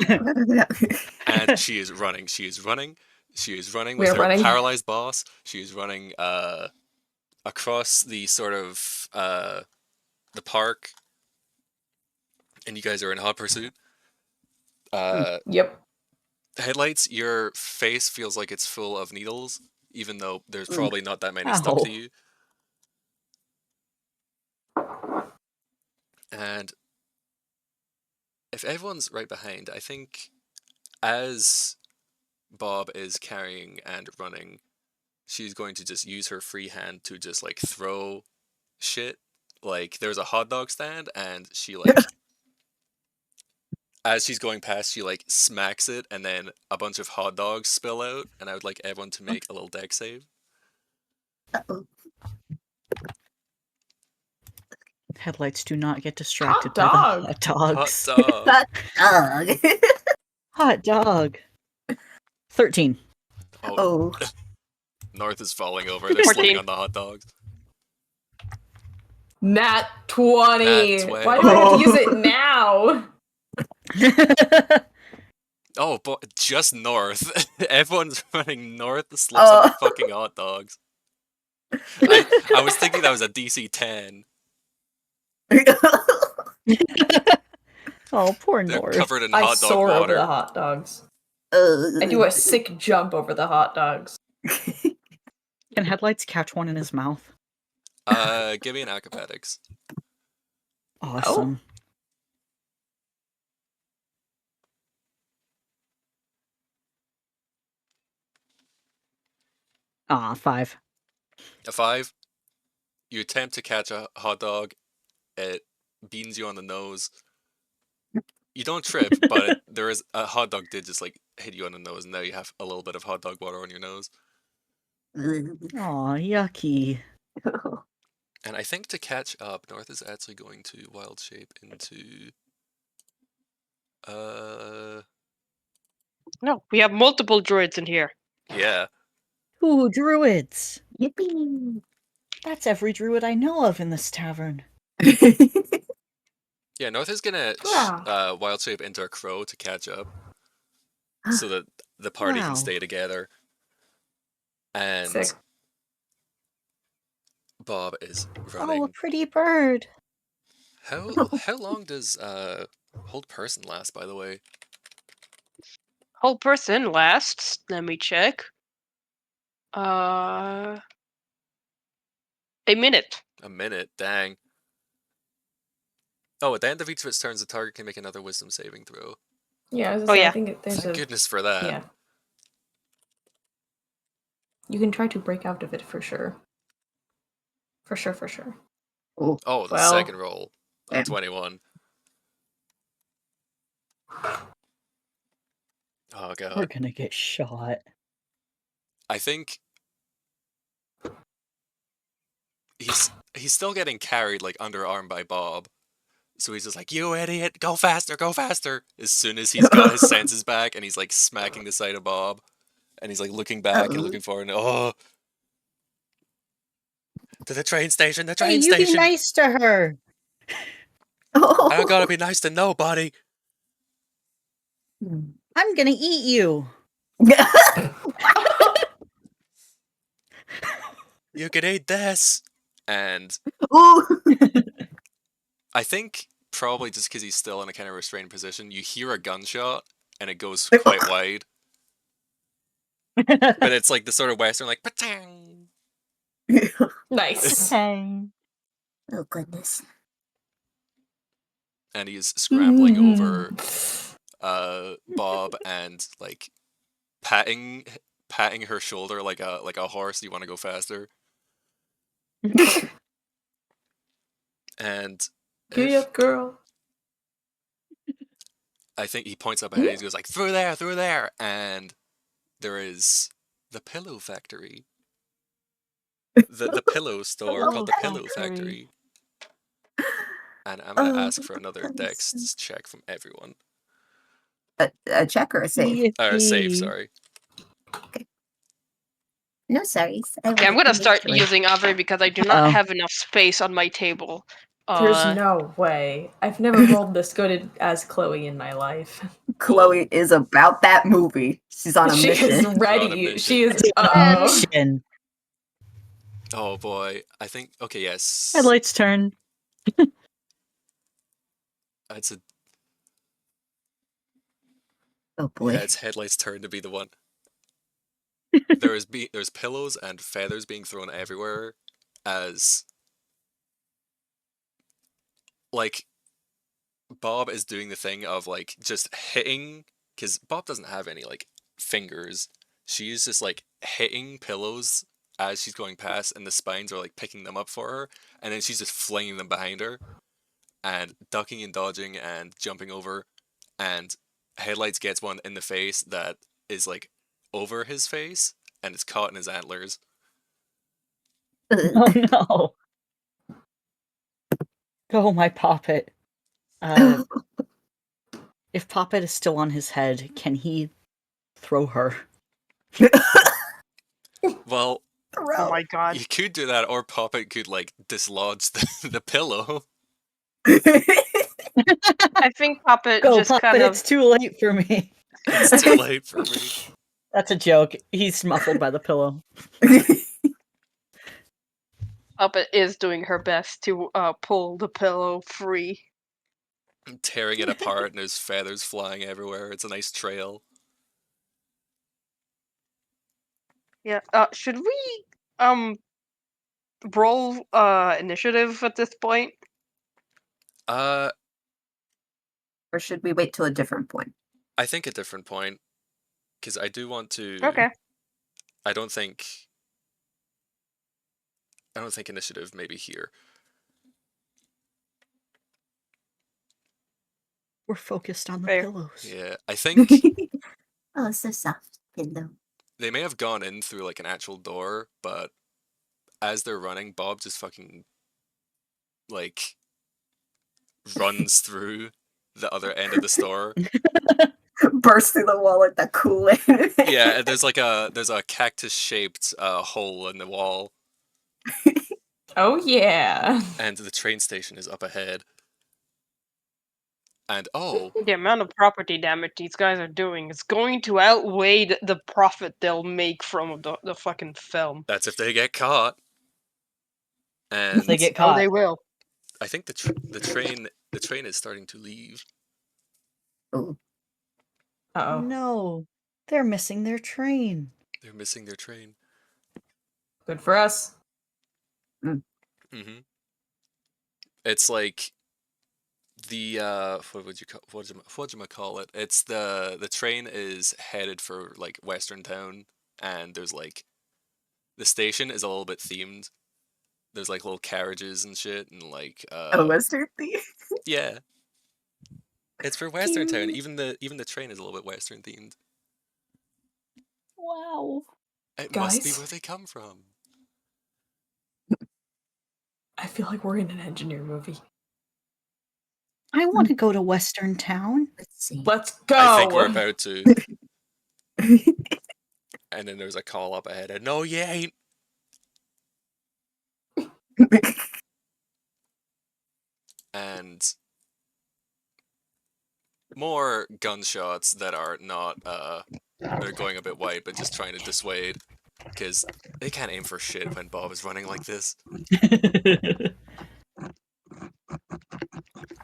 go. And she is running. She is running. She is running We with are her running. paralyzed boss. She is running across the sort of the park, and you guys are in hot pursuit. Yep. Headlights, your face feels like it's full of needles, even though there's probably not that many stuck Ow. to you. And if everyone's right behind, I think as Bob is carrying and running, she's going to just use her free hand to just like throw shit. Like, there's a hot dog stand, and she like as she's going past, she like smacks it, and then a bunch of hot dogs spill out, and I would like everyone to make a little deck save. Uh-oh. Headlights do not get distracted Hot by dog. the hot dogs. Hot dog. Hot dog. Hot dog. 13. Oh, Oh. North is falling over. They're slipping 14. on the hot dogs. Nat 20. Nat 20. Why do I have to use it now? Oh, but just north. Everyone's running north. Slips on the fucking hot dogs. I was thinking that was a DC 10. Oh, poor They're North. covered in I hot dog soar over water. the hot dogs. I do a sick jump over the hot dogs. Can Headlights catch one in his mouth? Give me an acrobatics. Awesome. Ah, 5. A 5. You attempt to catch a hot dog. It beans you on the nose. You don't trip, but there is a hot dog did just like hit you on the nose, and now you have a little bit of hot dog water on your nose. Aw, yucky. And I think to catch up, North is actually going to wild shape into No, we have multiple druids in here. yeah. Ooh, druids. Yippee! That's every druid I know of in this tavern. Yeah, North is gonna Wow. wild shape into a crow to catch up, so that the party Wow. can stay together. And Sick. Bob is Oh, a running. pretty bird. How long does hold person last, by the way? Whole person lasts. Let me check. A minute. A minute, dang. Oh, at the end of each of its turns, the target can make another wisdom saving throw. Yeah, I was Oh, gonna say, yeah. I think there's Thank a... goodness for that. Yeah. You can try to break out of it for sure. For sure, for sure. Oh. Oh, the Well, second roll. A damn. 21. Oh We're god. gonna get shot. I think he's still getting carried like underarm by Bob. So he's just like, "You idiot, go faster, go faster." As soon as he's got his senses back, and he's like smacking the side of Bob, and he's like looking back and Uh-oh. looking forward, and oh, to the train station, the Hey, train you be station. nice to her. I don't gotta be nice to nobody. I'm gonna eat you. You can eat this. And Ooh. I think probably just because he's still in a kind of restrained position, you hear a gunshot, and it goes quite wide. But it's like the sort of western, like patang. nice. Dang. Oh goodness. And he's scrambling over Bob and like patting her shoulder like a horse. You want to go faster. And Giddy up, girl. I think he points up ahead. He goes like, through there, and there is the pillow factory. The pillow store called the Pillow Factory. And I'm gonna ask for another dex check from everyone. A check or a save? Or save, sorry. No, sorry. Okay, I'm gonna start using Avery because I do not have enough space on my table. There's no way. I've never rolled this good as Chloe in my life. Chloe is about that movie. She's on a She mission. is ready. She is. Uh-oh. Mission. Oh boy, I think. Okay, yes. Headlight's turn. It's a. Oh boy. Yeah, it's Headlight's turn to be the one. There's pillows and feathers being thrown everywhere, as like Bob is doing the thing of like just hitting, because Bob doesn't have any like fingers. She's just like hitting pillows as she's going past, and the spines are like picking them up for her, and then she's just flinging them behind her, and ducking and dodging and jumping over, and Headlights gets one in the face that is like over his face, and it's caught in his antlers. Oh no. Oh, my Poppet. If Poppet is still on his head, can he throw her? Well, oh my god. you could do that, or Poppet could like dislodge the pillow. I think Poppet Go, just Poppet, kind of. it's too late for me. It's too late for me. That's a joke. He's muffled by the pillow. Poppet is doing her best to pull the pillow free. Tearing it apart, and there's feathers flying everywhere. It's a nice trail. Yeah. Should we roll initiative at this point? Or should we wait till a different point? I think a different point, because I do want to. Okay. I don't think initiative maybe here. We're focused on the Fair. pillows. Yeah, I think Oh, so soft, pillow. they may have gone in through like an actual door, but as they're running, Bob just fucking like runs through the other end of the store. Burst through the wall like the Kool-Aid. Yeah, and there's a cactus shaped hole in the wall, Oh yeah. and the train station is up ahead. And oh, The amount of property damage these guys are doing is going to outweigh the profit they'll make from the fucking film. that's if they get caught. And If they get Oh, caught. they will. I think the train is starting to leave. Oh, Uh-oh. No, they're missing their train. They're missing their train. Good for us. Mm-hmm. It's like the what would you call it? It's the train is headed for like Western Town, and there's like the station is a little bit themed. There's like little carriages and shit, and like a Western theme. yeah, it's for Western Town. Even the train is a little bit Western themed. Wow. It must be Guys? where they come from. I feel like we're in an engineer movie. I want to go to Western Town. Let's see. Let's go. I think we're about to. And then there's a call up ahead, and no, you ain't. And more gunshots that are not they're going a bit wide, but just trying to dissuade, because they can't aim for shit when Bob is running like this.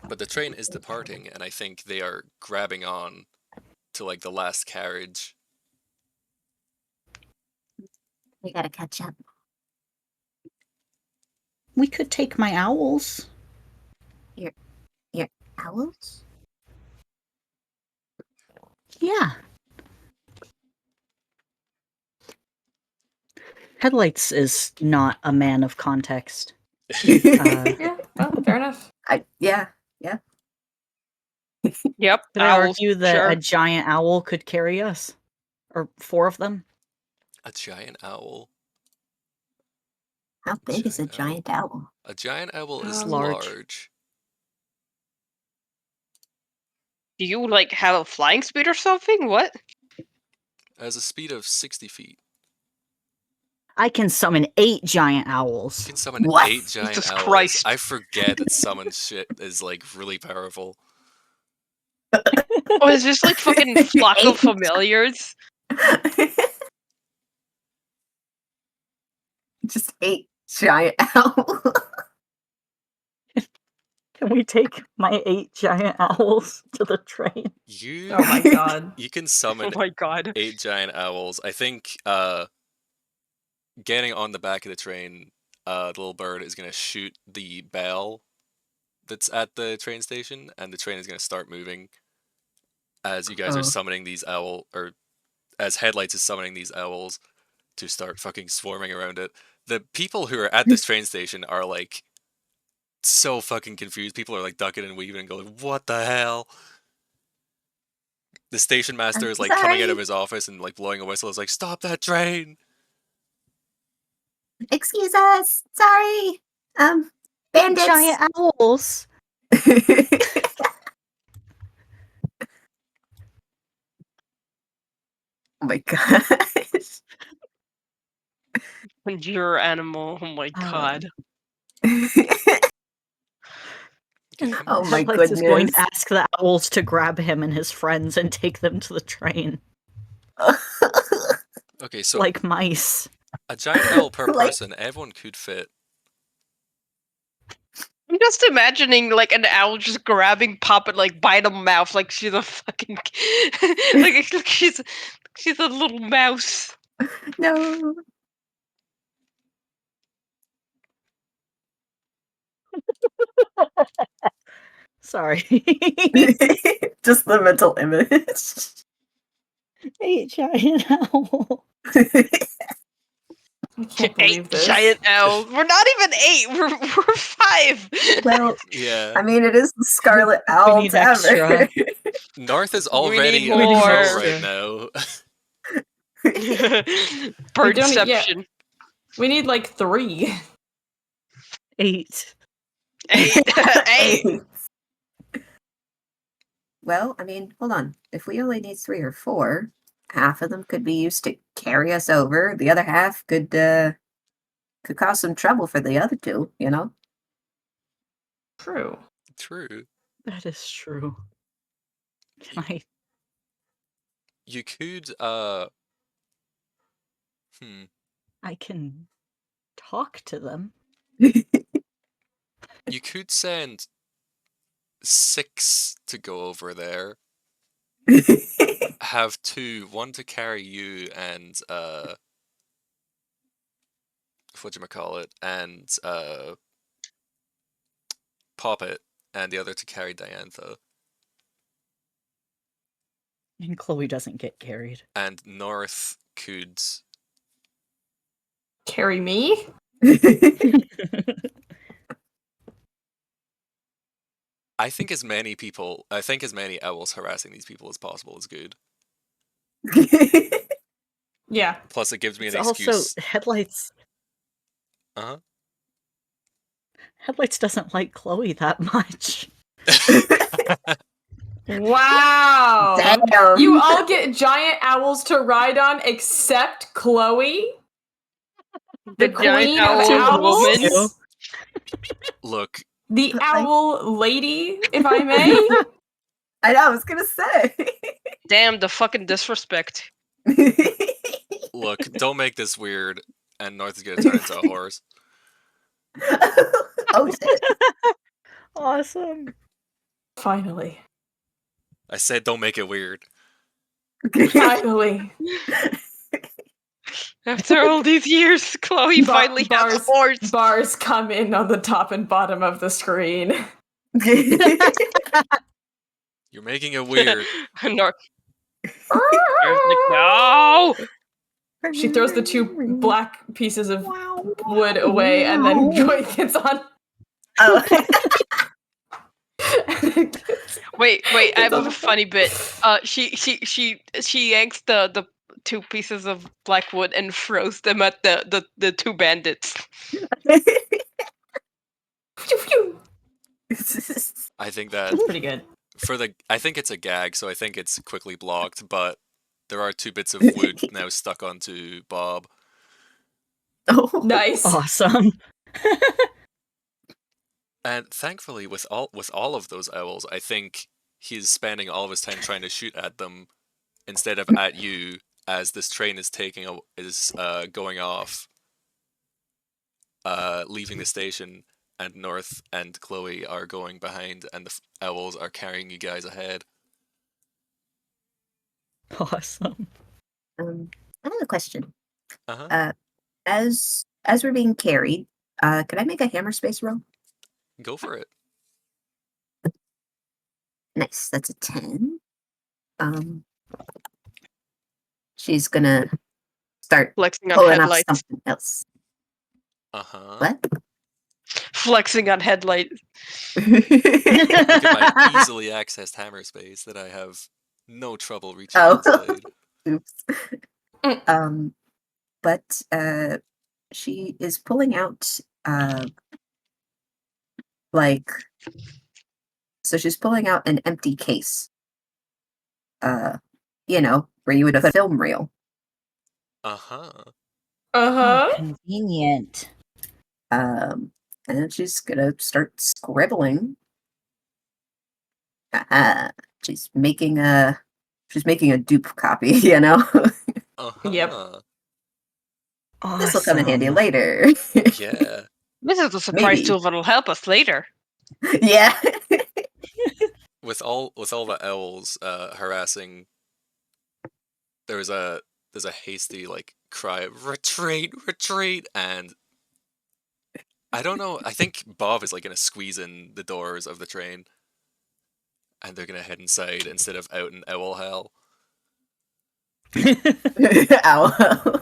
But the train is departing, and I think they are grabbing on to like the last carriage. We gotta catch up. We could take my owls. Your owls? Yeah. Headlights is not a man of context. Yeah, well, fair enough. Yeah. Yep. Could I Owls, argue that sure. a giant owl could carry us? Or 4 of them? A giant owl. How big is a Giant giant owl? A giant owl is Large. large. Do you like have a flying speed or something? What? Has a speed of 60 feet. I can summon 8 giant You owls. can summon What? 8 giant Jesus owls. Christ. I forget that summon shit is like really powerful. Oh, is this like fucking flock of familiars? Just 8 giant owls. Can we take my 8 giant owls to the train? You Oh my god. you can Oh summon my god. 8 giant owls. I think getting on the back of the train, the little bird is gonna shoot the bell that's at the train station, and the train is gonna start moving as you guys Oh. are summoning these as Headlights is summoning these owls to start fucking swarming around it. The people who are at this train station are like so fucking confused. People are like ducking and weaving and going, "What the hell?" The station master is like coming out of sorry. his office and like blowing a whistle. Is like, "Stop that train!" Excuse us. Sorry. 8 Bandits. giant owls! Oh my gosh. Your animal. Oh my god. Get him. Oh my Headlights is going to goodness. ask the owls to grab him and his friends and take them to the train. Okay, so Like mice. a giant owl per Like- person, everyone could fit. I'm just imagining like an owl just grabbing Poppet like by the mouth like she's a fucking like she's a little mouse. No. Sorry. Just the mental image. 8 giant owls. I can't 8 believe this. giant owls. We're not even 8. We're 5. Well, Yeah. I mean, it is the Scarlet We Owl need Tavern. North is need already more. on control Extra. right now. Birdception. We need like 3. 8. 8. 8. Well, I mean, hold on. If we only need 3 or 4, half of them could be used to carry us over. The other half could cause some trouble for the other 2, you know? True. True. That is true. Can I? You could I can talk to them. you could send 6 to go over there. Have 2, 1 to carry you and whatchamacallit, and Poppet, and the other to carry Diantha. And Chloe doesn't get carried. And North could Carry me? I think as many owls harassing these people as possible is good. Yeah. Plus it gives me It's an also excuse. Headlights. Uh-huh. Headlights doesn't like Chloe that much. Wow. Damn. You all get giant owls to ride on except Chloe? The queen giant of owl owls? woman. Look, The owl lady, if I may? I know, I was gonna say. Damn, the fucking disrespect. look, don't make this weird, and North is gonna turn into a horse. Oh shit. Awesome. Finally. I said don't make it weird. Finally. After all these years, Chloe finally has a horse. Bars come in on the top and bottom of the screen. You're making it weird. North is like, no! She throws the 2 black pieces of wood away, and then Joy gets on Oh. Wait, I have a doesn't- funny bit. She yanks the two pieces of black wood and throws them at the two bandits. I think that That's pretty good. I think it's a gag, so I think it's quickly blocked, but there are 2 bits of wood now stuck onto Bob. Oh. Nice. Awesome. And thankfully, with all of those owls, I think he's spending all of his time trying to shoot at them instead of at you, as this train is going off, leaving the station, and North and Chloe are going behind, and the owls are carrying you guys ahead. Awesome. I have a question. Uh-huh. As we're being carried, can I make a hammer space roll? Go for it. Nice, that's a 10. She's gonna start Flexing on pulling off headlights. something else. Uh-huh. What? Flexing on headlights. Look at my easily accessed hammer space that I have no trouble reaching Oh. inside. Oops. But she is pulling out so she's pulling out an empty case. Where you would have a film reel. Uh-huh. Uh-huh. Oh, convenient. And then she's gonna start scribbling. She's making a dupe copy, Uh-huh. Yep. This will come in handy Awesome. later. Yeah. This is a surprise Maybe. tool that'll help us later. Yeah. With all the owls harassing, there's a hasty cry of retreat, and I don't know. I think Bob is gonna squeeze in the doors of the train, and they're gonna head inside instead of out in owl hell. Ow.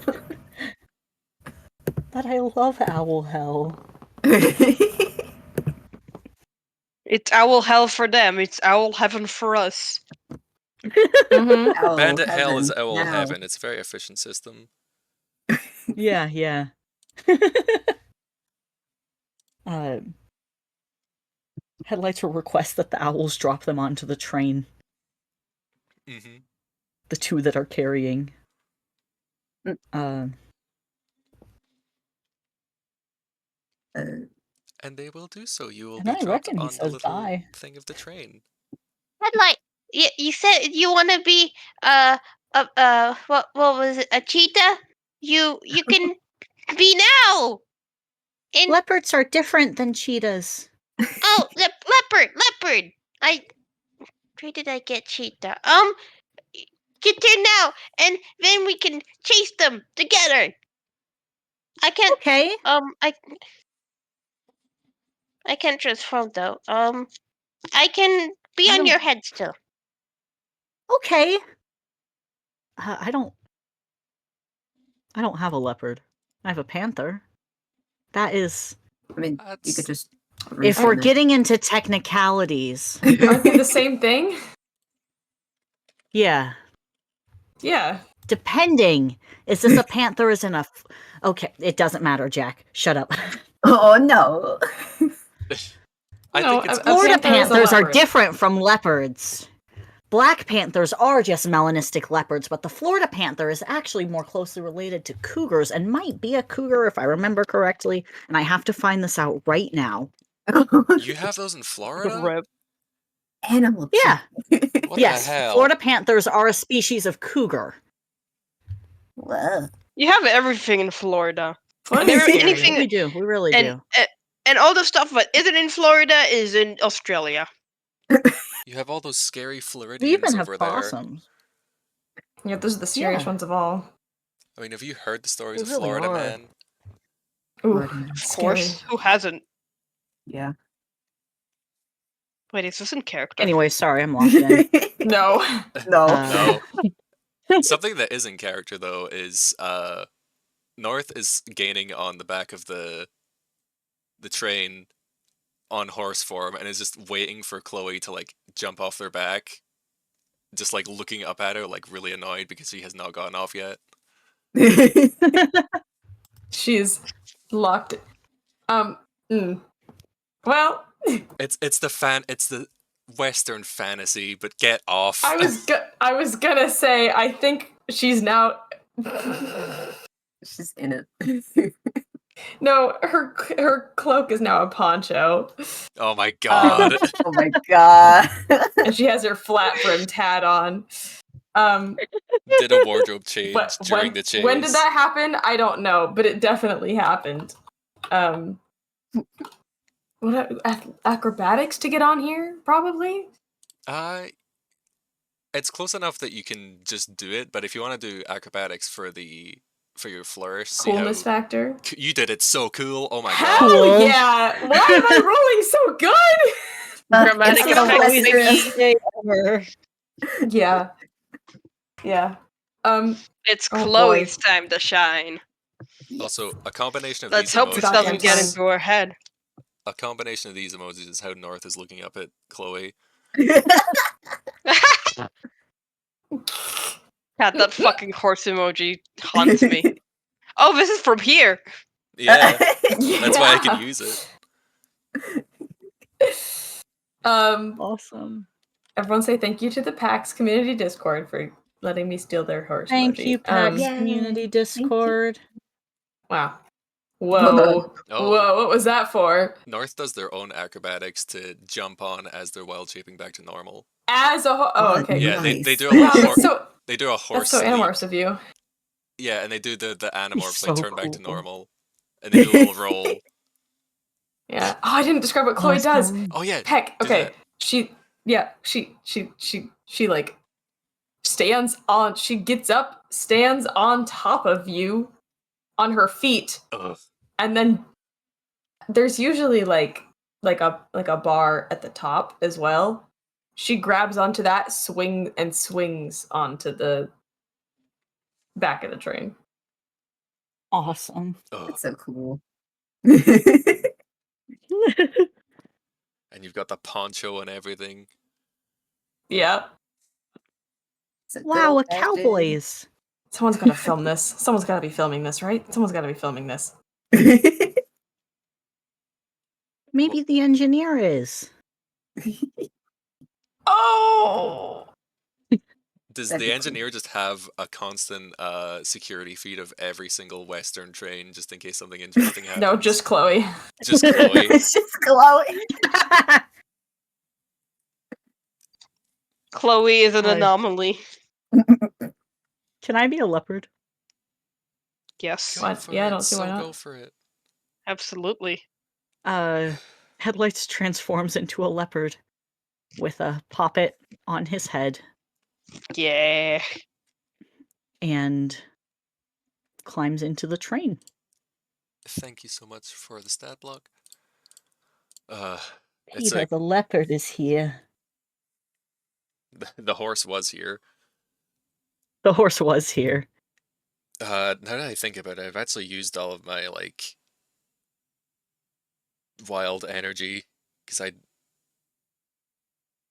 But I love Owl Hell. It's owl hell for them. It's owl heaven for us. Mm-hmm. Owl Bandit hell is heaven. owl Now. heaven. It's a very efficient system. Yeah. Headlights will request that the owls drop them onto the train. Mm-hmm. The 2 that are carrying. And they will do so. You will And be I dropped reckon he on the says little bye. thing of the train. Headlight. You said you want to be what was it? A cheetah? You can be now. And Leopards are different than cheetahs. oh, leopard. Where did I get cheetah? Get there now, and then we can chase them together. I can't. Okay. I can't transform though. I can be I on don't- your head still. Okay. I don't have a leopard. I have a panther. That is... I mean, you That's- could just. If we're reframe it. getting into technicalities... Aren't they the same thing? Yeah. Yeah. Depending. Is this a panther is in a... Okay, it doesn't matter, Jack. Shut up. Oh no. I No, think it's a Florida panther is a panthers are leopard. different from leopards. Black panthers are just melanistic leopards, but the Florida panther is actually more closely related to cougars and might be a cougar if I remember correctly. And I have to find this out right now. You have those in Florida? Rip. Animal. Yeah. What Yes, the hell? Florida panthers are a species of cougar. Whoa. You have everything in Florida. Florida's Never- scary. anything- We do. We really do. And all the stuff that isn't in Florida is in Australia. You have all those scary We Floridians even have over there. possums. Yeah, those are the scariest Yeah. ones of all. I mean, have you heard the stories They of really Florida are. Man? Ooh, Florida man. Of scary. course. Who hasn't? Yeah. Wait, is this in character? Anyway, sorry, I'm locked in. No. No. No. Something that is in character though is North is gaining on the back of the train on horse form and is just waiting for Chloe to like jump off their back, just like looking up at her like really annoyed because she has not gotten off yet. She's locked. Well, It's the Western fantasy, but get off. I was gonna say I think she's now. She's in it. No, her cloak is now a poncho, Oh my god. Oh my god. and she has her flat brimmed hat on. Did a wardrobe change But during the chase. when did that happen? I don't know, but it definitely happened. What acrobatics to get on here? Probably. It's close enough that you can just do it, but if you want to do acrobatics for your flourish, see how Coolness factor. you did it so cool. Oh my Hell god. Cool. yeah! Why am I rolling so good? Dramatic it's the effects, Western- baby. Ever. Yeah. Yeah. It's Oh, Chloe's time to shine. Also, a combination of Let's these hope emojis. this doesn't get Fine. into her head. A combination of these emojis is how North is looking up at Chloe. God, that fucking horse emoji haunts me. Oh, this is from here. Yeah, that's why I can use it. Awesome. Everyone say thank you to the PAX community Discord for letting me steal their horse Thank emoji. you, PAX Yay. Community you. Discord. Wow. Whoa. Oh. Whoa, what was that for? North does their own acrobatics to jump on as they're wild shaping back to normal. As a oh, What? okay. Yeah, they Nice. do a little Wow, they do a horse that's so sleep. Animorphs of you. Yeah, and they do the animorphs so like turn back to cool. normal, and they do a little roll. Yeah. Oh, I didn't describe what Chloe does. Awesome. Oh yeah, Heck, do okay. that. She like stands on, she gets up, stands on top of you on her feet, Ugh. and then there's usually like a bar at the top as well. She grabs onto that, swings onto the back of the train. Awesome. Ugh. That's so cool. And you've got the poncho and everything. Yeah. It's a good Wow, a old-fashioned- cowboys. Someone's gotta film this. Someone's gotta be filming this, right? Someone's gotta be filming this. Maybe the engineer is. Oh! Does That'd the be cool. engineer just have a constant security feed of every single Western train just in case something interesting happens? No, just Chloe. Just Chloe. It's just Chloe. Chloe is an Hi. anomaly. Can I be a leopard? Yes, Go What? for Yeah, I it, don't see why so not. Go for it. absolutely. Headlights transforms into a leopard with a poppet on his head Yeah. and climbs into the train. Thank you so much for the stat block. It's Peter, like the leopard is here. the horse was here. The horse was here. Now that I think about it, I've actually used all of my like wild energy because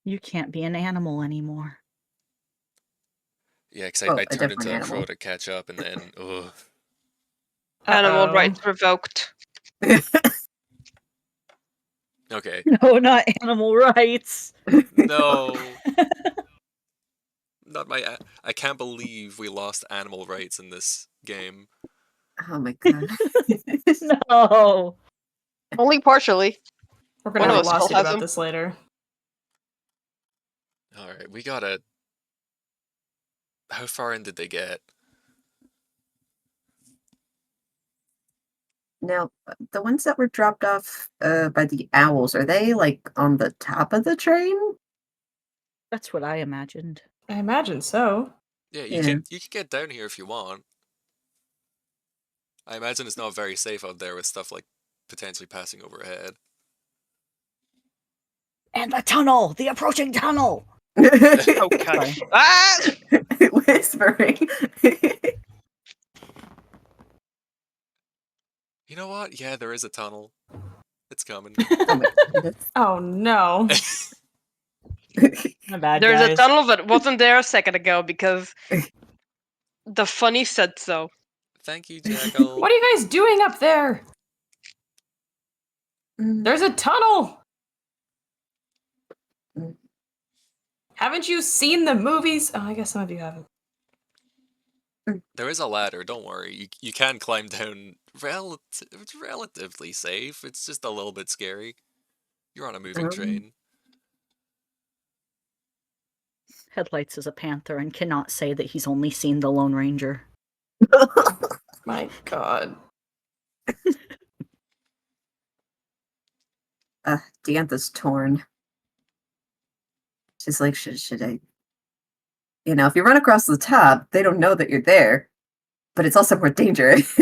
You can't be an animal anymore. I Well, I a turned into different a crow animal. to catch up, and then ugh. Animal Uh-oh. rights revoked. Okay, No, not animal rights. no, not my. I can't believe we lost animal rights in this game. Oh my god. No. Only partially. We're gonna One have of a us still lawsuit has about them. this later. All right, we gotta. How far in did they get? Now, the ones that were dropped off by the owls, are they like on the top of the train? That's what I imagined. I imagine so. Yeah, Yeah. you can get down here if you want. I imagine it's not very safe out there with stuff like potentially passing overhead. And the tunnel! The approaching tunnel! Oh god. Sorry. Ah! Whispering. You know what? Yeah, there is a tunnel. It's coming. Oh my goodness. Oh no. My bad, There's a guys. tunnel that wasn't there a second ago because the funny said so. Thank you, Jackal. What are you guys doing up there? Mm, There's a tunnel. Mm. Haven't you seen the movies? Oh, I guess some of you haven't. There is a ladder, don't worry. You can climb down it's relatively safe. It's just a little bit scary. You're on a moving train. Headlights is a panther and cannot say that he's only seen the Lone Ranger. My God. Diantha's torn. She's like, should I? You know, if you run across the top, they don't know that you're there. But it's also more dangerous.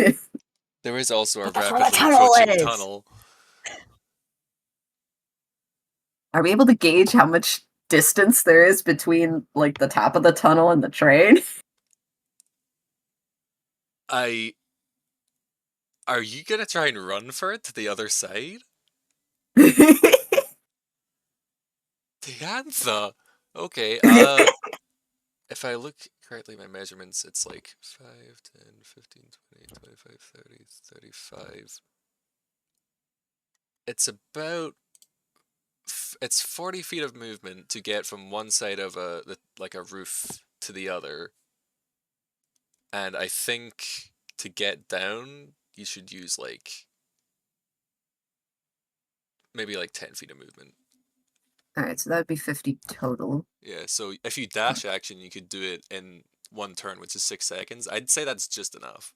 There is also a That's where the rapidly tunnel approaching is. tunnel. Are we able to gauge how much distance there is between, like, the top of the tunnel and the train? Are you gonna try and run for it to the other side? Diantha! Okay, if I look correctly, my measurements, it's like 5, 10, 15, 20, 25, 30, 35. It's about... It's 40 feet of movement to get from one side of a roof to the other. And I think to get down, you should use like... maybe like 10 feet of movement. Alright, so that would be 50 total. Yeah, so if you dash action, you could do it in one turn, which is 6 seconds. I'd say that's just enough.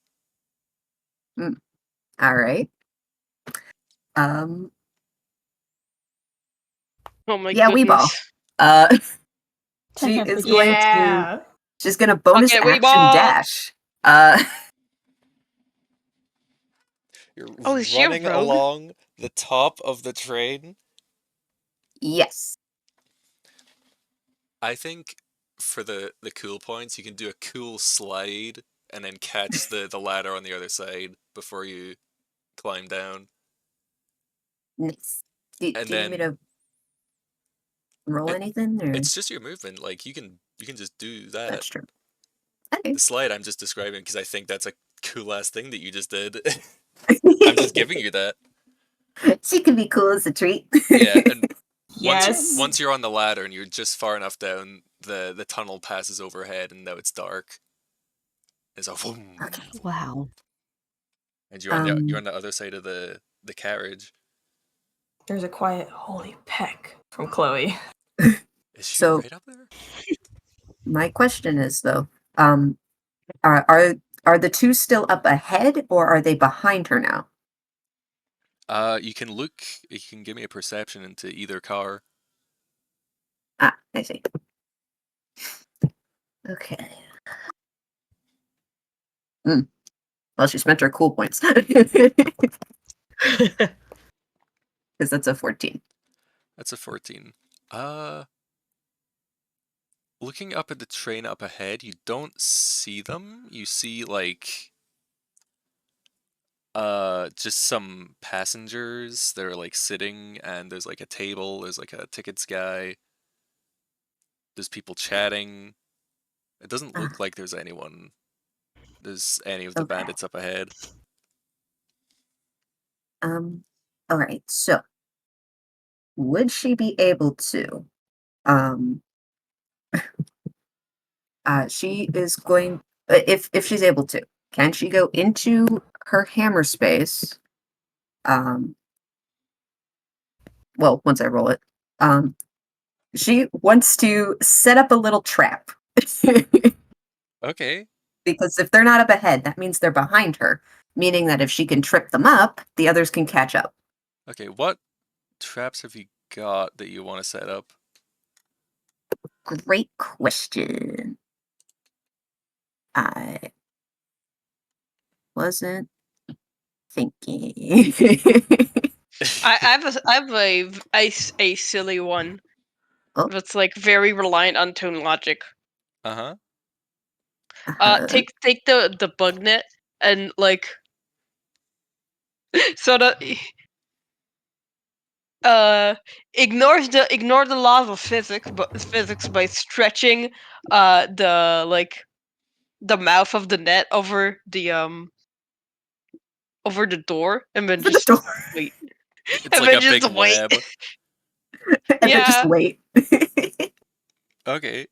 Alright. Oh my Yeah, goodness. Weeball. She is going to... Yeah. She's gonna bonus Okay, action Weeball. dash. You're Oh, is she a running rogue? along the top of the train. Yes. I think for the cool points, you can do a cool slide and then catch the ladder on the other side before you climb down. Nice. Do And you need me then to roll anything? Or? it's just your movement. Like you can just do that. That's true. Okay. The slide I'm just describing because I think that's a cool ass thing that you just did. I'm just giving you that. She can be cool as a treat. Yeah, and Yes. once you're on the ladder and you're just far enough down, the tunnel passes overhead and now it's dark. It's a boom. Okay. Wow. And you're on the other side of the carriage. There's a quiet holy peck from Chloe. Is she So- right up there? My question is though, are the two still up ahead or are they behind her now? You can look. You can give me a perception into either car. Ah, I see. Okay. Well, she spent her cool points. Because that's a 14. That's a 14. Looking up at the train up ahead, you don't see them. You see like just some passengers that are like sitting, and there's like a table, there's like a tickets guy. There's people chatting. It doesn't look like there's any of the Okay. bandits up ahead. All right. So, would she be able to? She is going. If she's able to, can she go into her hammer space? Well, once I roll it, she wants to set up a little trap. Okay. Because if they're not up ahead, that means they're behind her, meaning that if she can trip them up, the others can catch up. Okay, what traps have you got that you want to set up? Great question. I wasn't thinking. I have a silly one. Oh. That's like very reliant on tone logic. Uh-huh. Take the bug net and like so that ignore the laws of physics by stretching the mouth of the net over the door, and then For the just door. wait. It's And like then a big just wait. web. And then just Yeah. wait. Okay.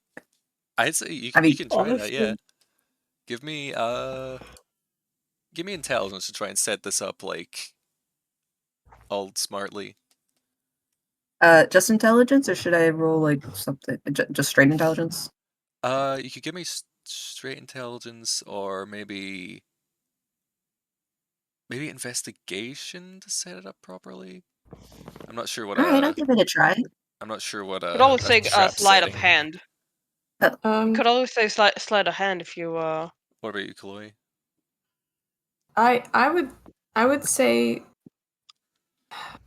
I'd say you I mean, you can try that, yeah. awesome. Give me intelligence to try and set this up like all smartly. Just intelligence, or should I roll like something? Just straight intelligence? You could give me straight intelligence or maybe investigation to set it up properly. I'm not sure what All right, I'll give it a try. I'm not sure what Could always a say trap sleight of setting. hand. Could always say sleight of hand if you What about you, Chloe? I would say, I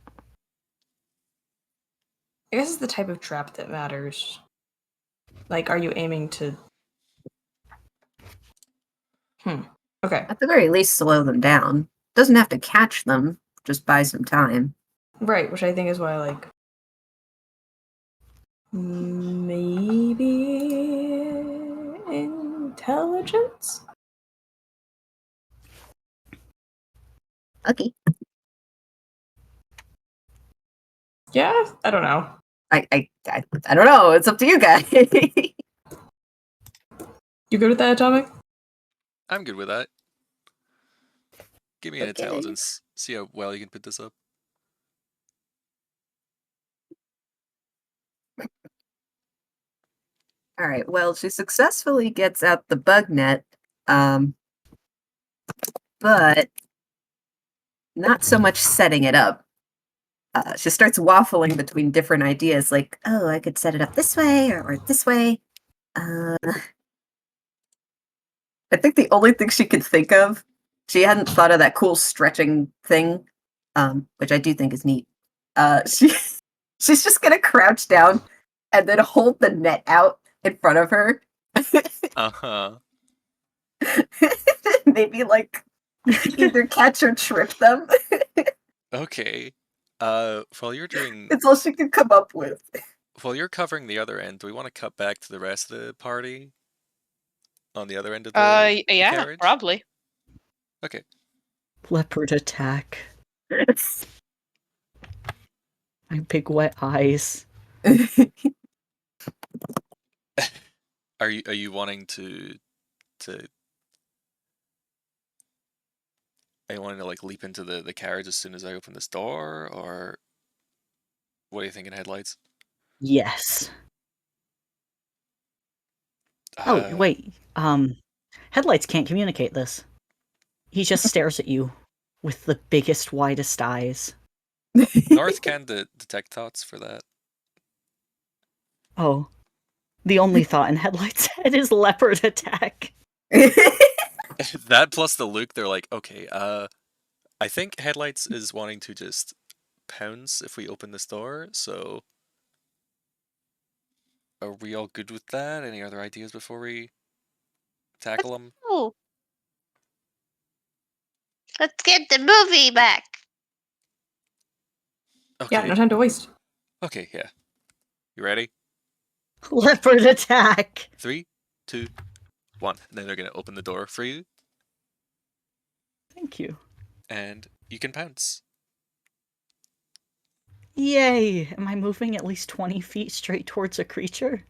guess it's the type of trap that matters. Like, are you aiming to? Okay. At the very least, slow them down. Doesn't have to catch them. Just buy some time. Right, which I think is why, like, maybe intelligence. Okay. Yeah, I don't know. I don't know. It's up to you guys. You good with that, Atomic? I'm good with that. Give me an Okay. intelligence. See how well you can put this up. All right. Well, she successfully gets out the bug net, but not so much setting it up. She starts waffling between different ideas, like, "Oh, I could set it up this way or this way." I think the only thing she could think of, she hadn't thought of that cool stretching thing, which I do think is neat. She's just gonna crouch down and then hold the net out in front of her. Uh-huh. Maybe like either catch or trip them. Okay. While you're doing It's all she could come up with. while you're covering the other end, do we want to cut back to the rest of the party? On the other end of the yeah, carriage? probably. Okay. Leopard attack. My big wet eyes. Are you wanting to are you wanting to like leap into the carriage as soon as I open this door, or what are you thinking, headlights? Yes. Oh, wait. Headlights can't communicate this. He just stares at you with the biggest, widest eyes. North can detect thoughts for that. Oh. The only thought in Headlights' head is leopard attack. That plus the look, they're like, okay, I think Headlights is wanting to just pounce if we open this door, so are we all good with that? Any other ideas before we tackle them? Oh. Let's get the movie back. Okay. Yeah, no time to waste. Okay, yeah. You ready? Leopard attack! 3, 2, 1. Then they're gonna open the door for you, Thank you. and you can pounce. Yay! Am I moving at least 20 feet straight towards a creature?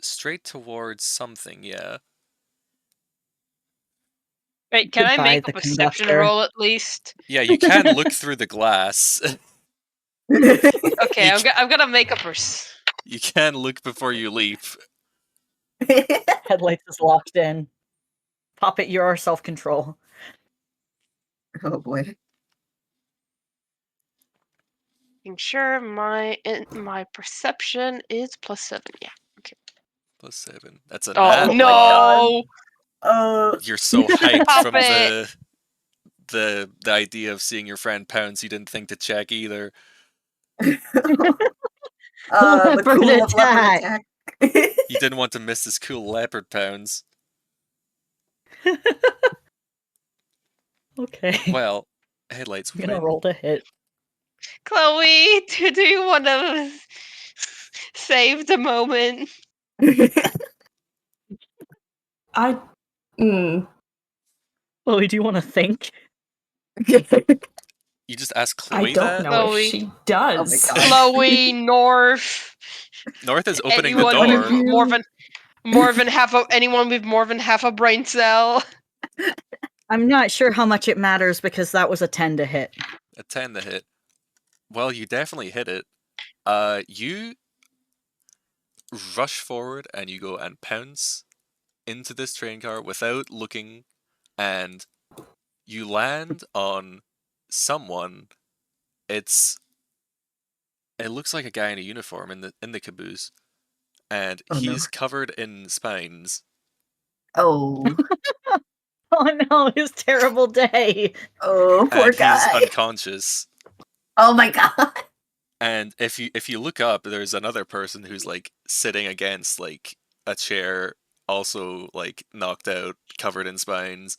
Straight towards something, yeah. Wait, can I Goodbye, make a the perception conductor. roll at least? Yeah, you can look through the glass. Okay, You I'm gonna make a You can look before you leap. Headlights is locked in. Poppet, you're our self-control. Oh boy. Sure, my perception is +7. Yeah. +7. That's a Oh nat no! one. You're so hyped from Poppet! the idea of seeing your friend pounce, you didn't think to check either. The Leopard cool of leopard attack. attack. You didn't want to miss this cool leopard pounce. Okay. Well, Headlights, I'm gonna roll to hit. Chloe, do you want to save the moment? I. Mm, Chloe, do you want to think? You just ask I Chloe don't that? know if Chloe. she does. Oh my God. Chloe, North, North is opening the anyone One of door. you. more than half of anyone with more than half a brain cell. I'm not sure how much it matters because that was a 10 to hit. A 10 to hit. Well, you definitely hit it. You rush forward and you go and pounce into this train car without looking, and you land on someone. It looks like a guy in a uniform in the caboose, and Oh, no. he's covered in spines, Oh. Oh no, his terrible day. Oh, poor and he's guy. unconscious. Oh my God. And if you look up, there's another person who's like sitting against like a chair, also like knocked out, covered in spines.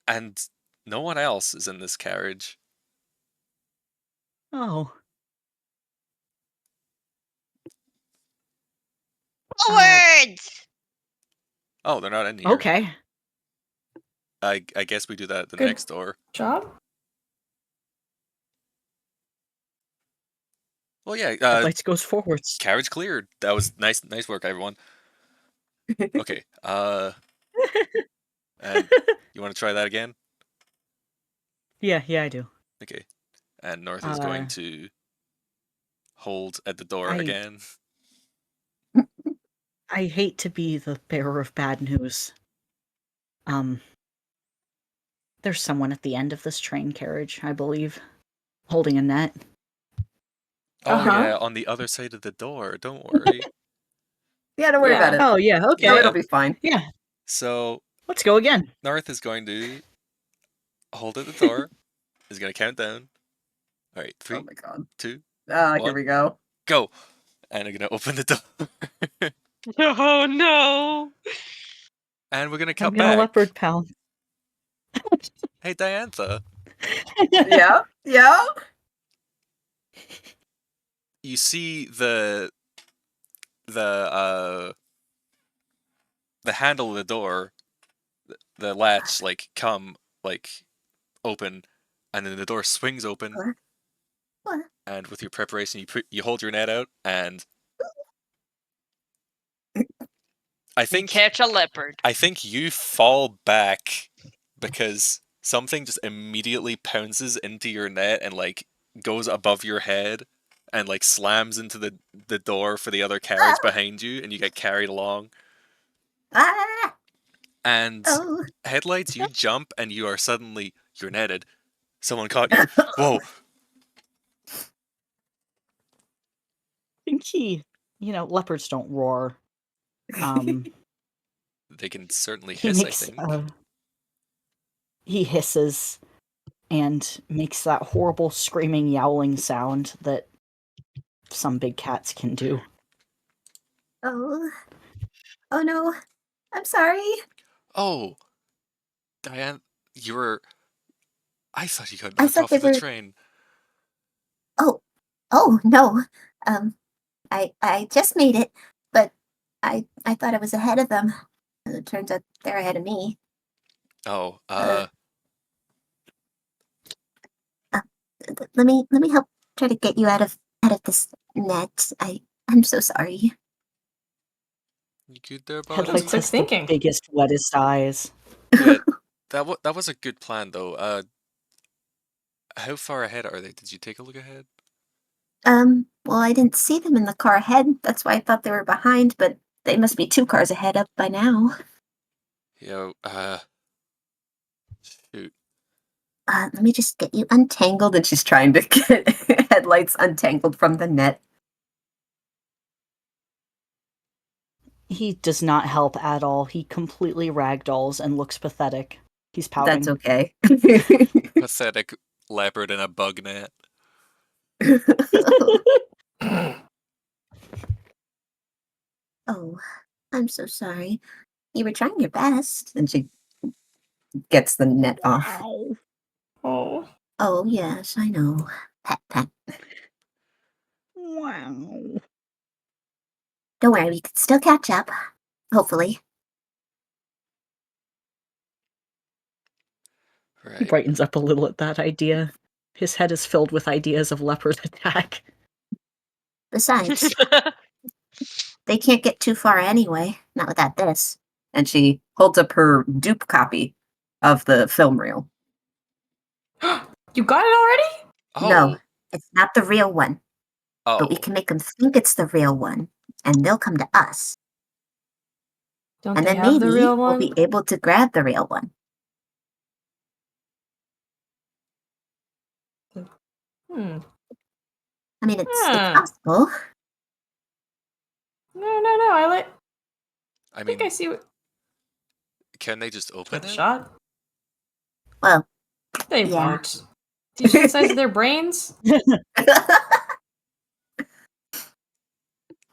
And no one else is in this carriage. Oh. Forwards! Oh, they're not in here. Okay. I guess we do that at the Good. next door. Job? Well, yeah, Headlights goes forwards. carriage cleared. That was nice work, everyone. Okay, and you want to try that again? Yeah, I do. Okay, and North is going to hold at the door again. I hate to be the bearer of bad news. There's someone at the end of this train carriage, I believe, holding a net. Oh Uh-huh. yeah, on the other side of the door. Don't worry. Yeah, don't worry Yeah. about it. Oh yeah, okay. No, Yeah. it'll be fine. Yeah, So let's go again. North is going to hold at the door. Is going to count down. All right, 3, Oh my God. 2, Ah, here One. we go. go. And I'm going to open the door. Oh no! And we're going to I'm cut gonna back. leopard pound. Hey, Diantha. Yeah. You see the handle of the door, the latch like come like open, and then the door swings open. What? And with your preparation, you hold your net out, and I You think catch a leopard. you fall back because something just immediately pounces into your net and like goes above your head and like slams into the door for the other carriage behind you, and you get carried along. Ah. And Oh. headlights, you jump and you're netted. Someone caught you. Whoa. I think leopards don't roar. They can certainly He hiss, makes I think. he hisses and makes that horrible screaming, yowling sound that some big cats can do. Oh. Oh no. I'm sorry. Oh, Diane, I thought you got I knocked thought off they of the were. train. Oh no. I just made it, but I thought I was ahead of them. It turns out they're ahead of me. Oh, Let me help try to get you out of this net. I'm so sorry. you good there, buddy? Headlights quick has thinking. the biggest, wettest eyes. Yeah, that was a good plan though. How far ahead are they? Did you take a look ahead? Well, I didn't see them in the car ahead. That's why I thought they were behind, but they must be 2 cars ahead up by now. Yeah, shoot. Let me just get you untangled. And she's trying to get headlights untangled from the net. He does not help at all. He completely ragdolls and looks pathetic. He's pouting. That's okay. Pathetic leopard in a bug net. Oh, I'm so sorry. You were trying your best. And she gets the net off. Ow. Oh. Oh, yes, I know. Pat, pat. Wow. Don't worry, we can still catch up. Hopefully. He Right. brightens up a little at that idea. His head is filled with ideas of leopard attack. Besides, they can't get too far anyway. Not without this. And she holds up her dupe copy of the film reel. You got it already? Oh. No, it's not the real one. Oh. But we can make them think it's the real one, and they'll come to us. Don't And they then have maybe the real we'll one? be able to grab the real one. Hmm. I mean, it's Huh. possible. No. I I think mean, I see what. can they just open Give it a it? shot. Well, They Yeah. won't. Do you see the size of their brains?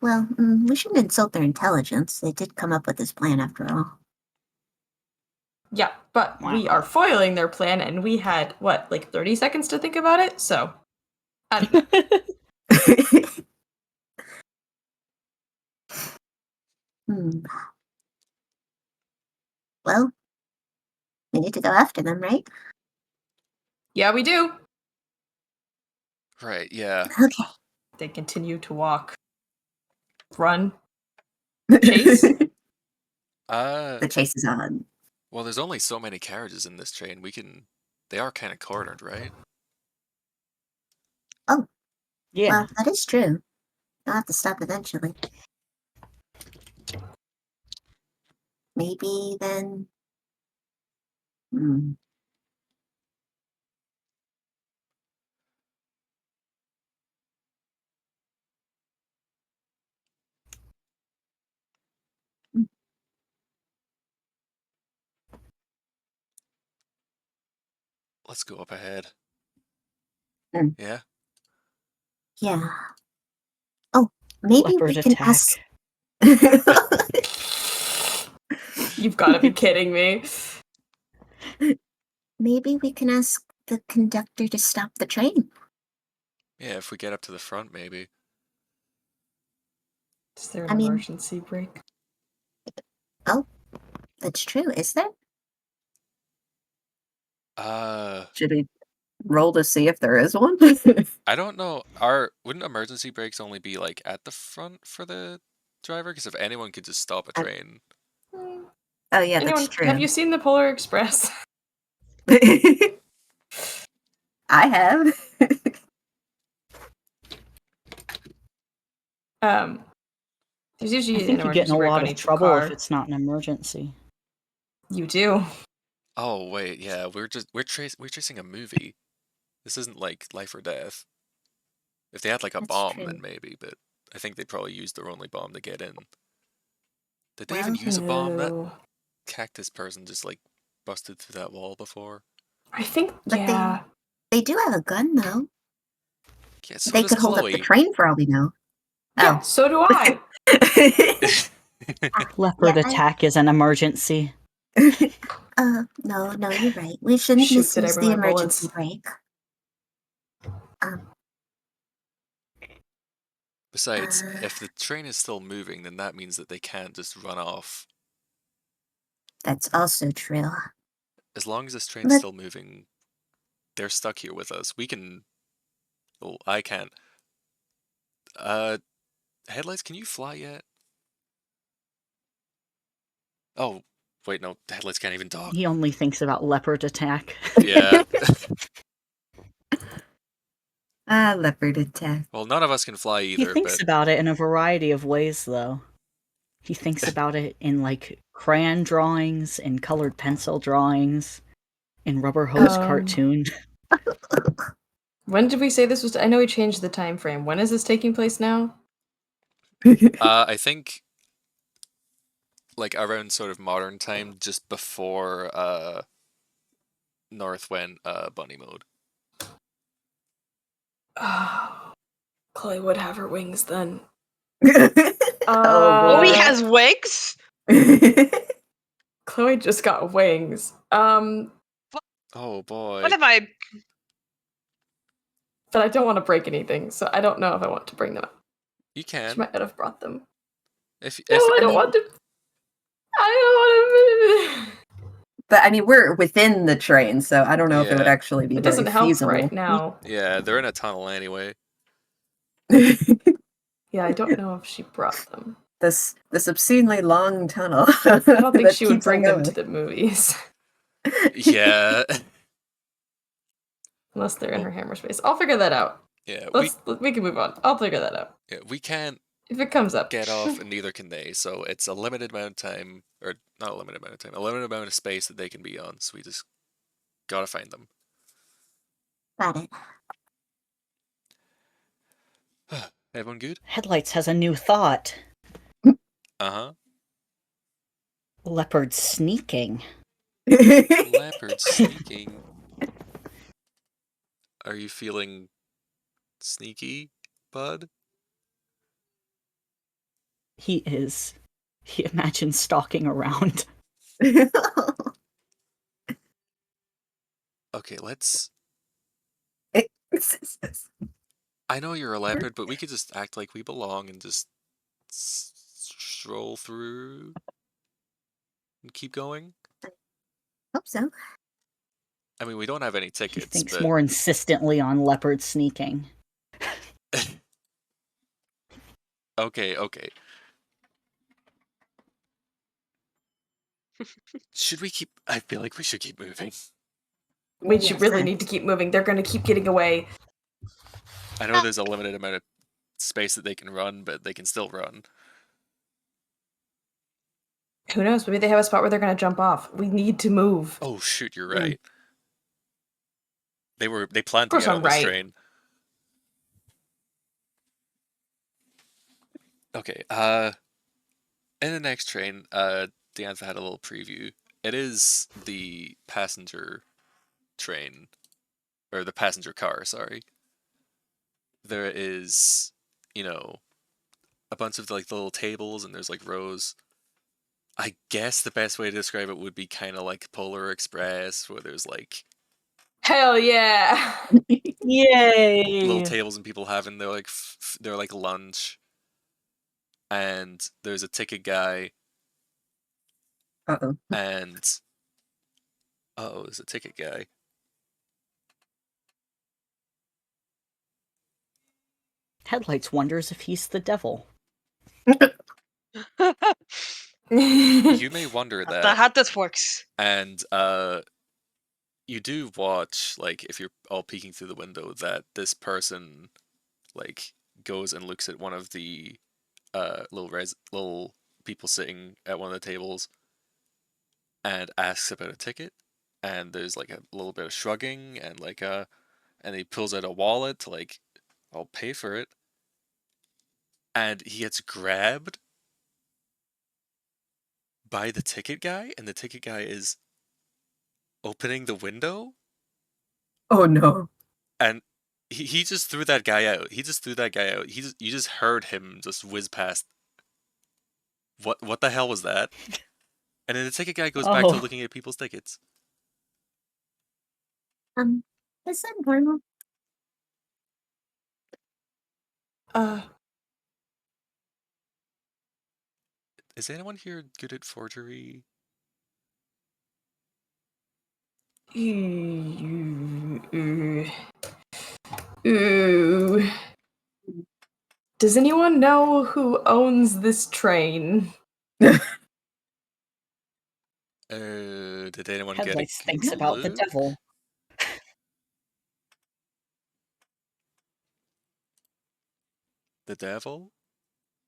well, we shouldn't insult their intelligence. They did come up with this plan after all. Yeah, but we Wow. are foiling their plan, and we had, what, like 30 seconds to think about it? So, I don't know. Hmm. Well, we need to go after them, right? Yeah, we do. Right, yeah. Okay. They continue to walk. Run. Chase? The chase is on. Well, there's only so many carriages in this train. They are kind of cornered, right? Yeah. Well, that is true. They'll have to stop eventually. Maybe then. Hmm. Let's go up ahead. Mm. Yeah? Yeah. Oh, maybe Leopard we can attack. ask. You've got to be kidding me. Maybe we can ask the conductor to stop the train. Yeah, if we get up to the front, maybe. Is there I an mean- emergency brake? Oh, that's true. Is there? Should we roll to see if there is one? I don't know. Wouldn't emergency brakes only be like at the front for the driver? Because if anyone could just stop a I- train. Hmm. Oh yeah, Anyone, that's true. have you seen the Polar Express? I have. There's I usually think an you get in emergency a brake lot on of each trouble car. if it's not an emergency. You do. Oh wait, yeah, we're chasing a movie. This isn't like life or death. If they had like a That's bomb, true. then maybe, but I think they'd probably use their only bomb to get in. Did they Well, even use a bomb? That No. cactus person just like busted through that wall before. I think, But yeah. They do have a gun though. Yeah, so They does could hold up the Chloe. train for all we know. Yeah, so do I. Leopard Yeah, attack is an emergency. No, you're right. We shouldn't Shoot, did I misuse bring the my emergency bullets? brake. Besides, if the train is still moving, then that means that they can't just run off. That's also true. As long as this train's But- still moving, they're stuck here with us. We can. Well, I can't. Headlights, can you fly yet? Oh, wait, no, the headlights can't even talk. He only thinks about leopard attack. Yeah. Leopard attack. Well, none of us can fly He either, thinks but about it in a variety of ways, though. He thinks about it in, like, crayon drawings, in colored pencil drawings, in Rubber Hose cartoon. When did we say this was? I know we changed the time frame. When is this taking place now? I think like around sort of modern time, just before North went bunny mode. Oh, Chloe would have her wings then. Oh, Chloe boy. has wigs? Chloe just got wings. Oh boy. What have I But I don't want to break anything, so I don't know if I want to bring them up. You She can. might not have brought them. If No, I don't want to. I don't want to. But I mean, we're within the train, so I don't know if it would Yeah. actually be It very doesn't help feasible. right now. Yeah, they're in a tunnel anyway. Yeah, I don't know if she brought them. this obscenely long tunnel. I don't think that she would keeps on bring them going. to the movies. Yeah. Unless they're in her hammer space. I'll figure that out. Yeah, We can move on. I'll figure that out. yeah, we can't If it comes up. get off, and neither can they. So it's a limited amount of time, or not a limited amount of time, a limited amount of space that they can be on. So we just gotta find them. Got it. Everyone good? Headlights has a new thought. Uh-huh. Leopard sneaking. Leopard sneaking. Are you feeling sneaky, bud? He is. He imagines stalking around. Okay, let's... I know you're a leopard, but we could just act like we belong and just stroll through and keep going. Hope so. I mean, we don't have any He tickets, thinks but... more insistently on leopard sneaking. Okay. Should we keep... I feel like we should keep moving. We really need to keep moving. They're going to keep getting away. I know there's a limited amount of space that they can run, but they can still run. Who knows? Maybe they have a spot where they're going to jump off. We need to move. Oh, shoot, you're right. They planned to course get I'm on this right. train. Okay, in the next train, Diantha had a little preview. It is the passenger train, or the passenger car, sorry. There is, a bunch of like the little tables, and there's like rows. I guess the best way to describe it would be kind of like Polar Express, where there's like Hell yeah! Yay! little tables and people having their like lunch. And there's a ticket guy, Uh-oh. and there's a ticket guy. Headlights wonders if he's the devil. You may wonder that. How this works. And you do watch, like, if you're all peeking through the window, that this person like goes and looks at one of the little people sitting at one of the tables and asks about a ticket, and there's like a little bit of shrugging and and he pulls out a wallet to like, I'll pay for it, and he gets grabbed by the ticket guy, and the ticket guy is opening the window, Oh no. and he just threw that guy out. You just heard him just whiz past. What the hell was that? And then the ticket guy goes back to looking at people's tickets. Is that normal? Is anyone here good at forgery? Ooh. Does anyone know who owns this train? Did anyone Headlights get a thinks about the clue? devil. The devil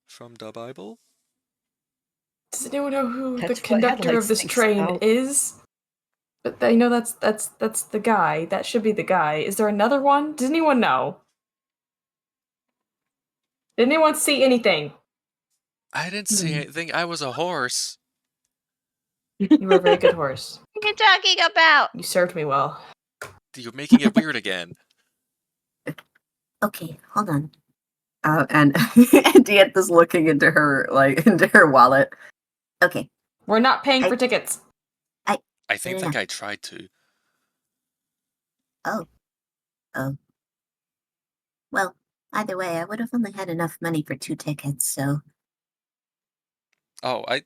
from the Bible? Does anyone know who That's the what conductor Headlights of this thinks train about. is? But I know that's the guy. That should be the guy. Is there another one? Does anyone know? Did anyone see anything? I didn't see anything. I was a horse. You were a very good horse. What are you talking about? You served me well. You're making it weird again. Okay, hold on. And Diantha's looking into her wallet. Okay. We're not paying for tickets. I think that guy tried to. Oh. Well, either way, I would have only had enough money for 2 tickets, so Oh, I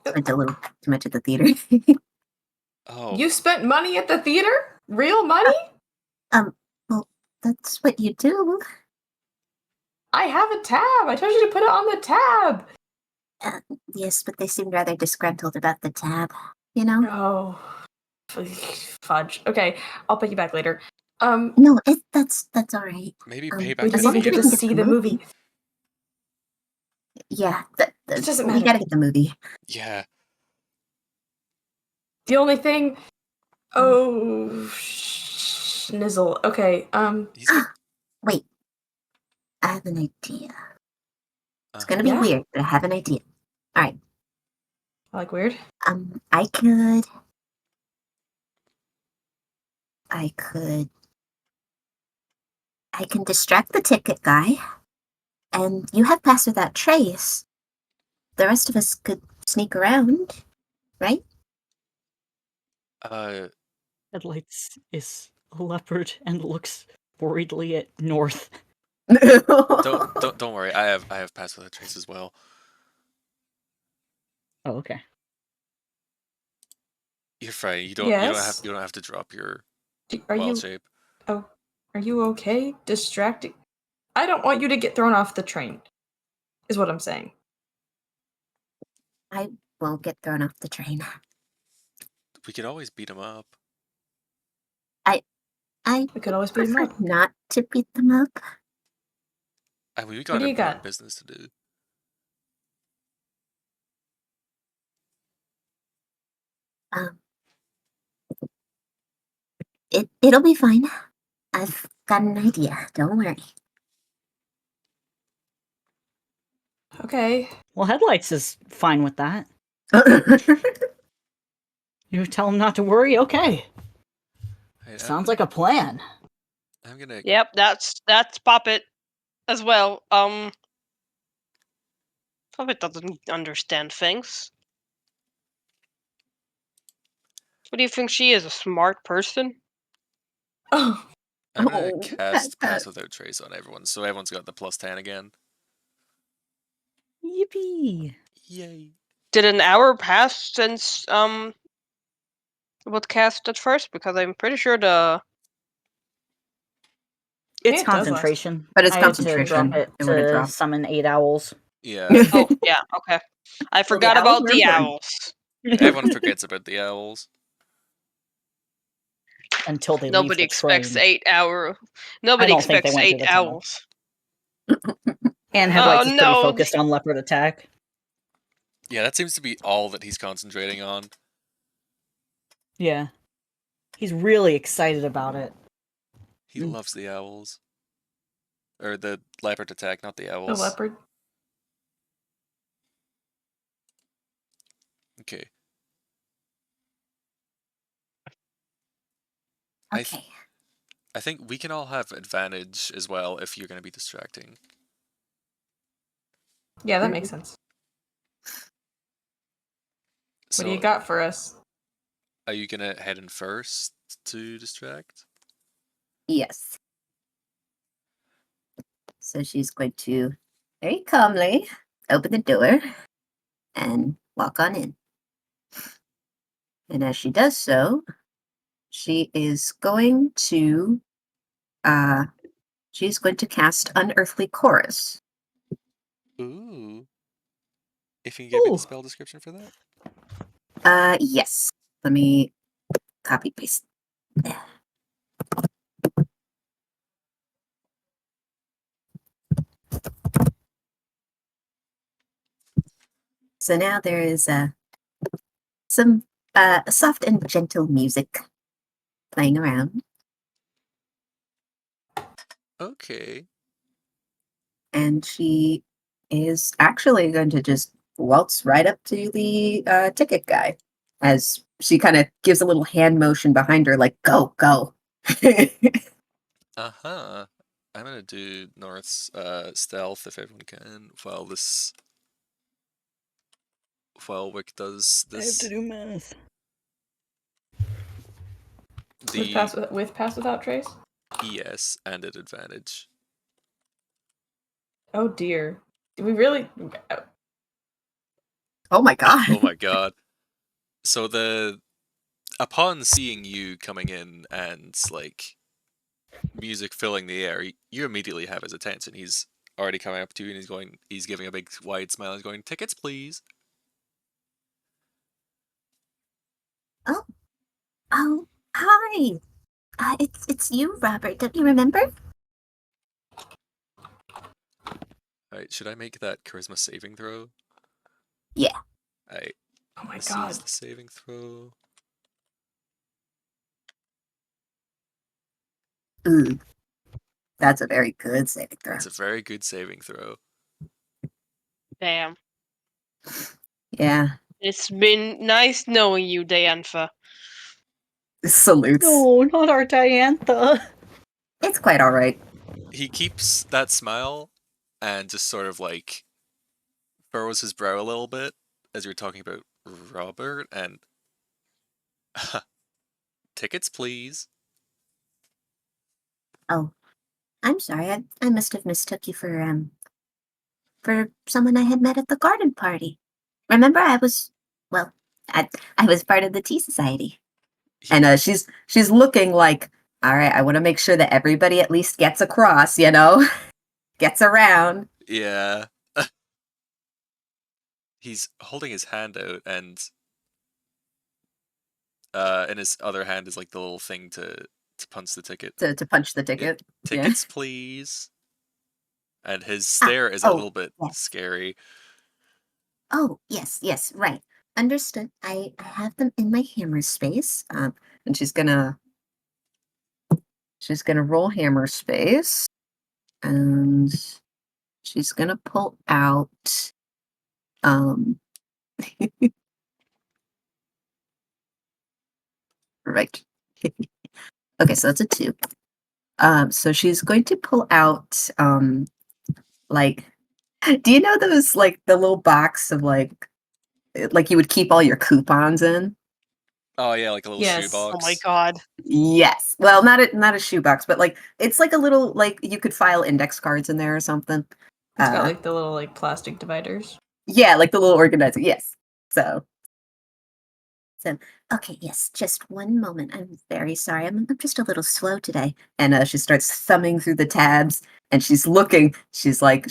spent a little too much at the theater. oh, You spent money at the theater? Real money? Well, that's what you do. I have a tab. I told you to put it on the tab. Yes, but they seemed rather disgruntled about the tab, you know? Oh, fudge. Okay, I'll pay you back later. No, that's all right. maybe Um, pay We back didn't as long even as we get to can get see the movie. Yeah, It doesn't we matter. gotta get the movie. Yeah. The only thing. Oh, schnizzle. Okay. He's got. Wait, I have an idea. It's gonna be Yeah? weird, but I have an idea. All right. I like weird. I can distract the ticket guy, and you have Pass Without Trace. The rest of us could sneak around, right? Headlights is a leopard and looks worriedly at North. Don't worry. I have Pass Without Trace as well. Oh, okay. You're fine. You don't Yes? have to drop your Are wild you? shape. Oh, are you okay? Distracting? I don't want you to get thrown off the train. Is what I'm saying. I won't get thrown off the train. We could always beat him up. I We could always beat him prefer up. not to beat them up. I mean, we What got do you important got? business to do. Um, it'll be fine. I've got an idea. Don't worry. Okay. Well, Headlights is fine with that. You tell him not to worry? Okay. Hey, Sounds like a plan. I'm gonna. Yep, that's Poppet as well. Poppet doesn't understand things. What do you think she is, a smart person? Oh, I'm gonna Oh, cast that- Pass Without Trace on everyone, so everyone's got the +10 again. Yippee! Yay! Did an hour pass since it was cast at first? Because I'm pretty sure the It's it does last. concentration. But it's I had to drop concentration. it It would've to dropped. summon 8 owls. Yeah. Oh yeah, okay. I forgot owls about were the important. owls. Everyone forgets about the owls. Until they leave Nobody the expects train. 8 hour. Nobody don't think they expects went through 8 the tunnel. owls. And Headlights is pretty no. focused on leopard attack. Yeah, that seems to be all that he's concentrating on. Yeah. He's really excited about it. He loves the owls. Or the leopard attack, not the The owls. leopard. Okay. Okay. I think we can all have advantage as well if you're going to be distracting. Yeah, that makes sense. So, What do you got for us? are you going to head in first to distract? Yes. So she's going to very calmly open the door and walk on in. And as she does so, she is going to cast Unearthly Chorus. Ooh. If you can give me Ooh. the spell description for that? Yes. Let me copy paste. So now there is some soft and gentle music playing around, Okay. and she is actually going to just waltz right up to the ticket guy as she kind of gives a little hand motion behind her, like, go, go. Uh-huh. I'm going to do North's stealth if everyone can while Wick does I have this. to do math. With pass without trace? Yes, and at advantage. Oh dear. Do we really? Oh my god. Oh my god. So upon seeing you coming in and like music filling the air, you immediately have his attention. He's already coming up to you and he's giving a big wide smile. He's going, "Tickets, please." Oh, hi. It's you, Robert. Don't you remember? Alright, should I make that charisma saving throw? Yeah. Alright, Oh my this god. is the saving throw. Ooh, that's a very good saving throw. That's a very good saving throw. Damn. Yeah. It's been nice knowing you, Diantha. Salutes. No, not our Diantha. It's quite all right. He keeps that smile and just sort of like furrows his brow a little bit as you're talking about Robert and tickets, please. Oh, I'm sorry. I must have mistook you for someone I had met at the garden party. Remember, I was part of the tea society, and she's looking like, all right. I want to make sure that everybody at least gets across. Gets around. Yeah. He's holding his hand out and in his other hand is like the little thing to punch the ticket. To punch the ticket. Tickets, please. And his stare is a little bit scary. Oh, yes, right. Understood. I have them in my hammer space. And she's gonna roll hammer space. And she's gonna pull out right. Okay, so that's a 2. So she's going to pull out like do you know those like the little box of like you would keep all your coupons in? Oh yeah, like a little Yes. shoebox. Oh my god. Yes. Well, not a shoebox, but like it's like a little like you could file index cards in there or something. It's got like the little like plastic dividers. Yeah, like the little organizer. Yes. So okay, yes, just one moment. I'm very sorry. I'm just a little slow today. And she starts thumbing through the tabs and she's looking. She's like,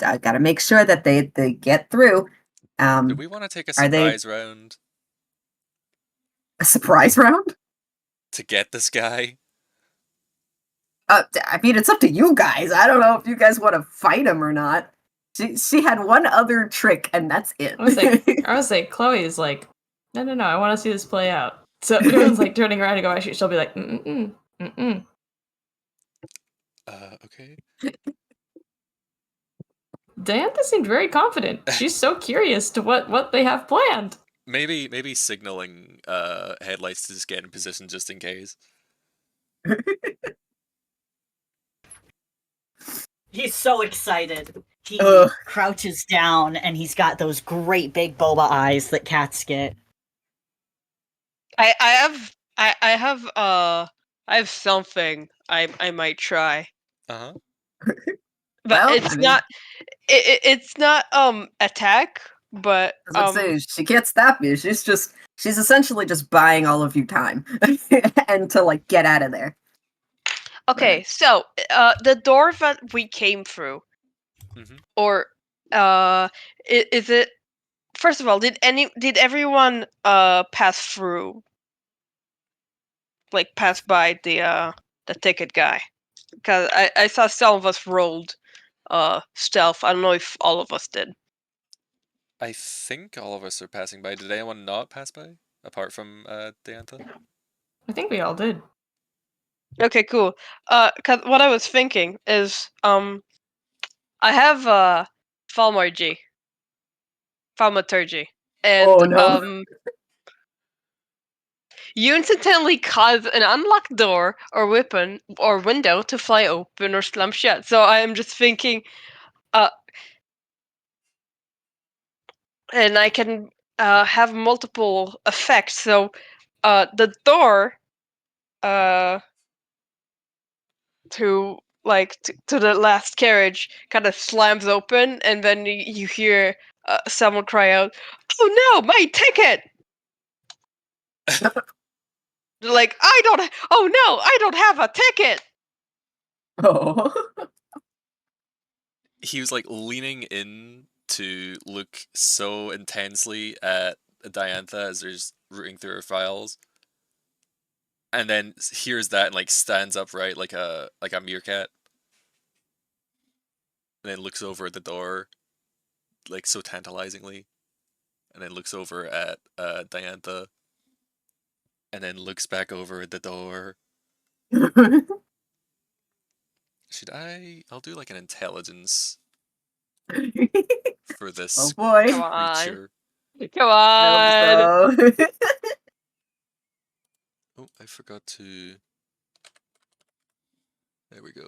I gotta make sure that they get through. Do we want to take a Are they- surprise round A surprise round? to get this guy? I mean, it's up to you guys. I don't know if you guys want to fight him or not. She had one other trick, and that's it. I was like, Chloe is like, no, I want to see this play out. So everyone's like turning around to go, actually, she'll be like, mm. Okay. Diantha seemed very confident. She's so curious to what they have planned. Maybe signaling headlights to just get in position just in case. He's so excited. He Ugh. crouches down and he's got those great big boba eyes that cats get. I have something I might try. Uh-huh. But Well, it's not it's not attack, but I was gonna say, she can't stop you. She's essentially just buying all of you time and to like get out of there. okay, so the door that we came through, Mhm. or is it? First of all, did everyone pass through, like pass by the ticket guy? Because I saw some of us rolled stealth. I don't know if all of us did. I think all of us are passing by. Did anyone not pass by? Apart from Diantha? I think we all did. Okay, cool. Cause what I was thinking is, I have thaumaturgy, and Oh, no. you instantly cause an unlocked door or weapon or window to fly open or slam shut. So I am just thinking, and I can have multiple effects. So the door to like to the last carriage, kind of slams open, and then you hear someone cry out, "Oh no, my ticket!" Like, oh no, I don't have a ticket! Oh. He was like leaning in to look so intensely at Diantha as there's rooting through her files, and then hears that and like stands upright like a meerkat, and then looks over at the door, like so tantalizingly, and then looks over at Diantha, and then looks back over at the door. I'll do like an intelligence for Oh this boy. Come on. creature. Come on! So. Oh, I forgot to. There we go.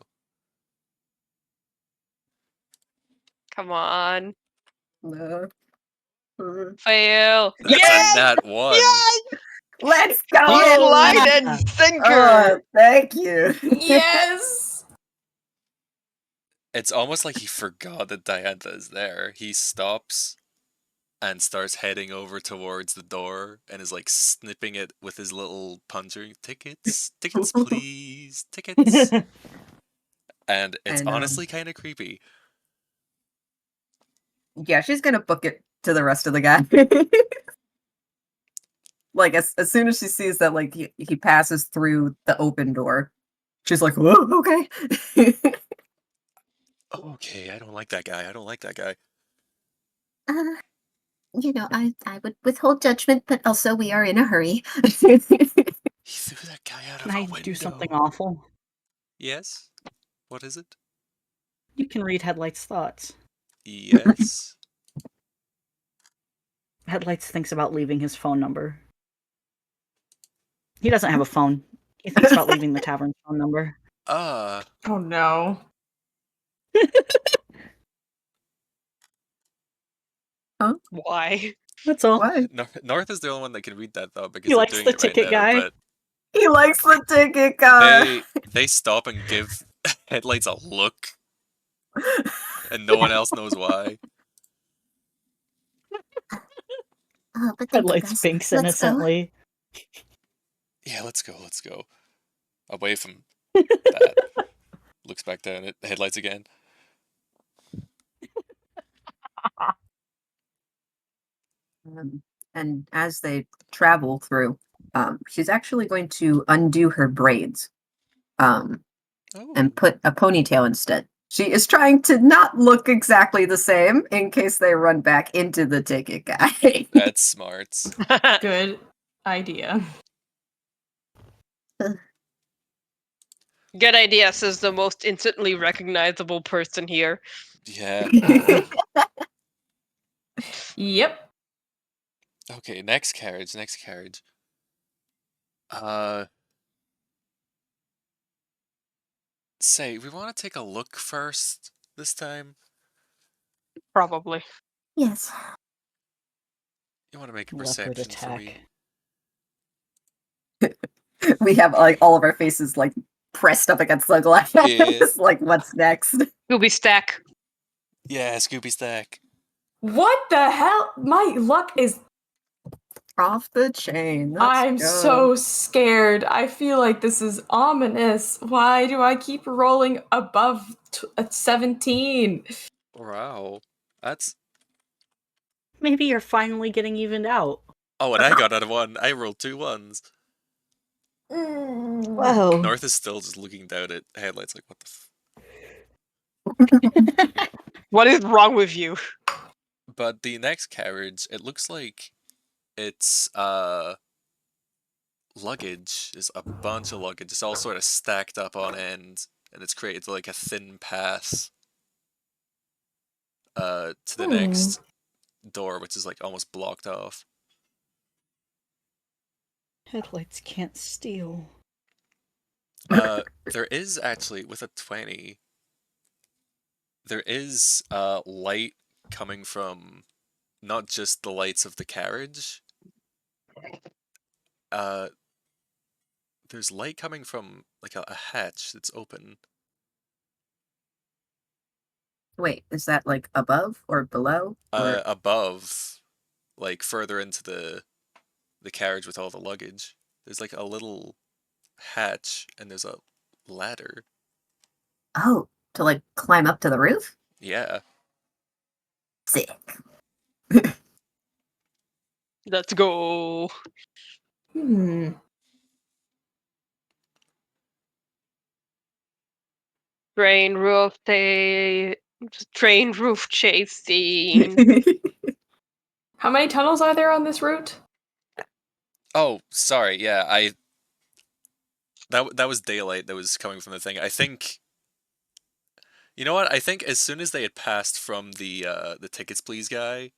Come on. No. Fail! That's Yes! a nat 1. Yes! Let's go! Hook, line, Yeah! and sinker! Thank you. Yes. It's almost like he forgot that Diantha is there. He stops and starts heading over towards the door and is like snipping it with his little puncher. Tickets, tickets, please, tickets. And it's And, honestly kind of creepy. Yeah, she's gonna book it to the rest of the guy. Like as soon as she sees that like he passes through the open door, she's like, "Whoa, okay." Okay, I don't like that guy. I don't like that guy. I would withhold judgment, but also we are in a hurry. He threw that guy out Can of a I window. do something awful? Yes? What is it? You can read Headlight's thoughts. Yes? Headlights thinks about leaving his phone number. He doesn't have a phone. He thinks about leaving the tavern phone number. Oh no. Why? That's all. Why? North is the only one that can read that though because He they're likes doing the it right ticket now. guy. But He likes the ticket guy. they stop and give Headlights a look, and no one else knows why. But thank you, Headlights guys. binks Let's innocently. Yeah, let's go. Away from that. Looks back down at Headlights again. And as they travel through, she's actually going to undo her braids, Oh, and put a ponytail instead. She is trying to not look exactly the same in case they run back into the ticket guy. that's smart. Good idea. Good idea, says the most instantly recognizable person here. Yeah. Yep. Okay, next carriage. Say, we want to take a look first this time? Probably. Yes. You want to make a Leopard perception for me? attack. We have like all of our faces like pressed up against the glass. Yeah. Like, what's next? Scooby Stack. Yeah, Scooby Stack. What the hell? My luck is. Off the chain. Let's I'm go. so scared. I feel like this is ominous. Why do I keep rolling above 17? Wow. That's... Maybe you're finally getting evened out. Oh, and I got out of 1. I rolled 2 ones. Whoa. North is still just looking down at Headlights like, what the What is wrong with you? But the next carriage, it looks like it's, luggage. There's a bunch of luggage. It's all sort of stacked up on end, and it's created like a thin path to the next door, which is like almost blocked off. Headlights can't steal. There is actually, with a 20, there is light coming from not just the lights of the carriage. There's light coming from like a hatch that's open. Wait, is that like above or below? Or Above, like further into the carriage with all the luggage. There's like a little hatch and there's a ladder. oh, to like climb up to the roof? Yeah. Sick. Let's go. Hmm. Train roof chasing. How many tunnels are there on this route? Oh, sorry. Yeah, that was daylight that was coming from the thing. I think. You know what? I think as soon as they had passed from the tickets please guy,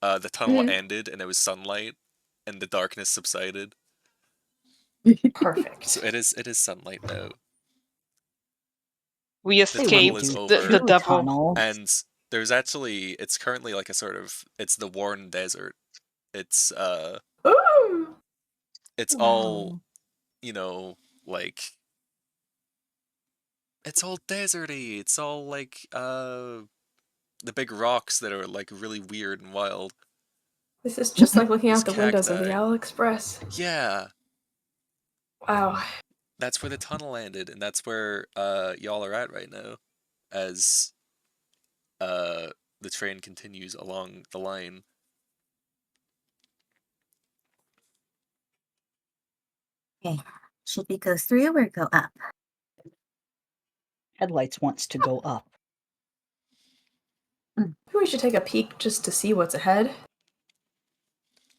the tunnel ended and it was sunlight, and the darkness subsided. Perfect. So it is sunlight now. We The tunnel escaped is the over, devil. Tunnel. and there's actually it's currently like a sort of it's the worn desert. It's Ooh. it's Wow. all like it's all deserty. It's all like the big rocks that are like really weird and wild. This is just like looking There's out the windows of the cacti. Owl Express. Yeah, Wow. that's where the tunnel ended, and that's where y'all are at right now, as the train continues along the line. Okay. Should we go through or go up? Headlights wants to go up. Maybe we should take a peek just to see what's ahead.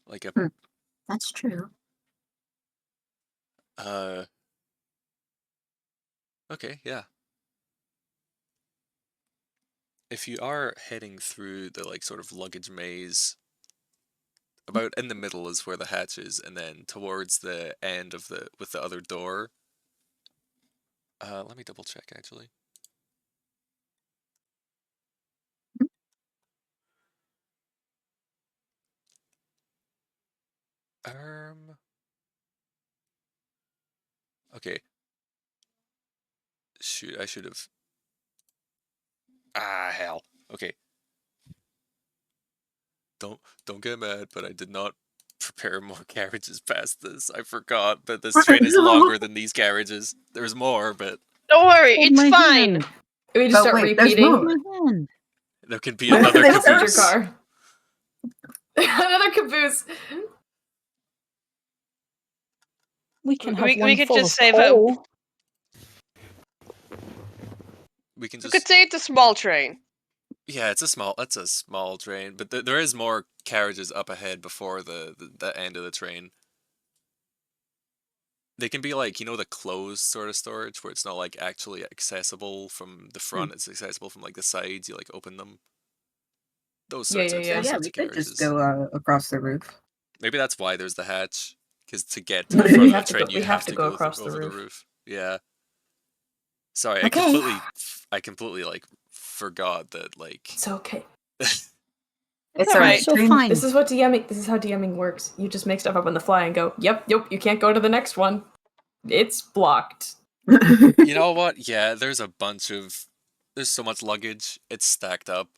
Like a That's true. okay, yeah. If you are heading through the like sort of luggage maze, about in the middle is where the hatch is, and then towards the end of with the other door. Let me double check actually. Okay. Shoot, I should have. Ah, hell. Okay. Don't get mad, but I did not prepare more carriages past this. I forgot that this train is longer than these carriages. There's more, but Don't worry, Hold it's my fine. hand. We just But start wait, there's repeating. more. My hand. there can be another There's Passenger caboose. car. Another caboose. We can have We one could full just of say that- coal. We can You just could say it's a small train. yeah, it's a small train, but there is more carriages up ahead before the end of the train. They can be like, the closed sort of storage where it's not like actually accessible from the front, it's accessible from like the sides, you like open them. Those sorts of Yeah. Yeah, sorts we of could carriages. just go across the roof. Maybe that's why there's the hatch, because to get to the We front of the have to train, go- you we have to go go across the over the roof. roof. Yeah. Sorry, Okay. I completely like forgot that like. It's okay. It's alright. alright. So Train- fine. This is how DMing works. You just make stuff up on the fly and go, yep, you can't go to the next one. It's blocked. You know what? Yeah, there's so much luggage. It's stacked up.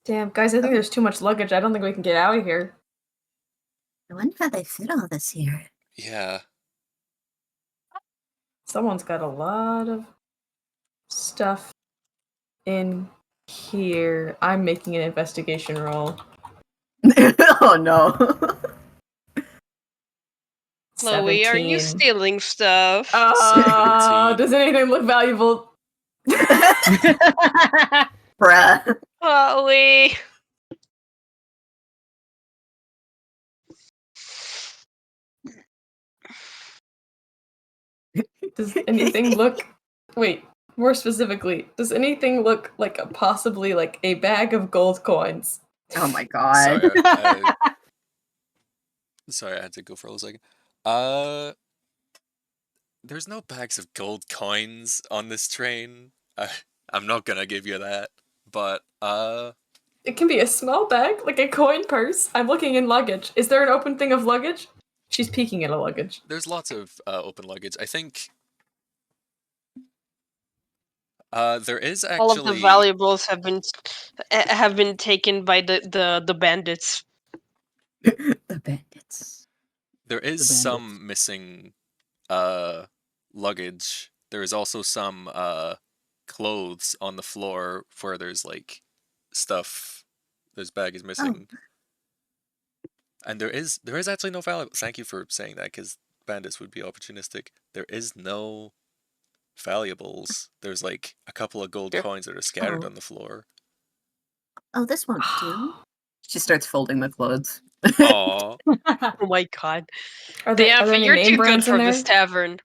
Damn, guys, I think there's too much luggage. I don't think we can get out of here. I wonder how they fit all this here. Yeah. Someone's got a lot of stuff in here. I'm making an investigation roll. Oh no. Chloe, are you 17. stealing stuff? 17. Does anything look valuable? Bruh. Chloe. Does anything look... Wait, more specifically, does anything look like possibly like a bag of gold coins? Oh my god. Sorry, I had to go for a second. There's no bags of gold coins on this train. I'm not gonna give you that, but It can be a small bag, like a coin purse. I'm looking in luggage. Is there an open thing of luggage? She's peeking at a luggage. there's lots of open luggage. I think There is All of the actually valuables have been taken by the bandits. The bandits. there is bandits. some missing luggage. There is also some clothes on the floor where there's like stuff. This bag is missing. And there is actually no valuable. Thank you for saying that, because bandits would be opportunistic. There is no valuables. There's like a couple of gold Yeah. coins that are scattered Oh. on the floor. Oh, this won't do. She starts folding the clothes. Aw. Oh my god. Are there Diantha, any you're name too good brands in for there? this tavern.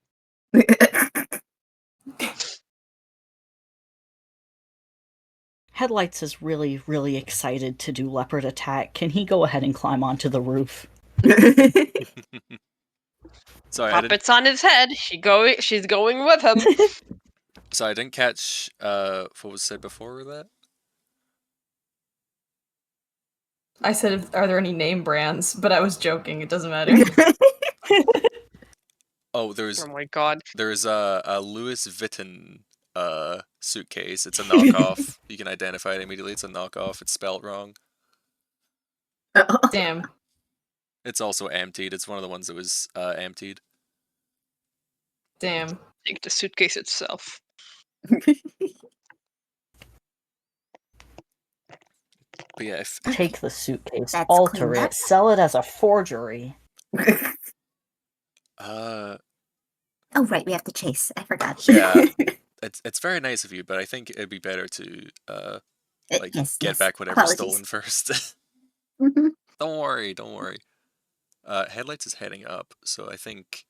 Headlights is really, really excited to do leopard attack. Can he go ahead and climb onto the roof? Sorry, I didn't. Puppet's on his head. She's going with him. Sorry, I didn't catch what was said before that. I said, are there any name brands? But I was joking. It doesn't matter. Oh, there's Oh my god. a Louis Vuitton suitcase. It's a knockoff. You can identify it immediately. It's a knockoff. It's spelled wrong. Damn. It's also emptied. It's one of the ones that was emptied. Damn. Take the suitcase itself. But yeah, if Take the suitcase, That's alter cleaned it, up. sell it as a forgery. uh Oh, right, we have to chase. I forgot. Yeah. it's very nice of you, but I think it'd be better to like Yes, get yes. back whatever's Apologies. stolen first. Mhm. Don't worry. Headlights is heading up, so I think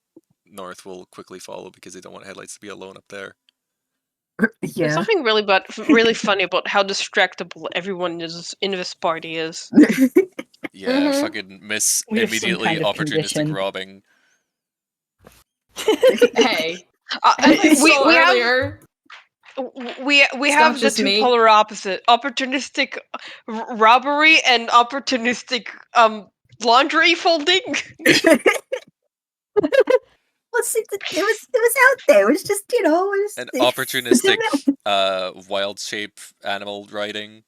North will quickly follow because they don't want Headlights to be alone up there. There's Yeah. something really funny about how distractible everyone in this party is. Yeah, Mhm. fucking miss We have some immediately kind of opportunistic condition. robbing. Hey. I we stole we have earlier. we It's have not the just two me. polar opposite: opportunistic robbery and opportunistic laundry folding. Well, see, it was out there. It was just, it was An it opportunistic wild shape animal riding.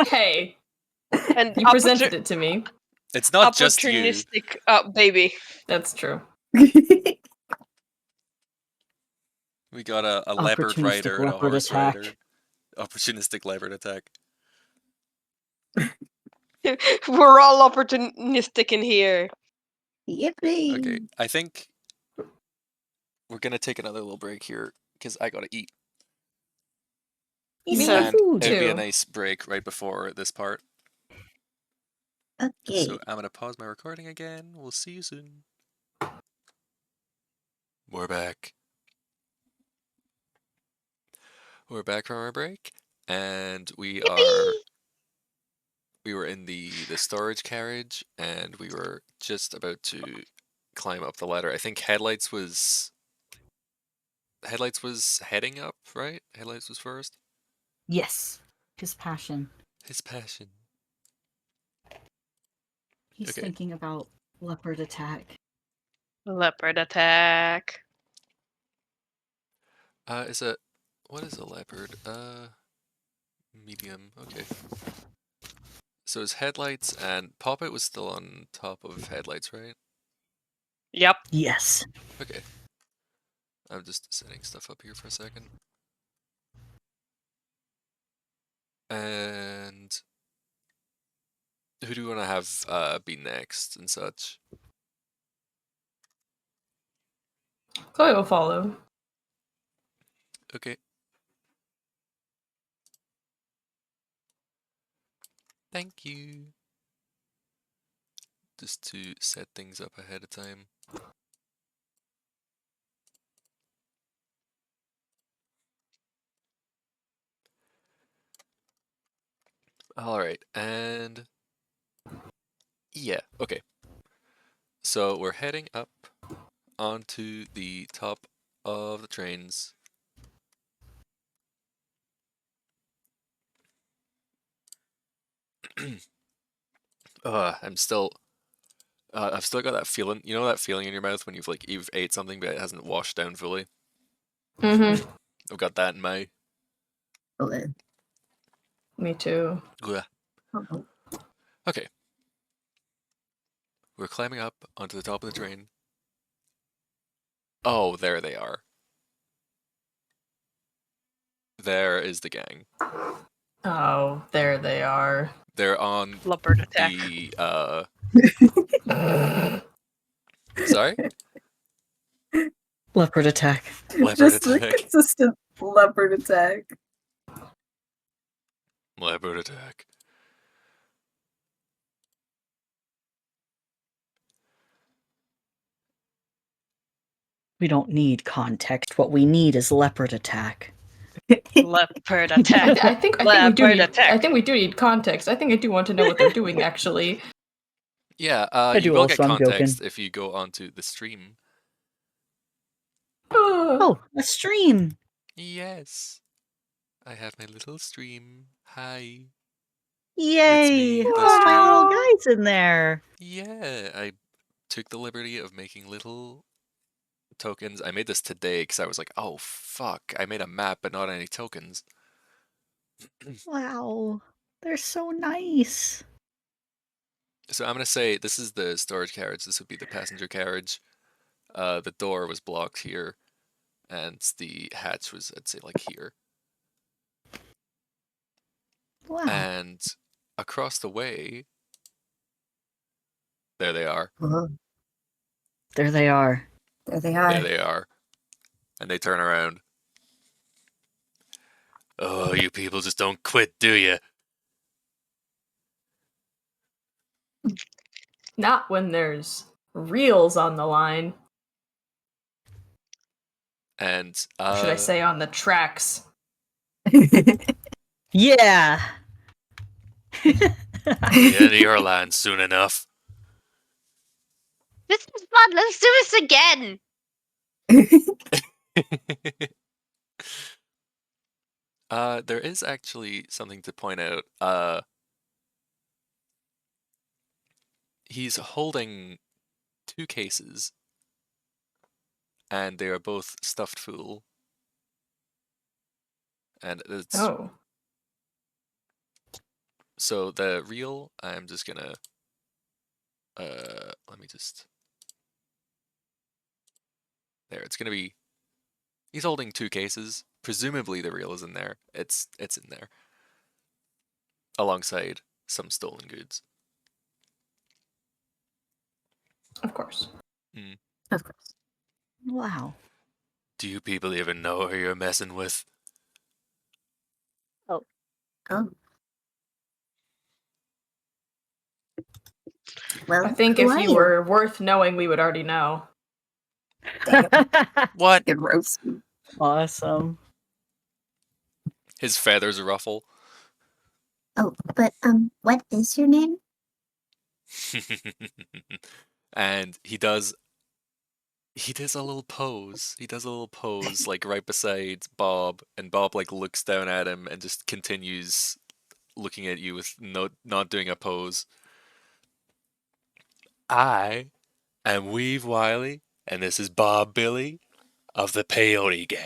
Hey. And You presented it to me. It's not just you. opportunistic baby. That's true. We got a leopard Opportunistic rider and a leopard horse attack. rider. Opportunistic leopard attack. We're all opportunistic in here. Yippee. Okay, I think we're gonna take another little break here because I gotta eat. Eat Me some And food. it'd be a too. nice break right before this part. Okay. So I'm gonna pause my recording again. We'll see you soon. We're back. We're back from our break, and we were in the storage carriage, and we were just about to climb up the ladder. I think Headlights was heading up, right? Headlights was first. Yes. His passion. His passion. He's Okay. thinking about leopard attack. Leopard attack. What is a leopard? Medium. Okay. So it's Headlights, and Poppet was still on top of Headlights, right? Yep. Yes. Okay. I'm just setting stuff up here for a second. And who do we want to have be next and such? Chloe will follow. Okay. Thank you. Just to set things up ahead of time. Alright, and yeah, okay. So we're heading up onto the top of the trains. I've still got that feeling. You know that feeling in your mouth when you've ate something but it hasn't washed down fully? Mm-hmm. I've got that in my. Oh, Me too. Ugh. oh. Okay. We're climbing up onto the top of the train. Oh, there they are. There is the gang. Oh, there they are. They're on Leopard attack. the sorry? Leopard attack. Leopard Just the attack. consistent leopard attack. Leopard attack. We don't need context. What we need is leopard attack. Leopard attack. I think we do Leopard need. attack. I think we do need context. I think I do want to know what they're doing. Actually, Yeah, I you do will get also, I'm joking. context if you go onto the stream. Oh, a stream. Yes. I have my little stream. Hi. Yay! me, the All my little stream. guys in there. Yeah, I took the liberty of making little tokens. I made this today because I was like, oh fuck, I made a map but not any tokens. Wow, they're so nice. So I'm gonna say this is the storage carriage. This would be the passenger carriage. The door was blocked here, and the hatch was, I'd say, like here. Wow. And across the way, there they are. Oh, There they are. there they are. There they are. And they turn around. Oh, you people just don't quit, do you? not when there's reels on the line. And Or should I say on the tracks? Yeah. the end of your line soon enough. This is fun. Let's do this again. There is actually something to point out. He's holding 2 cases, and they are both stuffed fool. And it's Oh. so the reel. I'm just gonna let me just there. It's gonna be. He's holding 2 cases. Presumably the reel is in there. It's in there, alongside some stolen goods. Of course. Of course. Wow. Do you people even know who you're messing with? Oh. Well, I think who if are you were worth knowing, we would already know. What? Good roast. Awesome. His feathers ruffle. Oh, but what is your name? And he does a little pose. He does a little pose like right beside Bob, and Bob like looks down at him and just continues looking at you with not doing a pose. I am Weev Wiley, and this is Bob Billy of the Peyote Gang.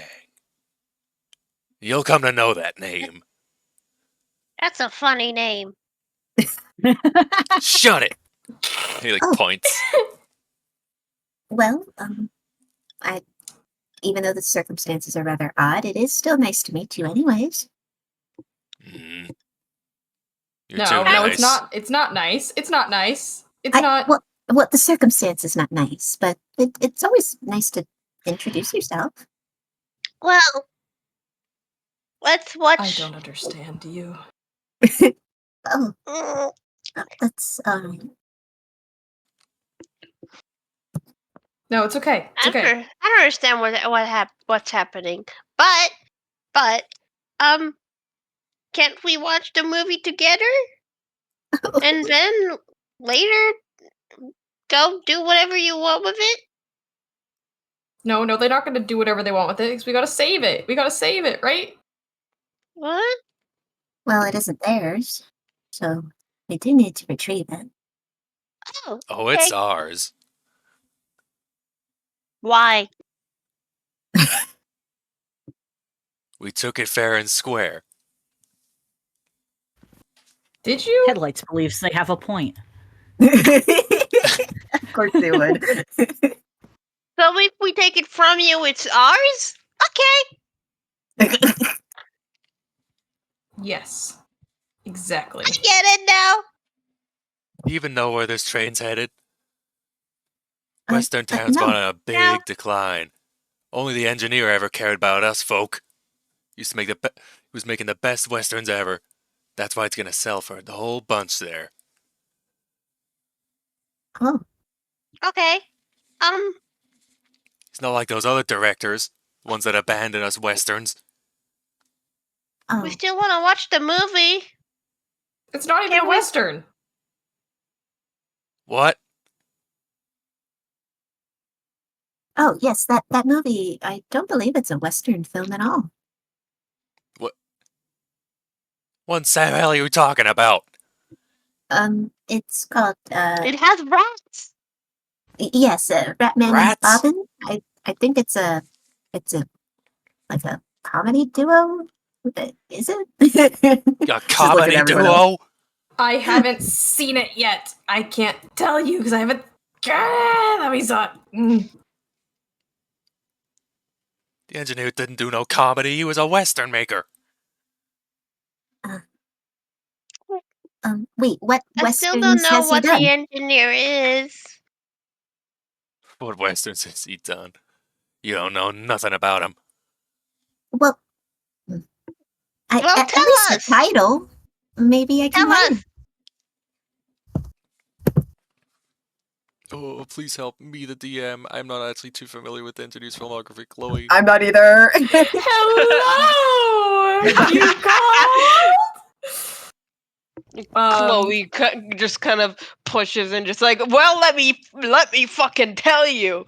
You'll come to know that name. That's a funny name. Shut it! He like Oh. points. Well, even though the circumstances are rather odd, it is still nice to meet you anyways. Mm. You're No, too no, nice. it's not. It's not nice. It's not nice. It's I- not. Well, the circumstance is not nice, but it's always nice to introduce yourself. Well, let's watch. I don't understand you. Oh, Mm, let's, No, it's okay. It's okay. I don't understand what's happening. But can't we watch the movie together and then later go do whatever you want with it? No, they're not going to do whatever they want with it because we got to save it. We got to save it, right? What? well, it isn't theirs, so we do need to retrieve it. Oh, it's okay. ours. Why? We took it fair and square. Did you? Headlights believes they have a point. Of course they would. So if we take it from you, it's ours? Okay, Yes. Exactly. I get it now. Do you even know where this train's headed? Western town's no. gone on a big decline. Only the engineer ever cared about us folk. Used to make he was making the best westerns ever. That's why it's gonna sell for the whole bunch there. Oh, Okay. It's not like those other directors, ones that abandon us westerns. oh, We still want to watch the movie. It's not even Can a we- Western. What? oh, yes, that movie. I don't believe it's a Western film at all. What the hell are you talking about? It's called It has rats. yes, Ratman and Rats? Bobbin. I think it's a like a comedy duo. Is it? A Just look at comedy everyone else. duo? I haven't seen it yet. I can't tell you because I haven't. Let me saw it. The engineer didn't do no comedy, he was a western maker. Wait, what I still westerns don't know has he what done? the engineer is. What westerns has he done? You don't know nothing about him. Well, Well, at tell least us. the title. Maybe I can Tell learn. us. Oh, please help me, the DM. I'm not actually too familiar with the engineer's filmography, Chloe. I'm not either. Hello, you called. Chloe just kind of pushes and just like, well, let me fucking tell you.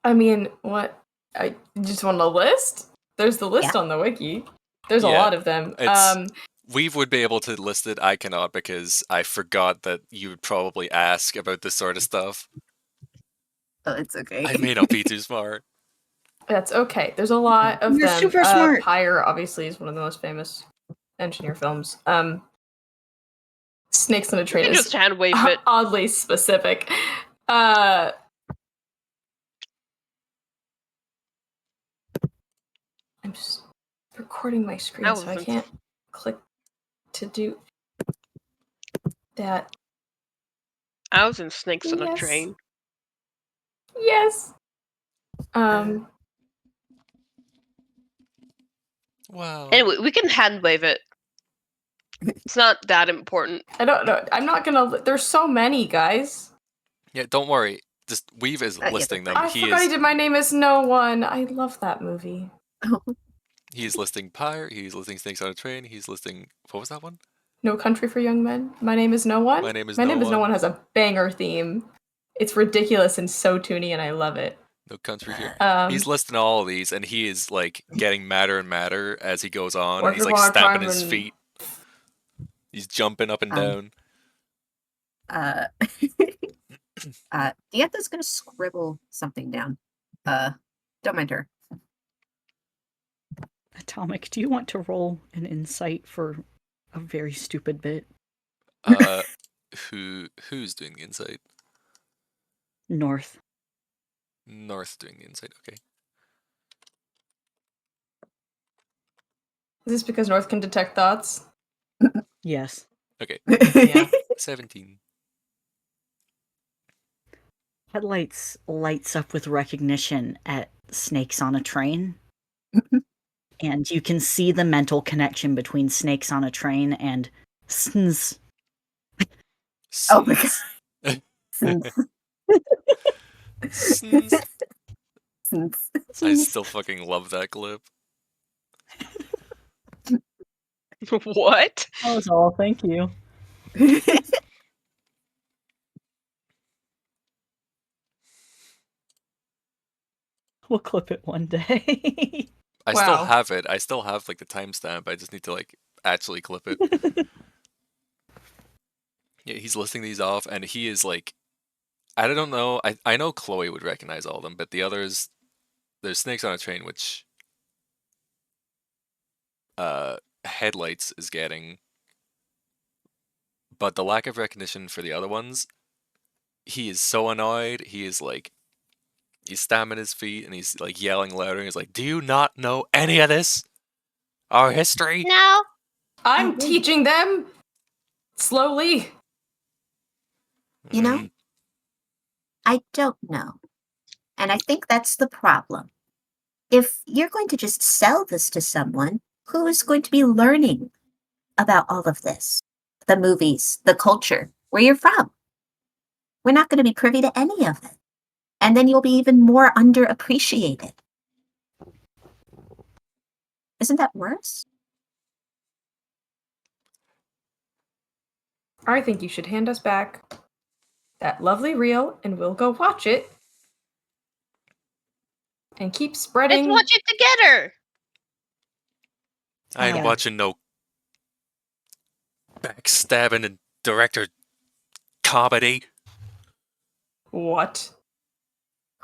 I mean, what? I just want a list. There's the list on the wiki. There's a Yeah, lot of them. it's- Weev would be able to list it, I cannot, because I forgot that you would probably ask about this sort of stuff. Oh, it's okay. I may not be too smart. That's okay. There's a lot of You're them. super smart. Pyre obviously is one of the most famous engineer films. Snakes on a You Train can is just hand wave it. oddly specific. I'm just recording my screen, so I Thousands. can't click to do that. I was in Snakes on a Yes. Train. Yes. Wow. Anyway, we can hand wave it. It's not that important. I don't know. I'm not gonna. There's so many, guys. Yeah, don't worry. Just Weev is yeah, listing them. I forgot he did My Name Is No One. I love that movie. He's listing Pyre, he's listing Snakes on a Train, he's listing, what was that one? No Country for Young Men. My Name Is No One. My Name Is My No Name Is No One. One has a banger theme. It's ridiculous and so toony, and I love it. No Country here. Um, He's listing all of these, and he is like getting madder and madder as he goes on, and Once he's like upon a stamping time his in- feet. He's jumping up and down. Diantha's gonna scribble something down. Don't mind her. Atomic, do you want to roll an insight for a very stupid bit? Who's doing the insight? North. North doing the insight. Okay. Is this because North can detect thoughts? Yes. Okay. Yeah. 17. Headlights lights up with recognition at Snakes on a Train. And you can see the mental connection between Snakes on a Train and SNS. Oh my god. Sns. I still fucking love that clip. What? That was all, thank you. We'll clip it one day. I still Wow. have it. I still have like the timestamp. I just need to like actually clip it. Yeah, he's listing these off, and he is like, I don't know. I know Chloe would recognize all of them, but the others, there's Snakes on a Train, which Headlights is getting, but the lack of recognition for the other ones, he is so annoyed. He is like, he's stamping his feet and he's like yelling louder. And he's like, "Do you not know any of this? Our history?" No. I'm teaching them slowly. You know, I don't know. And I think that's the problem. If you're going to just sell this to someone who is going to be learning about all of this, the movies, the culture, where you're from, we're not going to be privy to any of it. And then you'll be even more underappreciated. Isn't that worse? I think you should hand us back that lovely reel and we'll go watch it. And keep spreading. Let's watch it together. I ain't Yeah. watching no backstabbing and director comedy. What?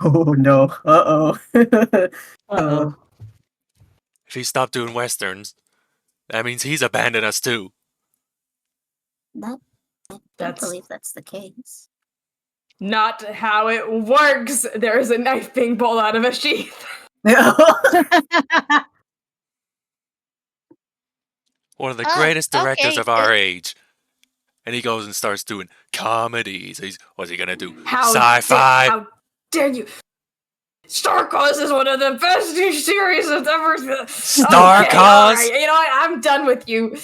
Oh no. Uh-oh. Uh-oh. If he stopped doing westerns, that means he's abandoned us too. I don't That's- believe that's the case. Not how it works. There is a knife being pulled out of a sheath. One of the Oh, greatest directors okay, of our age. And he goes and starts doing comedies. What's he gonna do? How Sci-fi. How dare you? Star Cause is one of the best new series I've ever. Star Okay, Cause? alright, you know what? I'm done with you.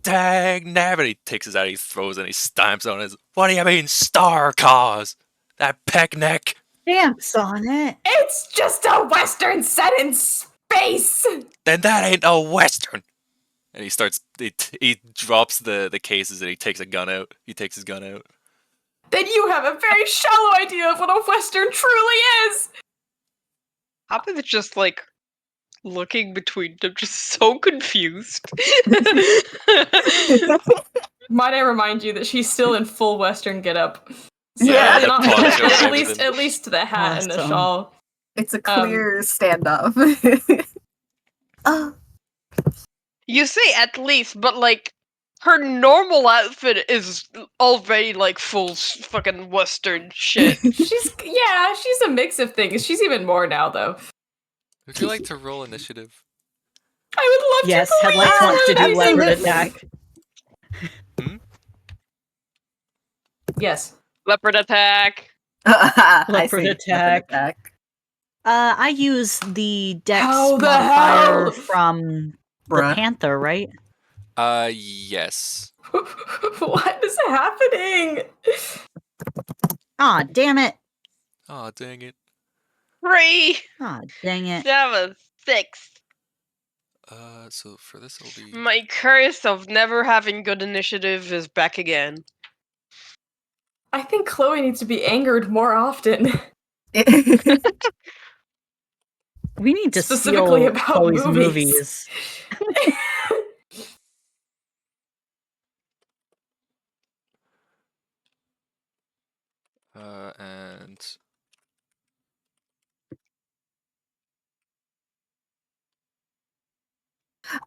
Dang nabbit. He takes his out, he throws and he stamps on his. What do you mean, Star Cause? That peck neck. Stamps on it. It's just a western set in space. Then that ain't no western. And he starts. He drops the cases and he takes a gun out. He takes his gun out. Then you have a very shallow idea of what a western truly is. Poppet is just like looking between them, just so confused. Might I remind you that she's still in full western getup. Yeah, the not- poncho and at least everything. at least the hat and the Awesome. shawl. It's a clear standoff. Oh, You say at least, but like her normal outfit is already like full fucking western shit. She's a mix of things. She's even more now though. Would you like to roll initiative? I would love Yes, to. please. Headlights wants to do leopard absolutely. attack. Yes. Leopard attack. I Leopard see. attack. I use the Dex How the modifier hell? from the Bruh. Panther, right? Yes. What is happening? Aw, damn it. Oh, dang it. 3, Aw, dang it. 7, 6. So for this it'll be. My curse of never having good initiative is back again. I think Chloe needs to be angered more often. We need to Specifically steal about Chloe's movies. movies. And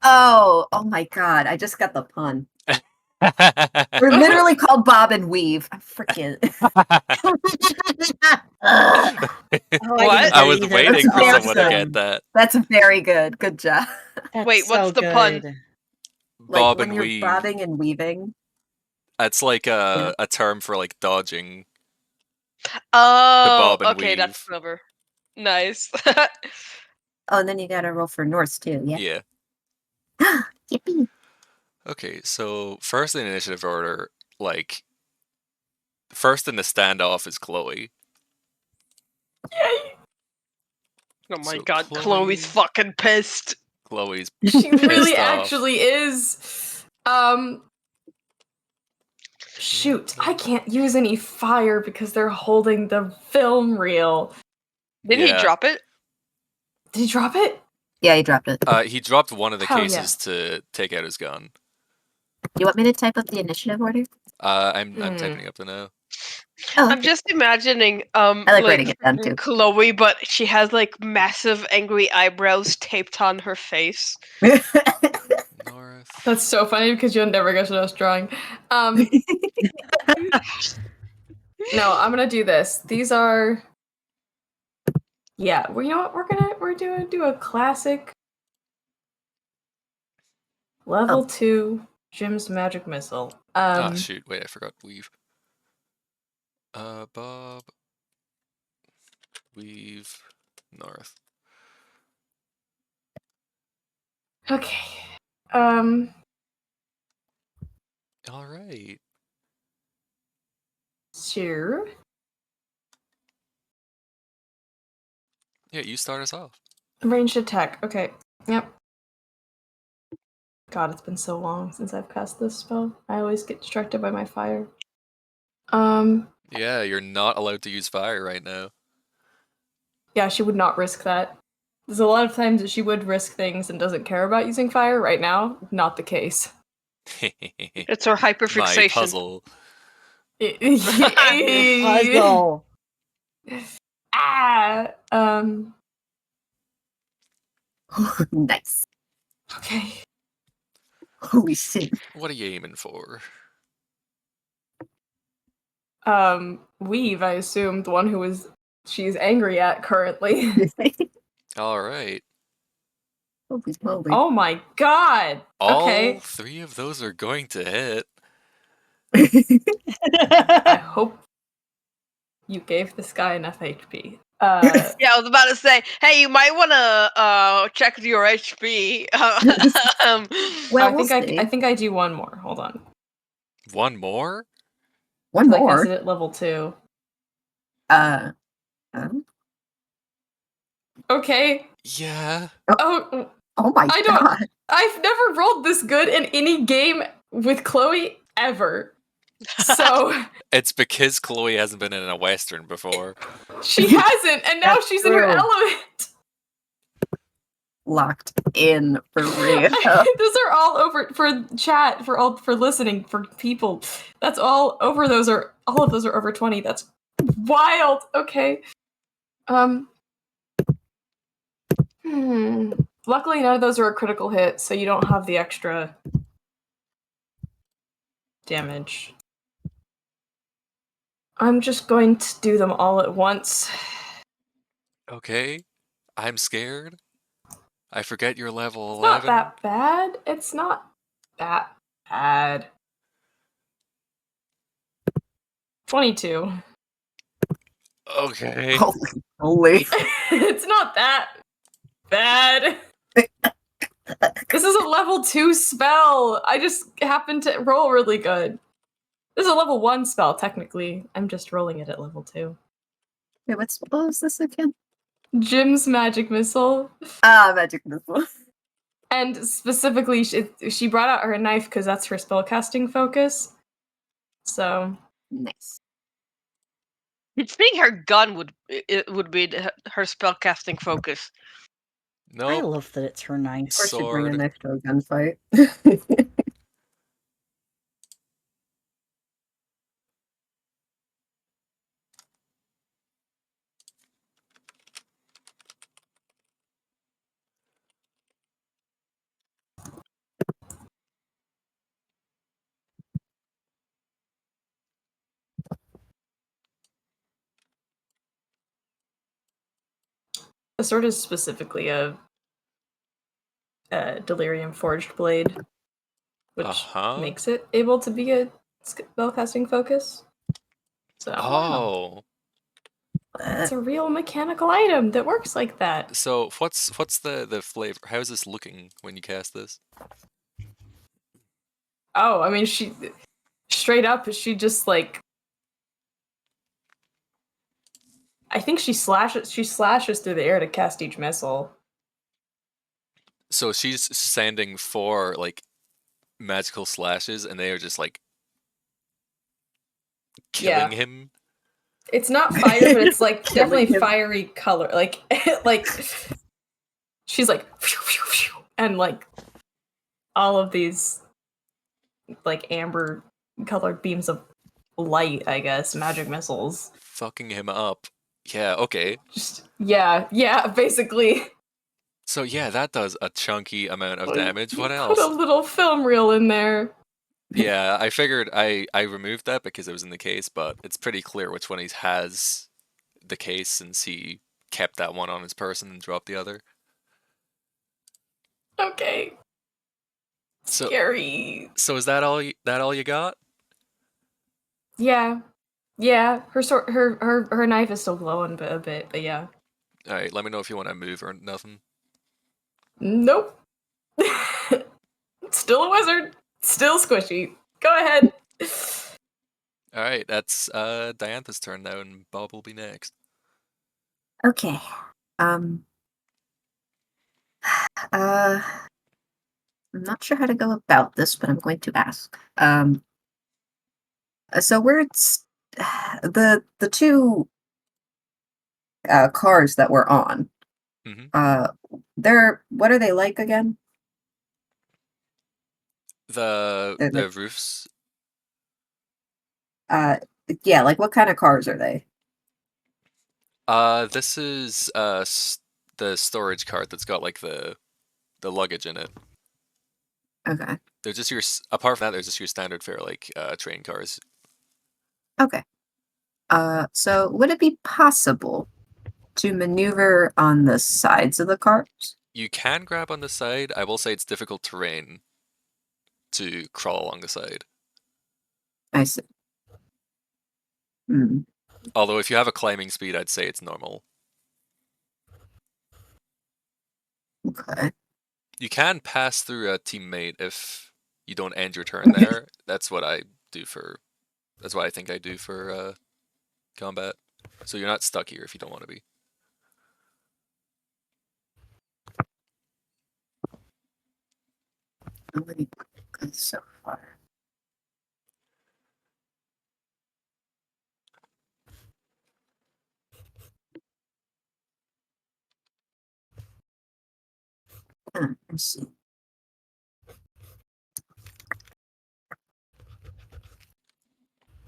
oh my god, I just got the pun. We're literally called Bob and Weev. I'm freaking. Oh, What? I was didn't get waiting either. for That's someone to awesome. get that. That's very good. Good job. That's Wait, what's so the pun? good. Like Bob when and you're weave. bobbing and weaving. That's like a term for like dodging. Oh, bob and okay, that's weave. clever. Nice. Oh, and then you gotta roll for Norse too. Yeah. Yeah. Yippee. Okay, so first in initiative order, like first in the standoff is Chloe. Yay. Oh my So god, Chloe- Chloe's fucking pissed. Chloe's She really Pissed off. actually is. Shoot, I can't use any fire because they're holding the film reel. Didn't Yeah. he drop it? Did he drop it? Yeah, he dropped it. he dropped one of the Hell yeah. cases to take out his gun. You want me to type up the initiative order? I'm Hmm. typing it up now. I'm just imagining I like writing it down, too. Chloe, but she has like massive angry eyebrows taped on her face. North. That's so funny because you'll never guess what I was drawing. No, I'm gonna do this. These are. Yeah, well, you know what? We're gonna do a classic level 2 Jim's magic missile. Shoot! Wait, I forgot Weev. Bob. Weev. North. Okay. All right. Sure. Yeah, you start us off. Ranged attack. Okay. Yep. God, it's been so long since I've cast this spell. I always get distracted by my fire. Yeah, you're not allowed to use fire right now. Yeah, she would not risk that. There's a lot of times that she would risk things and doesn't care about using fire. Right now, not the case. It's her My hyperfixation. puzzle. Puzzle. Nice. Okay. Holy shit. What are you aiming for? Weev, I assume, the one who she's angry at currently. All right. Holy moly. Oh my god! All Okay. 3 of those are going to hit. I hope you gave this guy enough HP. Yeah, I was about to say, hey, you might want to check your HP. Well, I think I do one more. Hold on. One more? One I more. casted it at level 2. Okay. Yeah. Oh, my I don't- god. I've never rolled this good in any game with Chloe ever. So It's because Chloe hasn't been in a Western before. she hasn't, and now That's she's in her true. element. Locked in for real. Those are all over for chat, for listening, for people. That's all over. All of those are over 20. That's wild. Okay. Luckily, none of those are a critical hit, so you don't have the extra damage. I'm just going to do them all at once. Okay. I'm scared. I forget you're level It's 11. not that bad. It's not that bad. 22. Okay. Holy. It's not that bad. This is a level 2 spell. I just happened to roll really good. This is a level 1 spell, technically. I'm just rolling it at level 2. Wait, what was this again? Jim's magic missile. Magic missile. And specifically, she brought out her knife because that's her spellcasting focus. So Nice. You'd think her gun would be her spellcasting focus. I Nope. love that it's her knife. Or should bring a Sword. knife to a gunfight. the sword is specifically a delirium forged blade, which makes it able to be a spellcasting focus. So Oh. it's a real mechanical item that works like that. So what's the flavor? How is this looking when you cast this? Oh, I mean, she straight up, she just like, I think she slashes through the air to cast each missile. So she's sending 4 like magical slashes, and they are just like killing him. It's not fire, but it's like definitely fiery color. Like she's like, and like all of these like amber colored beams of light, I guess, magic missiles. Fucking him up. Yeah, okay. Just yeah, basically. So yeah, that does a chunky amount of Like, damage. What Put else? a little film reel in there. Yeah, I figured I removed that because it was in the case, but it's pretty clear which one he has the case since he kept that one on his person and dropped the other. Okay. So Scary. so is that all you got? Yeah. Her knife is still glowing a bit, but yeah. All right, let me know if you want to move or nothing. Nope. Still a wizard. Still squishy. Go ahead. All right, that's Diantha's turn now, and Bob will be next. Okay. I'm not sure how to go about this, but I'm going to ask. So where it's the two cars that we're on. Mhm. What are they like again? The They're like, roofs. yeah, like what kind of cars are they? This is the storage cart that's got like the luggage in it. Okay. They're just your apart from that, they're just your standard fare like train cars. Okay. So would it be possible to maneuver on the sides of the cars? You can grab on the side. I will say it's difficult terrain to crawl along the side. I see. Hmm. Although if you have a climbing speed, I'd say it's normal. Okay. You can pass through a teammate if you don't end your turn there. That's what I do for. That's what I think I do for combat. So you're not stuck here if you don't want to be. Nobody good so far. Let's see.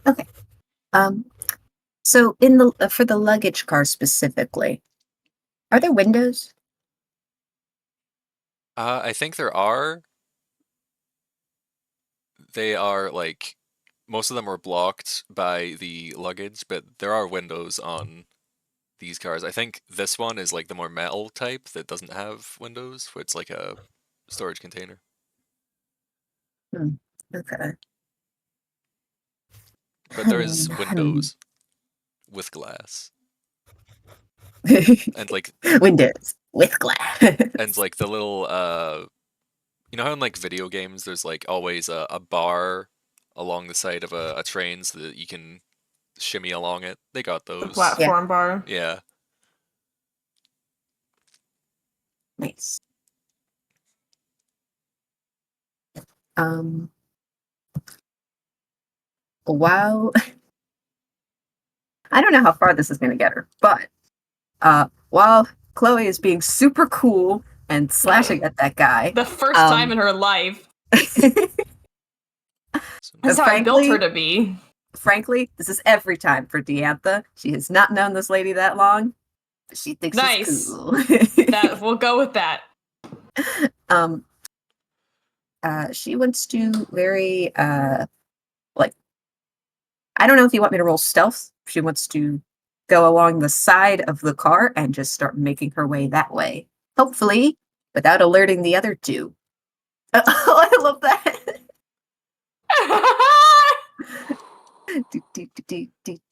Okay. So in the for the luggage car specifically, are there windows? I think there are. They are like most of them are blocked by the luggage, but there are windows on these cars. I think this one is like the more metal type that doesn't have windows, where it's like a storage container. Okay. But there is windows with glass. And like windows with glass. and like the little you know how in like video games there's like always a bar along the side of a train so that you can shimmy along it. They got The those. platform bar. Yeah. Nice. Wow. I don't know how far this is going to get her, but while Chloe is being super cool and slashing at that guy, The first time in her life. That's how I built her to be. Frankly, this is every time for Diantha. She has not known this lady that long, but she thinks she's cool. That we'll go with that. She wants to very like, I don't know if you want me to roll stealth. She wants to go along the side of the car and just start making her way that way. Hopefully, without alerting the other two. Oh, I love that.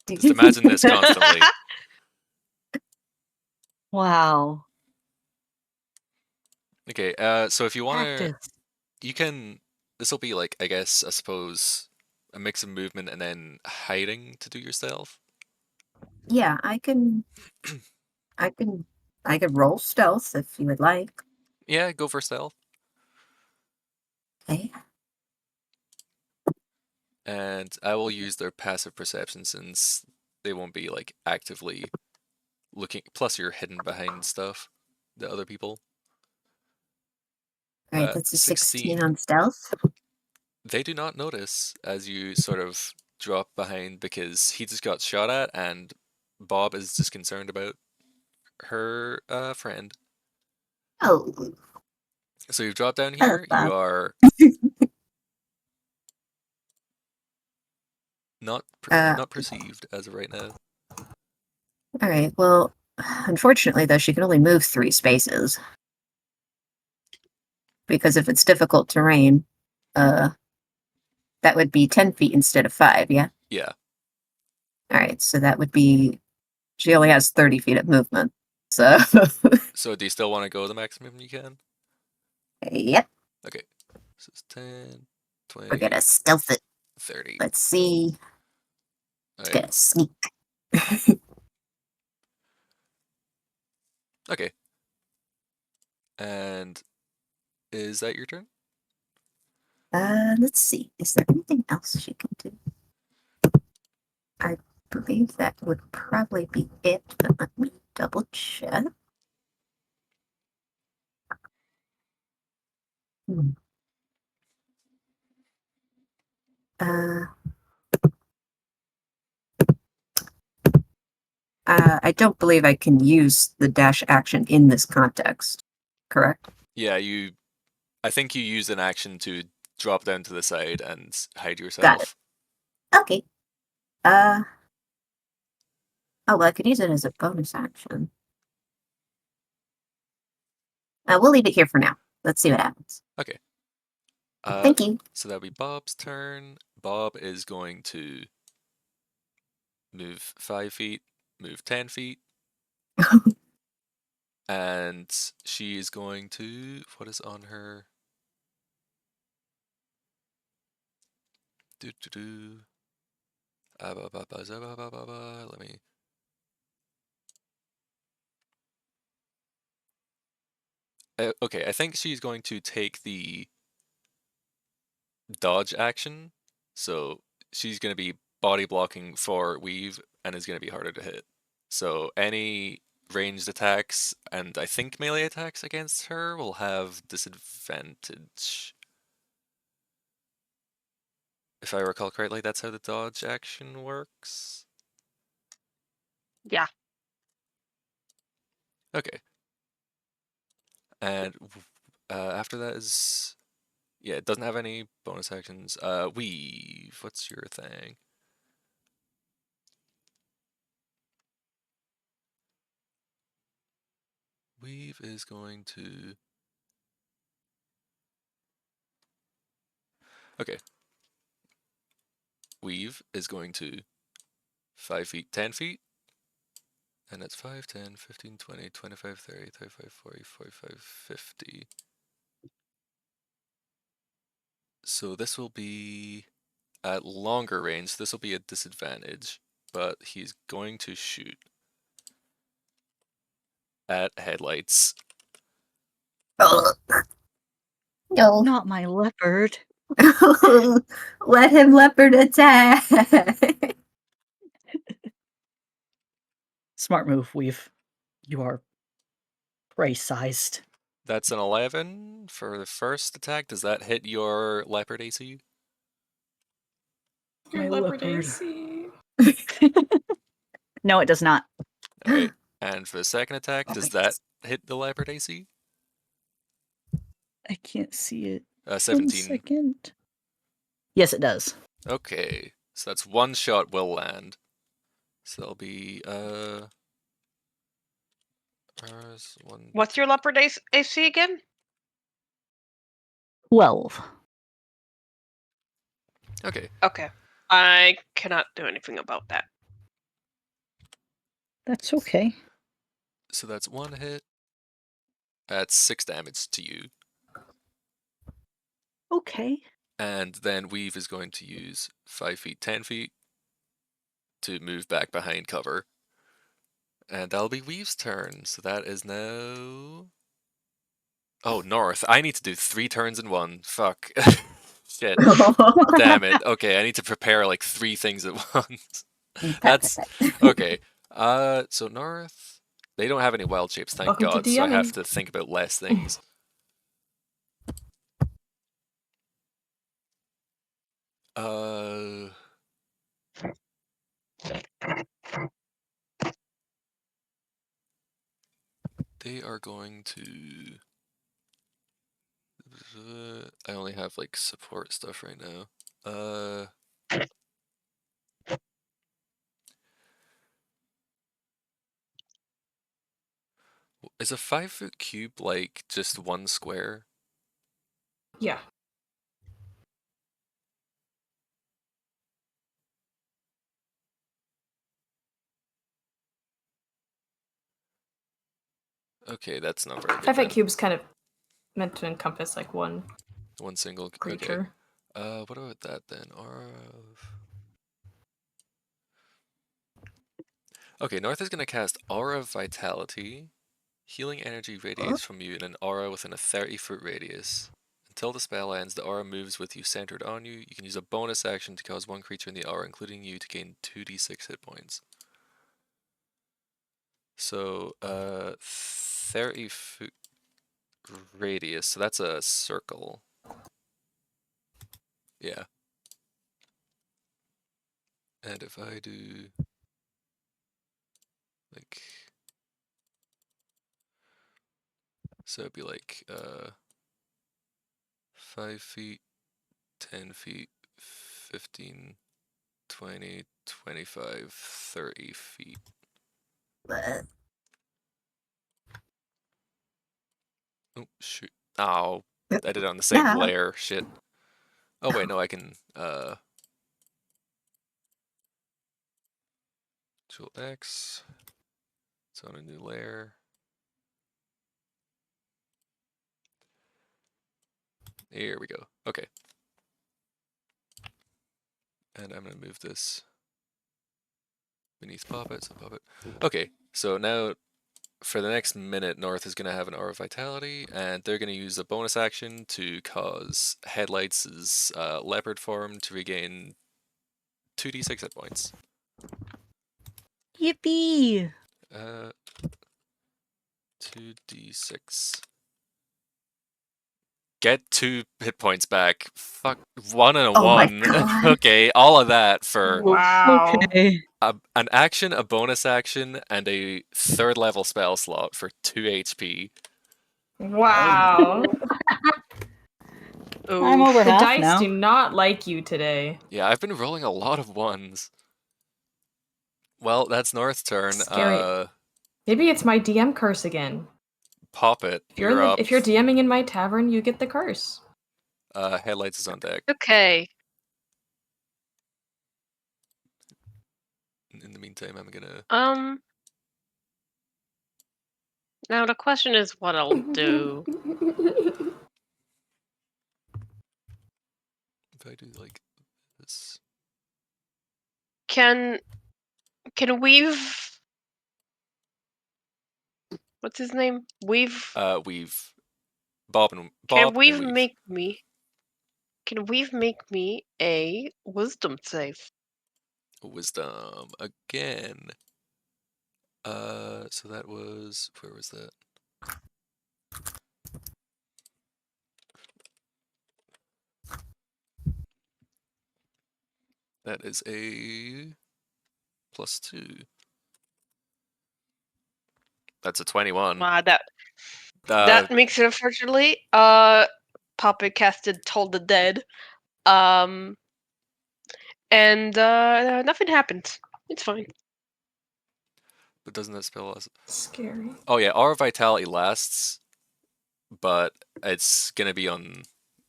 Just imagine this constantly. Wow. Okay, so if you want to, Practice. you can. This will be like, I guess, I suppose, a mix of movement and then hiding to do your stealth. Yeah, I can roll stealth if you would like. Yeah, go for stealth. Okay. And I will use their passive perception since they won't be like actively looking. Plus, you're hidden behind stuff, the other people. Alright, that's a 16 on stealth. They do not notice as you sort of drop behind because he just got shot at, and Bob is just concerned about her friend. Oh, So you've dropped down here. Bob. You are not not perceived as of right now. All right. Well, unfortunately, though, she can only move 3 spaces because if it's difficult terrain, that would be 10 feet instead of 5. Yeah. Yeah. All right. So that would be. She only has 30 feet of movement. So. So do you still want to go the maximum you can? Yep. Okay. So it's 10, 20, We're gonna stealth it. 30. Let's see. Alright. Gonna sneak. Okay. And is that your turn? Let's see. Is there anything else she can do? I believe that would probably be it, but let me double check. Hmm. I don't believe I can use the dash action in this context, correct? Yeah, I think you use an action to drop down to the side and hide yourself. Got it. Okay. Oh, well, I could use it as a bonus action. We'll leave it here for now. Let's see what happens. Okay. Thank you. So that'll be Bob's turn. Bob is going to move 5 feet, move 10 feet. And she is going to, what is on her? Let me. Okay, I think she's going to take the dodge action. So she's going to be body blocking for Weev and is going to be harder to hit. So any ranged attacks and I think melee attacks against her will have disadvantage. If I recall correctly, that's how the dodge action works. Yeah. Okay. And after that is, yeah, it doesn't have any bonus actions. Weev, what's your thing? Weev is going to. Okay. Weev is going to 5 feet, 10 feet. And that's 5, 10, 15, 20, 25, 30, 35, 40, 45, 50. So this will be at longer range. This will be a disadvantage, but he's going to shoot at headlights. Oh. No. Not my leopard. Let him leopard attack. Smart move, Weev. You are prey-sized. That's an 11 for the first attack. Does that hit your leopard AC? Your My leopard leopard. AC. No, it does not. Alright. And for the second attack, Oh does my that hit the leopard AC? I can't see it. 17. 1 second. Yes, it does. Okay. So that's one shot will land. So that'll be one. What's your leopard AC again? 12. Okay. Okay. I cannot do anything about that. That's okay. So that's one hit. That's 6 damage to you. Okay. And then Weev is going to use 5 feet, 10 feet to move back behind cover. And that'll be Weeve's turn. So that is now. Oh, north. I need to do 3 turns in one. Fuck. Shit. Damn it. Okay, I need to prepare like 3 things at once. That's okay. So north. They don't have any wild shapes, thank Welcome to God. So I have DMing. to think about less things. They are going to... I only have like support stuff right now. Is a 5-foot cube like just one square? Yeah. Okay, that's not very good. 5 foot then. cube's kind of meant to encompass like one One single creature. Okay. What about that then? Aura of... Okay, North is gonna cast Aura of Vitality. Healing energy radiates from you in an aura within a 30-foot radius. Until the spell ends, the aura moves with you centered on you. You can use a bonus action to cause one creature in the aura, including you, to gain 2d6 hit points. So, 30-foot radius, so that's a circle. Yeah. And if I do... like... so it'd be like, 5 feet, 10 feet, 15, 20, 25, 30 feet. Oh, shoot. Oh, I did it on the same Yeah. layer. Shit. Oh, wait, no, I can, Control X. It's on a new layer. Here we go. Okay. And I'm gonna move this beneath Poppet, so Poppet. Okay, so now for the next minute, North is going to have an Aura of Vitality, and they're going to use a bonus action to cause Headlights' leopard form to regain 2d6 hit points. Yippee! 2d6. Get 2 hit points back. Fuck, 1 and a Oh my 1. God. Okay, all of that for Wow. Okay. an action, a bonus action, and a 3rd level spell slot for 2 HP. Wow. I'm over The half dice now. do not like you today. Yeah, I've been rolling a lot of 1s. Well, that's North's turn. Scary. Maybe it's my DM curse again. Poppet, If you're you're up. if you're DMing in my tavern, you get the curse. Headlights is on deck. Okay. In the meantime, I'm gonna... Now the question is what I'll do. If I do like this... Can Weev... What's his name? Weev... Weev. Bob and Can Weev. Weev make me... Can Weev make me a wisdom save? Wisdom again. So that was... where was that? That is a +2. That's a 21. That makes it, unfortunately. Poppet casted Toll the Dead. And nothing happened. It's fine. But doesn't that spell last? Scary. Oh yeah, Aura Vitality lasts, but it's gonna be on...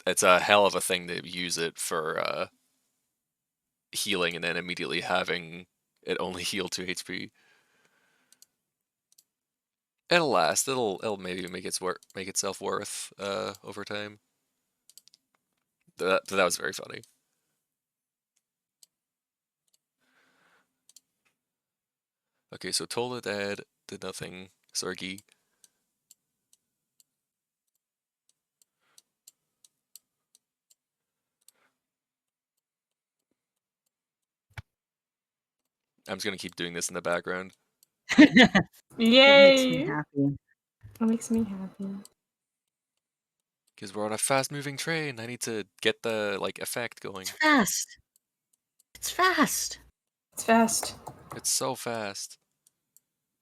it's a hell of a thing to use it for healing and then immediately having it only heal 2 HP. It'll last. It'll maybe make itself worth over time. That was very funny. Okay, so Tola Dad did nothing. Sorgi. I'm just gonna keep doing this in the background. It makes me Yay! happy. That makes me happy. Because we're on a fast-moving train. I need to get the like effect going. It's fast. It's fast. It's fast. It's so fast.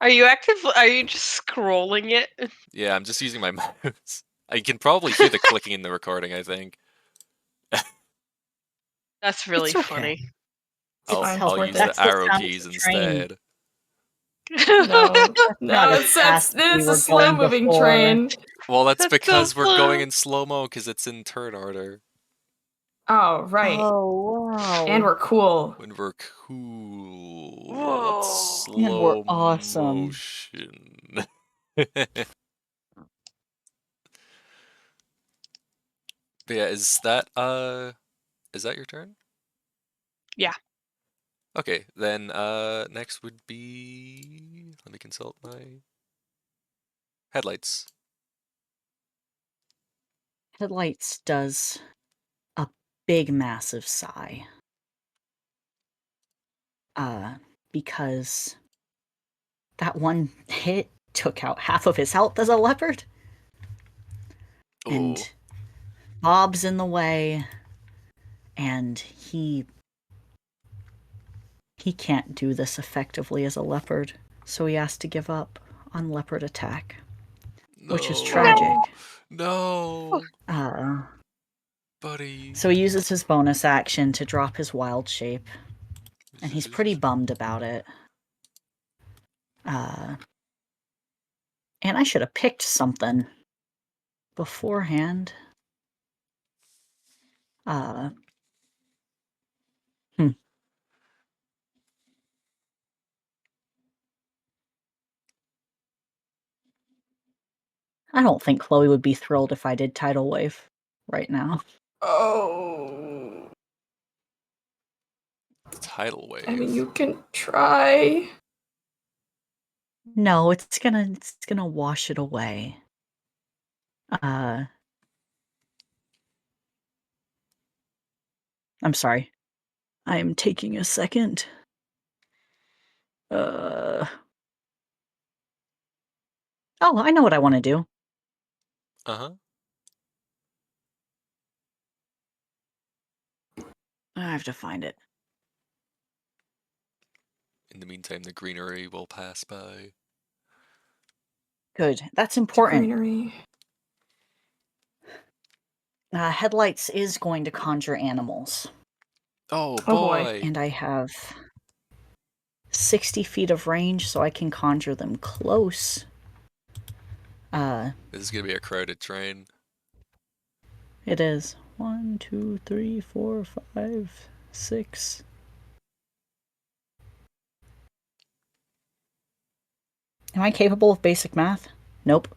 Are you active? Are you just scrolling it? Yeah, I'm just using my mouse. I can probably hear the clicking in the recording, I think. That's really It's okay. funny. Fine, I'll worth use it. That's the the arrow sound of keys the train. instead. No, not no, as it's fast as we it's were a slow going moving before. train. Well, that's That's so because we're going slow. in slow-mo because it's in turn order. Oh, right. Oh wow! And we're cool. When we're cool. Whoa. It's And we're slow awesome. motion. But yeah, is that your turn? Yeah. Okay, then next would be, let me consult my headlights. Headlights does a big, massive sigh. Because that one hit took out half of his health as a leopard. Oh, And Bob's in the way, and he can't do this effectively as a leopard, so he has to give up on leopard attack, which is no. tragic. No, Uh, buddy. so he uses his bonus action to drop his wild shape, and he's pretty bummed about it. And I should have picked something beforehand. I don't think Chloe would be thrilled if I did Tidal Wave right now. Oh. Tidal wave. I mean, you can try. No, it's gonna wash it away. I'm sorry. I am taking a second. Oh, I know what I want to do. Uh-huh. I have to find it. In the meantime, the greenery will pass by. Good. That's The important. greenery. Headlights is going to conjure animals. Oh, Oh, boy. boy. And I have 60 feet of range, so I can conjure them close. This is gonna be a crowded train. It is 1, 2, 3, 4, 5, 6. Am I capable of basic math? Nope.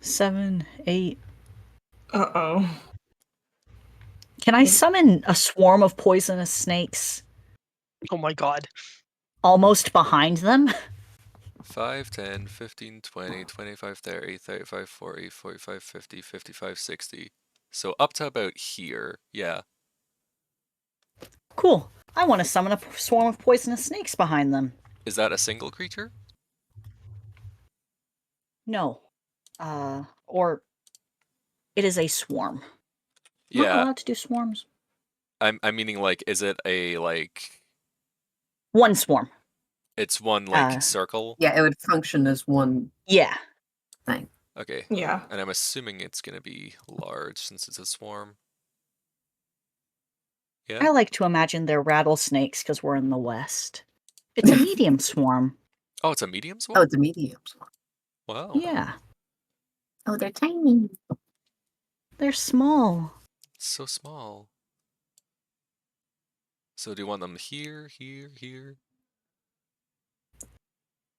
7, 8. Uh-oh. Can I summon a swarm of poisonous snakes Oh my god. almost behind them? 5, 10, 15, 20, 25, 30, 35, 40, 45, 50, 55, 60. So up to about here. Yeah. Cool. I want to summon a swarm of poisonous snakes behind them. Is that a single creature? No. Or it is a swarm. Am I Yeah. allowed to do swarms? I'm meaning, like, is it a, like, One swarm. it's one, like, circle? Yeah, it would function as one Yeah. thing. Okay. Yeah. And I'm assuming it's gonna be large since it's a swarm. I Yeah? like to imagine they're rattlesnakes because we're in the West. It's a medium swarm. Oh, it's a medium Oh, swarm? it's a medium. Wow. Yeah. Oh, they're tiny. They're small. It's so small. So do you want them here, here, here?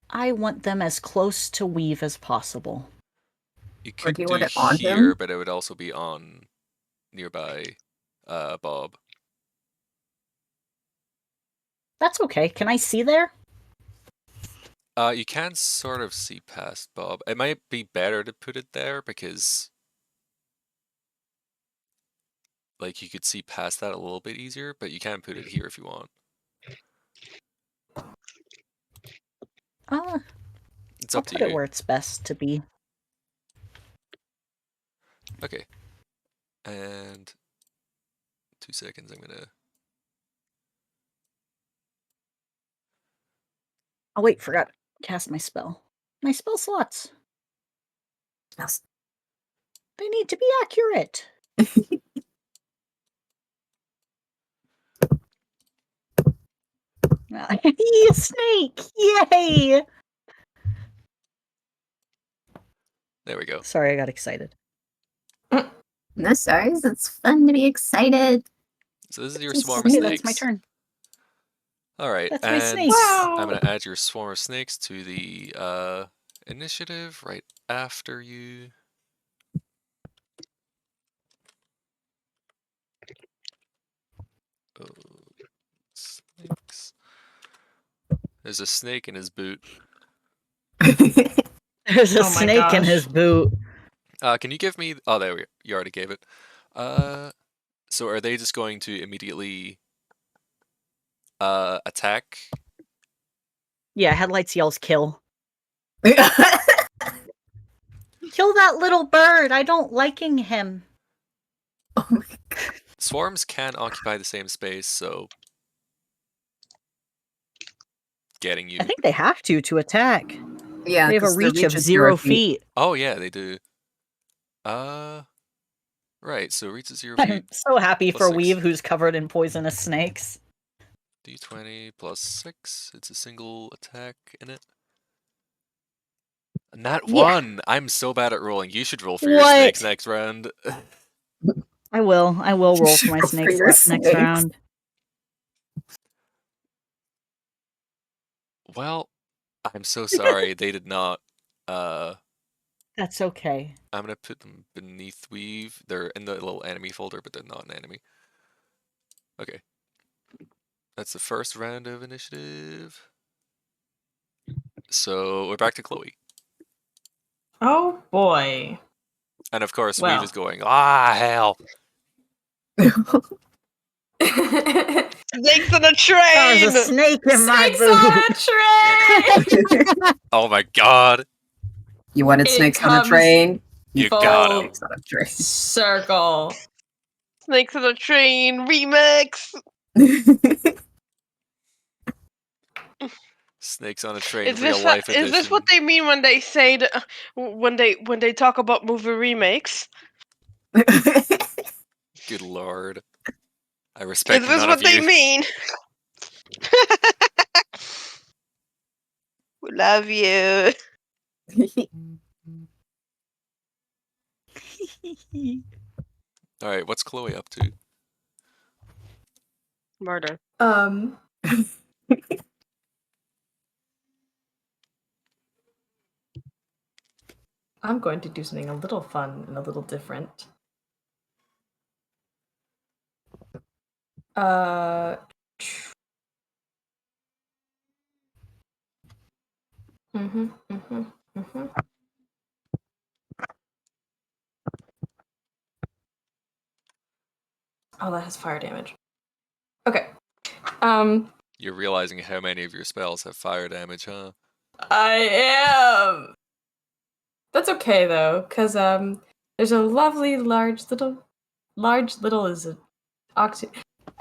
I want them as close to Weev as possible. You Or could do you do want it on here, him? but it would also be on nearby Bob. That's okay. Can I see there? You can sort of see past Bob. It might be better to put it there because, like, you could see past that a little bit easier, but you can put it here if you want. It's I'll up to put it you. where it's best to be. Okay. And 2 seconds, I'm gonna... Oh wait, forgot to cast my spell. My spell slots. Smells. They need to be accurate. A snake! Yay! There we go. Sorry, I got excited. No, sorry. It's fun to be excited. So this is your It's swarm of Okay, snakes. that's my turn. All right, That's my and snake. Wow. I'm gonna add your swarm of snakes to the initiative right after you. Oh, snakes. There's a snake in his boot. There's a Oh my snake in his gosh. boot. Can you give me? Oh, there we go. You already gave it. So are they just going to immediately attack? Yeah, headlights yells kill. Kill that little bird. I don't liking him. Oh my god. Swarms can occupy the same space, so getting you. I think they have to attack. Yeah, They have a 'cause the reach of is 0 feet. Oh yeah, they do. Right. So reach is 0 I'm feet. so happy Plus for 6. Weev, who's covered in poisonous snakes. D20 plus 6. It's a single attack in it. Nat Yeah. 1! I'm so bad at rolling. You should roll for your What? snakes next round. I will roll for my Roll for snakes your next snakes. round. Well, I'm so sorry. They did not. That's okay. I'm gonna put them beneath Weev. They're in the little enemy folder, but they're not an enemy. Okay. That's the first round of initiative. So we're back to Chloe. Oh boy. And of course, Well. Weev is going, ah, hell. Snakes on a train! There's a snake in my Snakes on a boot. train! Oh my god. You wanted It snakes on a comes- train? You Full got him. Snakes on a train. Circle. Snakes on a train remix! Snakes on a train, Is real this, life is this what edition. they mean when they say that, when they talk about movie remakes? Good lord. I respect Is this none what of they you. mean? We love you. Alright, what's Chloe up to? Murder. I'm going to do something a little fun and a little different. Mm-hmm. Oh, that has fire damage. Okay. You're realizing how many of your spells have fire damage, huh? I am. That's okay though, because there's a lovely large little is a oxy.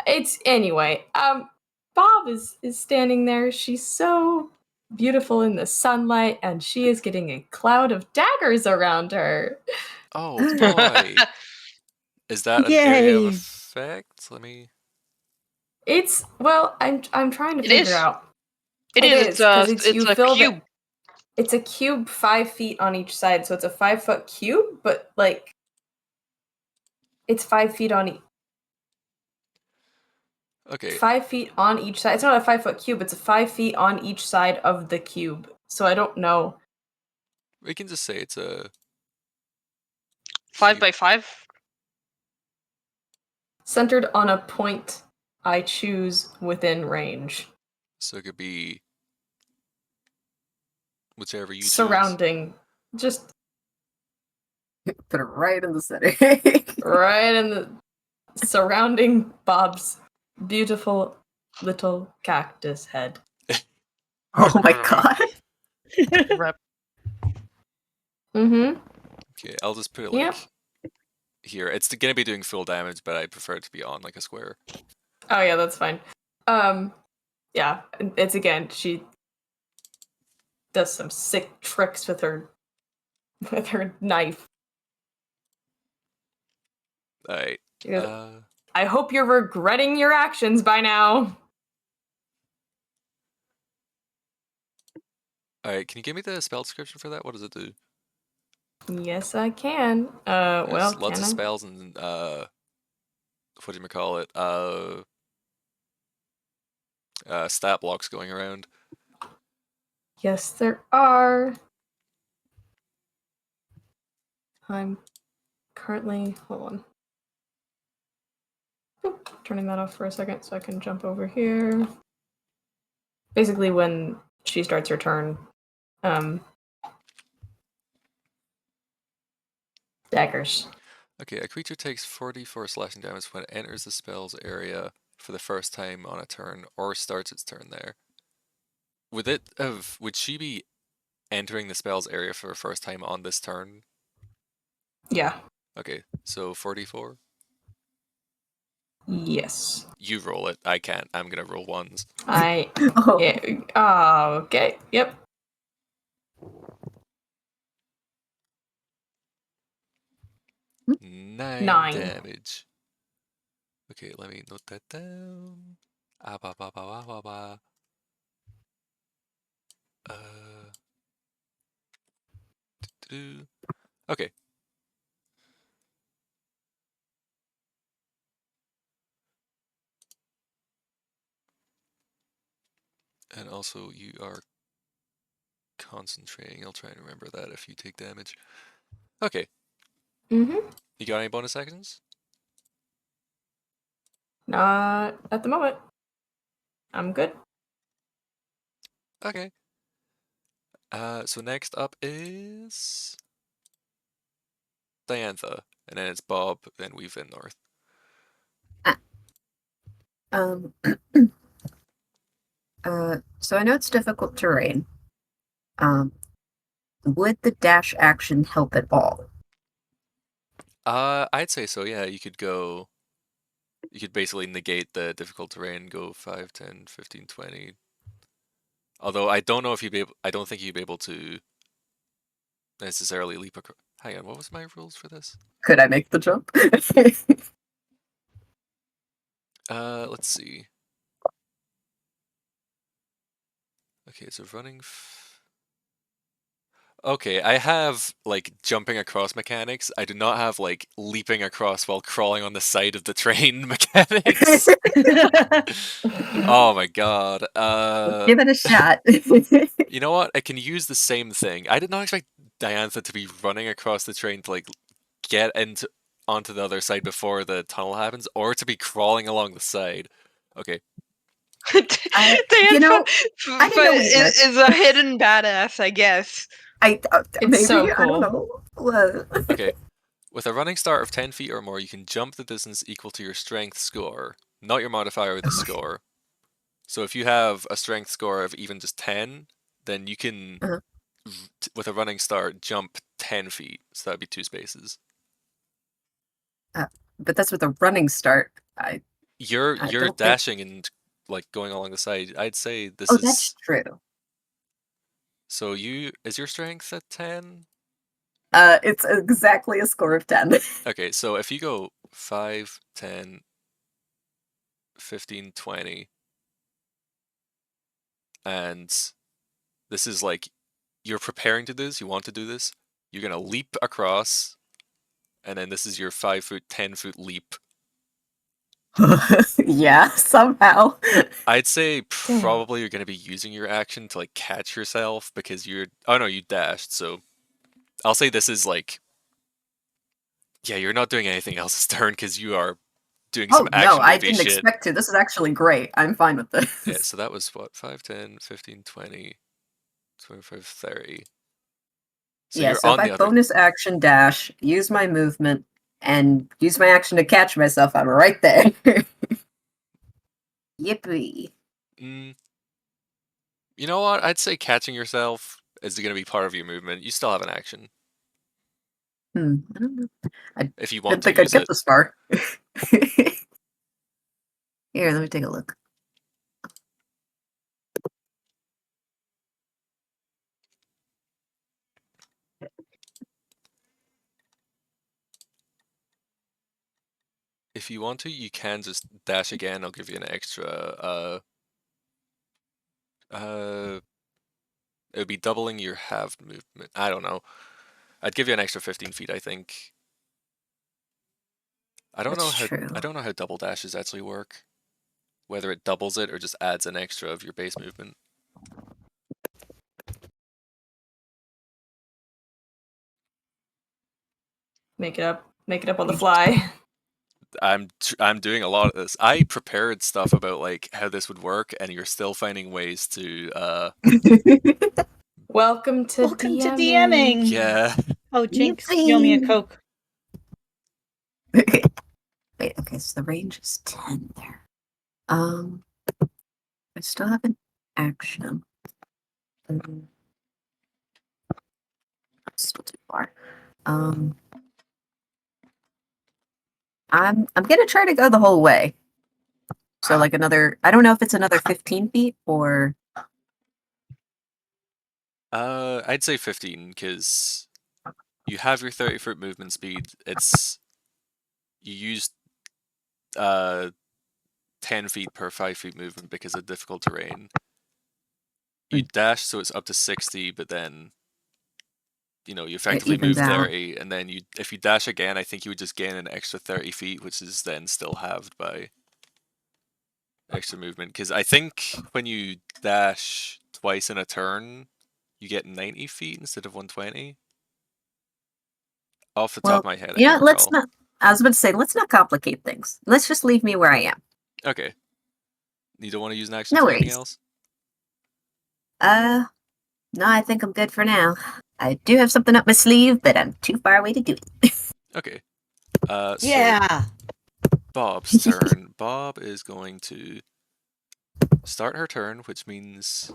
It's anyway. Bob is standing there. She's so beautiful in the sunlight, and she is getting a cloud of daggers around her. Oh boy. Is that an area of Yay. effect? Let me. It's well, I'm trying to It figure is. out. It is. because It's you a fill cube. It's a cube 5 feet on each side, so it's a 5-foot cube, but like it's 5 feet on Okay. 5 feet on each side. It's not a 5-foot cube, it's a 5 feet on each side of the cube. So I don't know. We can just say it's a 5 cube. by 5. Centered on a point I choose within range. So it could be whichever you choose. Surrounding. Just Put it right in the center. right in the surrounding Bob's beautiful little cactus head. Oh my god. Rep. Mm-hmm. Okay, I'll just put it like Yep. here. It's gonna be doing full damage, but I prefer it to be on like a square. Oh yeah, that's fine. Yeah, it's again, she does some sick tricks with her knife. Alright. She goes, I hope you're regretting your actions by now. Alright, can you give me the spell description for that? What does it do? Yes, I can. There's Well, lots can of I? spells and whatchamacallit, stat blocks going around. Yes, there are. I'm currently, hold on. Oop, turning that off for a second so I can jump over here. Basically, when she starts her turn, daggers. Okay, a creature takes 44 slashing damage when it enters the spell's area for the first time on a turn or starts its turn there. Would she be entering the spell's area for the first time on this turn? Yeah. Okay, so 44? Yes. You roll it. I can't. I'm gonna roll ones. Oh, Yeah. Okay. Yep. 9 9. damage. Okay, let me note that down. Ah, ba, ba, ba, ba, ba, ba. Do-do-do. Okay. And also, you are concentrating. I'll try and remember that if you take damage. Okay. Mm-hmm. You got any bonus actions? Not at the moment. I'm good. Okay. So next up is Diantha, and then it's Bob, then Weev, and North. um, so I know it's difficult terrain. Would the dash action help at all? I'd say so, yeah. You could basically negate the difficult terrain, go 5, 10, 15, 20. Although I don't know if I don't think you'd be able to necessarily leap across. Hang on, what was my rules for this? Could I make the jump? Let's see. Okay, so running. Okay, I have like jumping across mechanics. I do not have like leaping across while crawling on the side of the train mechanics. Oh my god. Give it a shot. You know what? I can use the same thing. I did not expect Diantha to be running across the train to like get onto the other side before the tunnel happens, or to be crawling along the side. Okay. You know, I didn't know either. is a hidden badass, I guess. Maybe, so I don't cool. know. Okay. With a running start of 10 feet or more, you can jump the distance equal to your strength score, not your modifier or the score. So if you have a strength score of even just 10, then you can, Uh-huh. with a running start, jump 10 feet. So that'd be 2 spaces. But that's with a running start. You're don't think- dashing and like going along the side. I'd say this Oh, is. that's true. So is your strength at 10? It's exactly a score of 10. Okay, so if you go 5, 10, 15, 20, and this is like you're preparing to do this, you want to do this, you're gonna leap across, and then this is your 5-foot, 10-foot leap. Yeah, somehow. I'd say probably you're gonna be using your action to like catch yourself because oh no, you dashed, so I'll say this is like, yeah, you're not doing anything else this turn because you are doing some Oh, no, action I movie didn't shit. expect to. This is actually great. I'm fine with this. Yeah, so that was what, 5, 10, 15, 20, 25, 30. So Yeah, you're so if on I the other. bonus action dash, use my movement, and use my action to catch myself, I'm right there. Yippee. You know what? I'd say catching yourself is going to be part of your movement. You still have an action I don't know. if you Didn't want to think I'd use get it. this far. Here, let me take a look. If you want to, you can just dash again. I'll give you an extra. It would be doubling your halved movement. I don't know. I'd give you an extra 15 feet, I think. I don't know That's how. true. I don't know how double dashes actually work. Whether it doubles it or just adds an extra of your base movement. Make it up on the fly. I'm doing a lot of this. I prepared stuff about like how this would work, and you're still finding ways to Welcome to Welcome to DMing. DMing. yeah. Oh, Jinx, you owe me a Yippee. Coke. Wait, okay, so the range is 10 there. I still have an action. Still too far. I'm gonna try to go the whole way. So like another, I don't know if it's another 15 feet or I'd say 15 because you have your 30-foot movement speed. It's you use 10 feet per 5 feet movement because of difficult terrain. You dash, so it's up to 60, but then you effectively move evens out. 30, and then if you dash again, I think you would just gain an extra 30 feet, which is then still halved by extra movement. Because I think when you dash twice in a turn, you get 90 feet instead of 120. Off the top of my head, I yeah, can't let's recall. not. I was about to say, let's not complicate things. Let's just leave me where I am. Okay. You don't want to use an action No for anything worries. else? No, I think I'm good for now. I do have something up my sleeve, but I'm too far away to do it. Okay. Yeah. So Bob's turn. Bob is going to start her turn, which means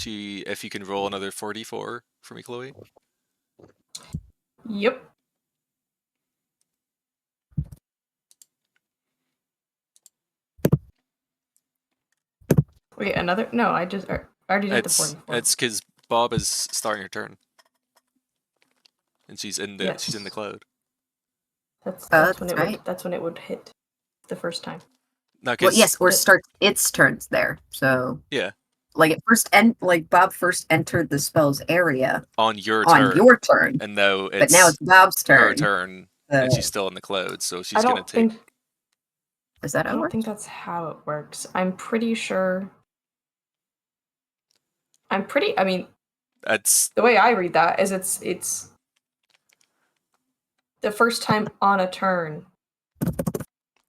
if you can roll another 4d4 for me, Chloe. Yep. Wait, another? No, I already did the 44. It's because Bob is starting her turn, and she's in the Yes. cloud. That's when that's it right. would. That's when it would hit the first time. No, Well, yes, or it- start its turns there. So yeah, like Bob first entered the spell's area on your on turn, your turn, and now but now it's Bob's turn. her turn, and she's still in the cloud, so she's I gonna don't take. think. Is that I how it don't works? think that's how it works. I'm pretty sure. I mean, That's the way I read that is it's the first time on a turn.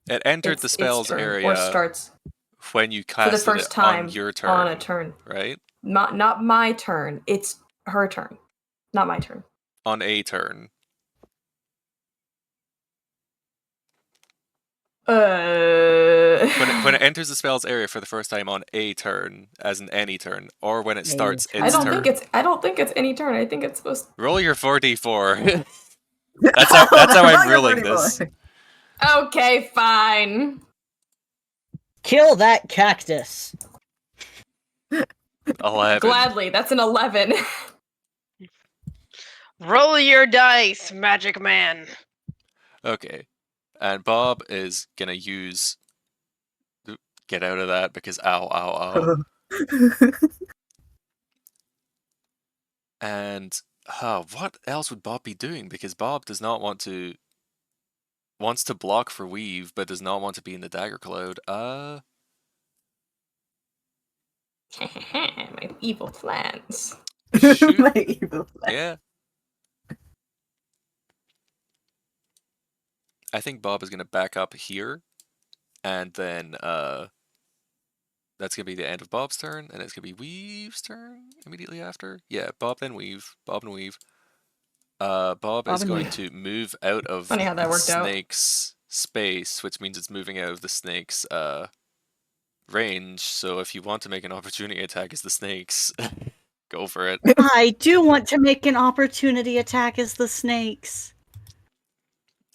it entered It's the its spell's turn, area or starts when you for the casted first it on time your turn. on a turn. Right? Not my turn. It's her turn, not my turn. On a turn. When it enters the spell's area for the first time on a turn, as in any turn, or when it starts turn. its I don't turn. think it's any turn. I think it's supposed to... Roll your 4d4. That's how I'm ruling this. Okay, fine. Kill that cactus. 11. Gladly. That's an 11. Roll your dice, magic man. Okay. And Bob is gonna use get out of that because ow. And what else would Bob be doing? Because Bob does not wants to block for Weev, but does not want to be in the dagger cloud. My evil plans. Shoot. My evil plan. Yeah. I think Bob is gonna back up here, and then that's gonna be the end of Bob's turn, and it's gonna be Weeve's turn immediately after. Yeah, Bob then Weev. Bob and Weev. Bob is and going Weev. to move out of Funny how that worked out. snake's space, which means it's moving out of the snake's range. So if you want to make an opportunity attack as the snakes, go for it. I do want to make an opportunity attack as the snakes.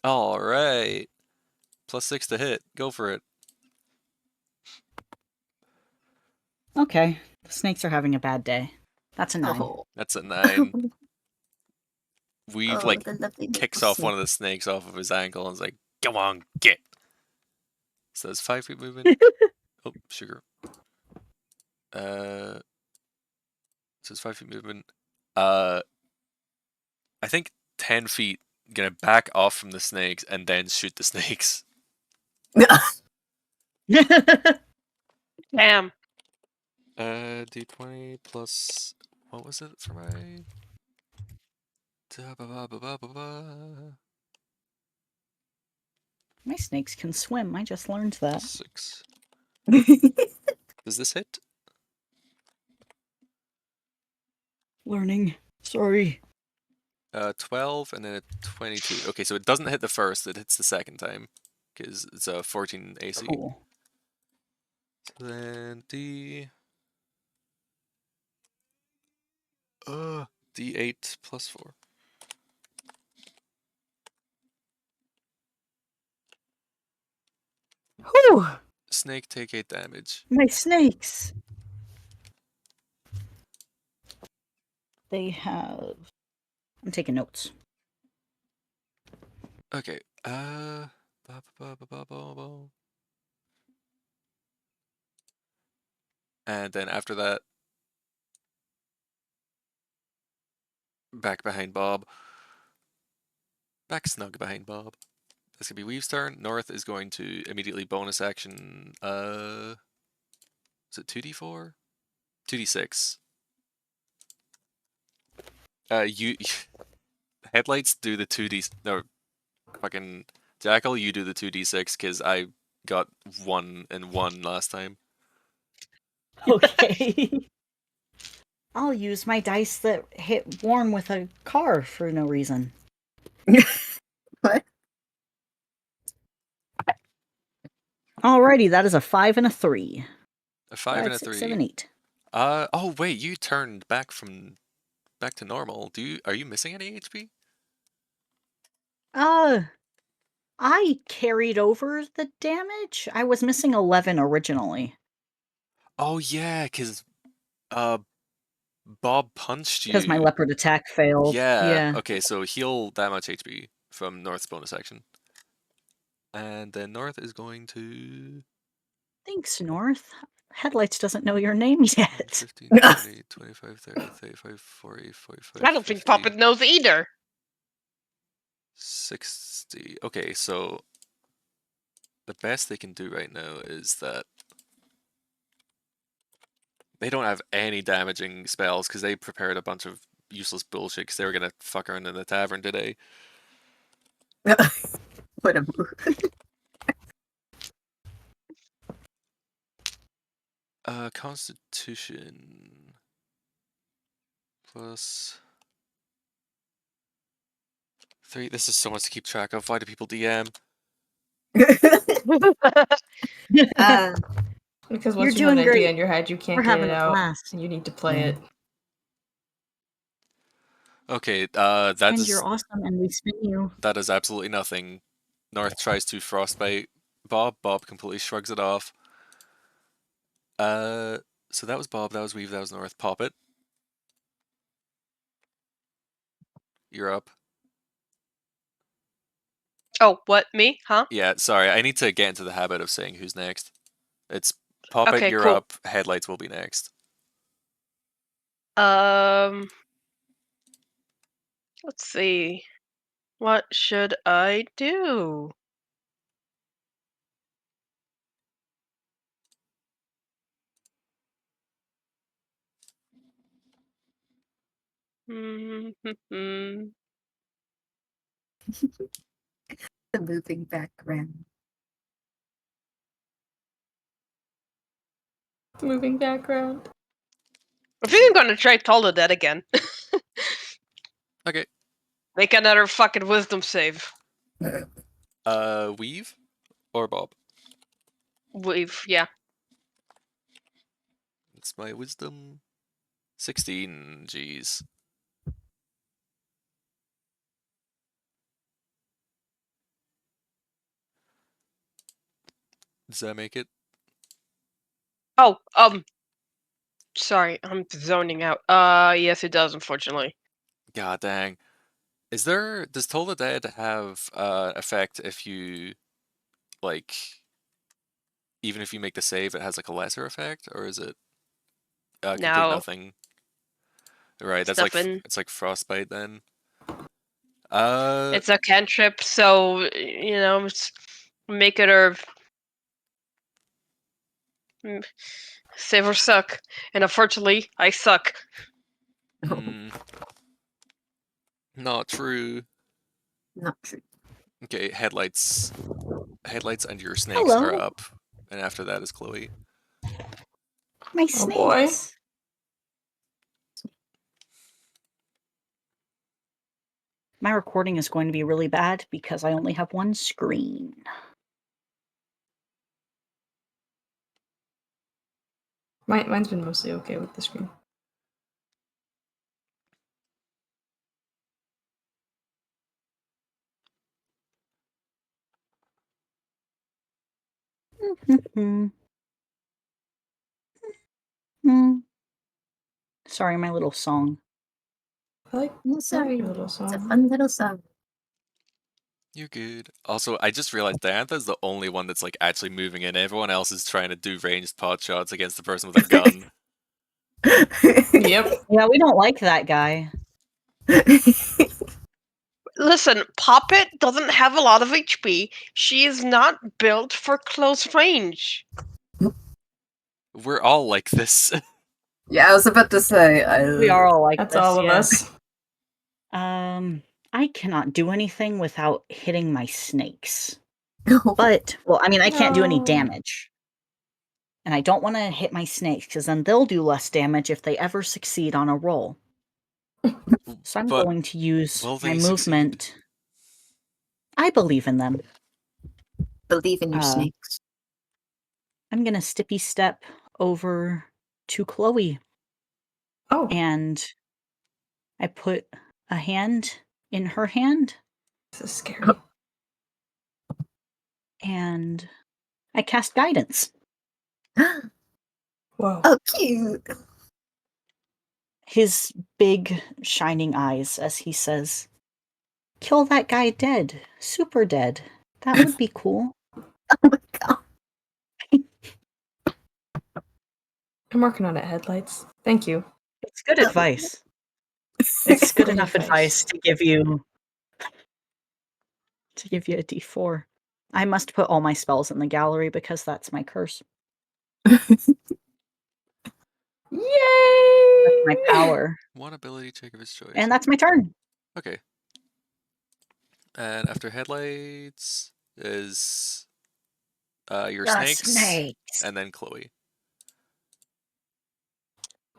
All right, +6 to hit. Go for it. Okay, the snakes are having a bad day. That's a 9. Oh. That's a 9. Weev Oh, the lovely kicks little off one of snake. the snakes off of his ankle and is like, Go on, get. So that's 5 feet movement. Oh, sugar. So it's 5 feet movement. I think 10 feet. Gonna back off from the snakes and then shoot the snakes. Damn. D20 plus. What was it for my. My snakes can swim. I just learned that. 6. Does this hit? Learning. Sorry. 12 and then a 22. Okay, so it doesn't hit the first, it hits the second time. Because it's a 14 AC. Cool. So then D8 plus 4. Whew! Snake take 8 damage. My snakes. They have. I'm taking notes. Okay. And then after that, back behind Bob. Back snug behind Bob. That's gonna be Weeve's turn. North is going to immediately bonus action. Is it 2d4? 2d6. You headlights do the 2d. No, fucking Jackal. You do the 2d6 because I got 1 and 1 last time. Okay. I'll use my dice that hit Warren with a car for no reason. What? Alrighty, that is a 5 and a 3. A 5 and a 6, 3. 7, 8. Oh wait, you turned back to normal. Are you missing any HP? I carried over the damage. I was missing 11 originally. Oh yeah, because Bob punched you. Because my leopard attack failed. Yeah. Okay, so heal that much HP from North's bonus action. And then North is going to Thanks, North. Headlights doesn't know your name yet. 15, 20, 25, 30, 35, 40, 45, I don't think 50, Poppet knows either. 60. Okay, so the best they can do right now is that they don't have any damaging spells because they prepared a bunch of useless bullshit because they were gonna fuck around in the tavern today. What a move. Constitution plus 3. This is so much to keep track of. Why do people DM? Because You're once you have doing an idea great. in your head, you can't We're get having it a out. blast. And you need to play Yeah. it. Okay, that And is you're awesome, and we spin you. that is absolutely nothing. North tries to frostbite Bob. Bob completely shrugs it off. So that was Bob, that was Weev, that was North. Poppet. You're up. Oh, what? Me? Huh? Yeah, sorry, I need to get into the habit of saying who's next. It's Poppet, Okay, you're cool. up. Headlights will be next. Let's see. What should I do? The moving background. Moving background. I think I'm gonna try Toladette again. Okay. Make another fucking wisdom save. Weev or Bob? We've, yeah. It's my wisdom. 16, jeez. Does that make it? Oh, sorry, I'm zoning out. Yes, it does, unfortunately. God dang. Does Toll the Dead have effect if you like even if you make the save it has like a lesser effect, or is it complete No. nothing? Right, It's that's like nothing. it's like frostbite then. It's a cantrip, so make it or save or suck. And unfortunately, I suck. Not true. Not true. Okay, headlights and your snakes Hello. are up, and after that is Chloe. My Oh, boy. snakes. My recording is going to be really bad because I only have one screen. Mine's been mostly okay with the screen. Sorry, my little song. I like No, sorry. your little It's a song. fun little song. You're good. Also, I just realized Diantha's the only one that's like actually moving in. Everyone else is trying to do ranged pot shots against the person with a gun. Yep. Yeah, we don't like that guy. Listen, Poppet doesn't have a lot of HP. She is not built for close range. We're all like this. Yeah, I was about to say. We are all like That's this, all of yeah. us. I cannot do anything without hitting my snakes. all. But, well, I mean, I can't do any No. damage. And I don't want to hit my snakes, because then they'll do less damage if they ever succeed on a roll. So I'm But going to use will my they succeed? movement. I believe in them. Believe in your snakes. I'm going to stippy step over to Chloe. Oh, And I put a hand in her hand. this is scary. And I cast guidance. Whoa. Oh, cute. His big, shining eyes as he says, "Kill that guy dead. Super dead. That would be cool." Oh my god. I'm working on it, headlights. Thank you. It's good advice. It's good Great enough advice to give you a D4. I must put all my spells in the gallery because that's my curse. Yay! That's my power. One ability check of his choice. And that's my turn. Okay. And after headlights is your The snakes, and then Chloe.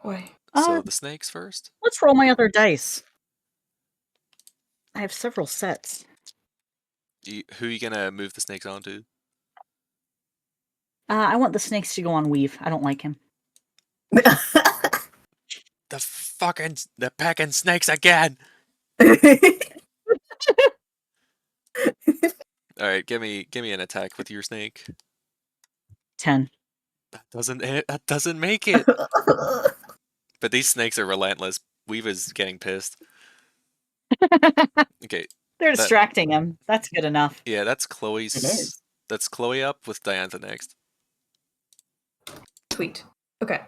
Boy. So the snakes first. Let's roll my other dice. I have several sets. Who are you gonna move the snakes onto? I want the snakes to go on Weev. I don't like him. The pecking snakes again. All right, give me an attack with your snake. 10. That doesn't make it. But these snakes are relentless. Weev is getting pissed. Okay. They're distracting him. That's good enough. Yeah, that's It Chloe's. is. That's Chloe up with Diantha next. Sweet. Okay.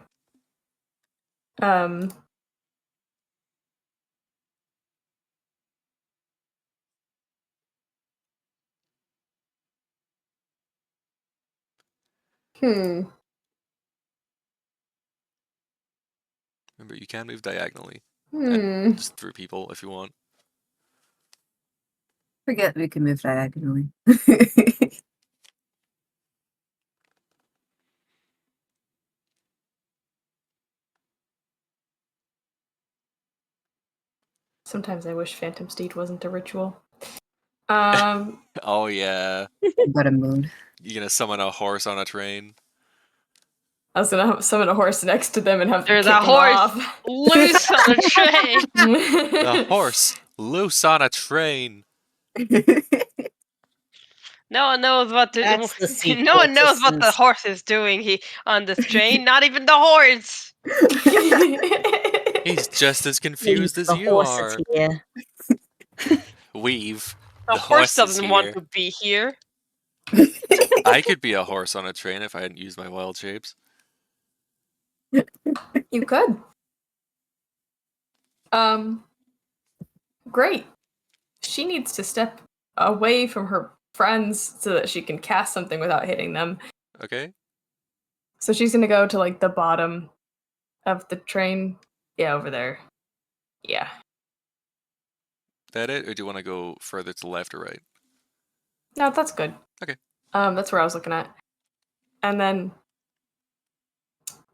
Remember, you can move diagonally. Hmm. And just through people if you want. Forget we can move diagonally. Sometimes I wish Phantom Steed wasn't a ritual. Oh yeah. What a mood. You gonna summon a horse on a train? I was gonna summon a horse next to them and have them There's kick a him horse off. loose on a train. The horse loose on a train. No one knows what the That's the sequel no one to knows what the Sins. horse is doing on this train. Not even the horse. He's just as Leave confused as the you horses are. here. Weev, The the horse horse is doesn't want here. to be here. I could be a horse on a train if I hadn't used my wild shapes. You could. Great. She needs to step away from her friends so that she can cast something without hitting them. Okay. So she's gonna go to like the bottom of the train. Yeah, over there. Yeah. That it, or do you want to go further to the left or right? No, that's good. Okay. That's where I was looking at. And then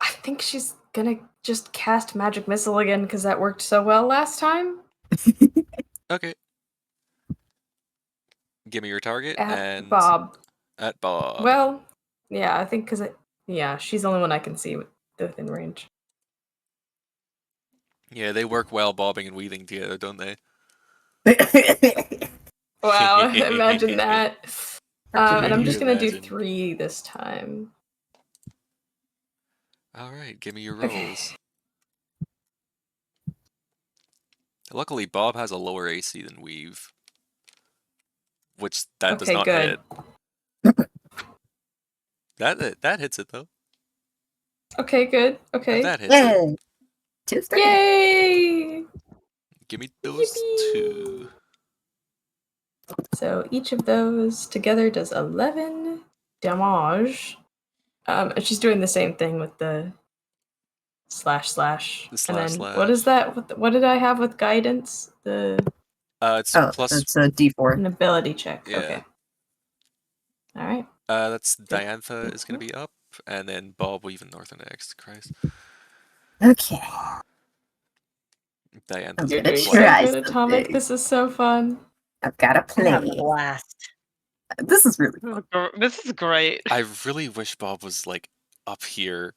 I think she's gonna just cast Magic Missile again because that worked so well last time. Okay. Give me your target At and Bob. at Bob. Well, yeah, I think because yeah, she's the only one I can see within range. Yeah, they work well bobbing and weaving together, don't they? Wow, imagine that. And I'm Can just you gonna do imagine? 3 this time. All right, give me your Okay. rolls. Luckily, Bob has a lower AC than Weave, which that does Okay, not good. hit. That hits it though. Okay, good. Okay. That hits it. Yay! 2 3. Yay! Give me those Yippee! 2. So each of those together does 11 damage. And she's doing the same thing with the //. The And then // what is that? What did I have with guidance? It's Oh, plus. it's a D4. An ability check. Yeah. Okay. All right. That's Diantha is gonna be up, and then Bob Weave Northern next. Christ. Okay. Diantha's You're gonna doing so try good, Atomic. something. This is so fun. I've got a I'm having a plan. blast. This is really fun. This is great. I really wish Bob was like up here,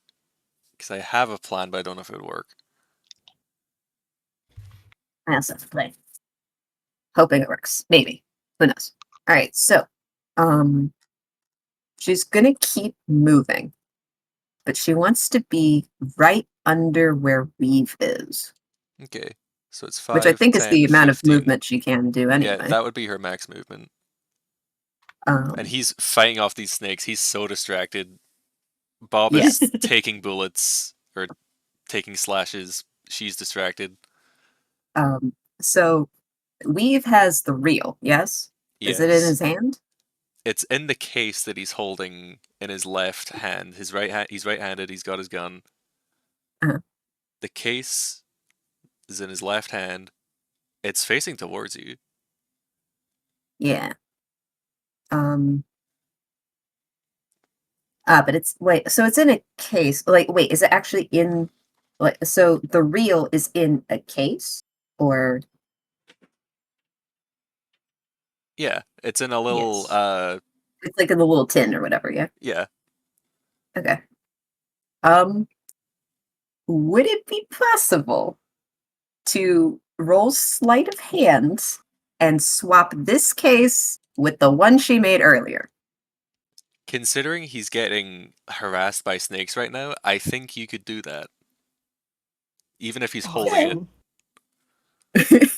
because I have a plan, but I don't know if it would work. I also have a plan. Hoping it works. Maybe. Who knows? Alright, so she's gonna keep moving. But she wants to be right under where Weev is. Okay, so it's 5, Which I think 10, is the amount 15. of movement she can do anyway. Yeah, that would be her max movement. Um, And he's fighting off these snakes. He's so distracted. Bob Yeah. is taking bullets or taking slashes. She's distracted. So Weev has the reel, yes? Is it in Yes. his hand? It's in the case that he's holding in his left hand. His right hand. He's right-handed. He's got his gun. Uh-huh. The case is in his left hand. It's facing towards you. Yeah. But it's so it's in a case. Like, wait, is it actually in so the reel is in a case? Or Yeah, it's in a little. Yes. It's like in the little tin or whatever, yeah? Yeah. Okay. Would it be possible to roll sleight of hand and swap this case with the one she made earlier? Considering he's getting harassed by snakes right now, I think you could do that. Even if he's holding it.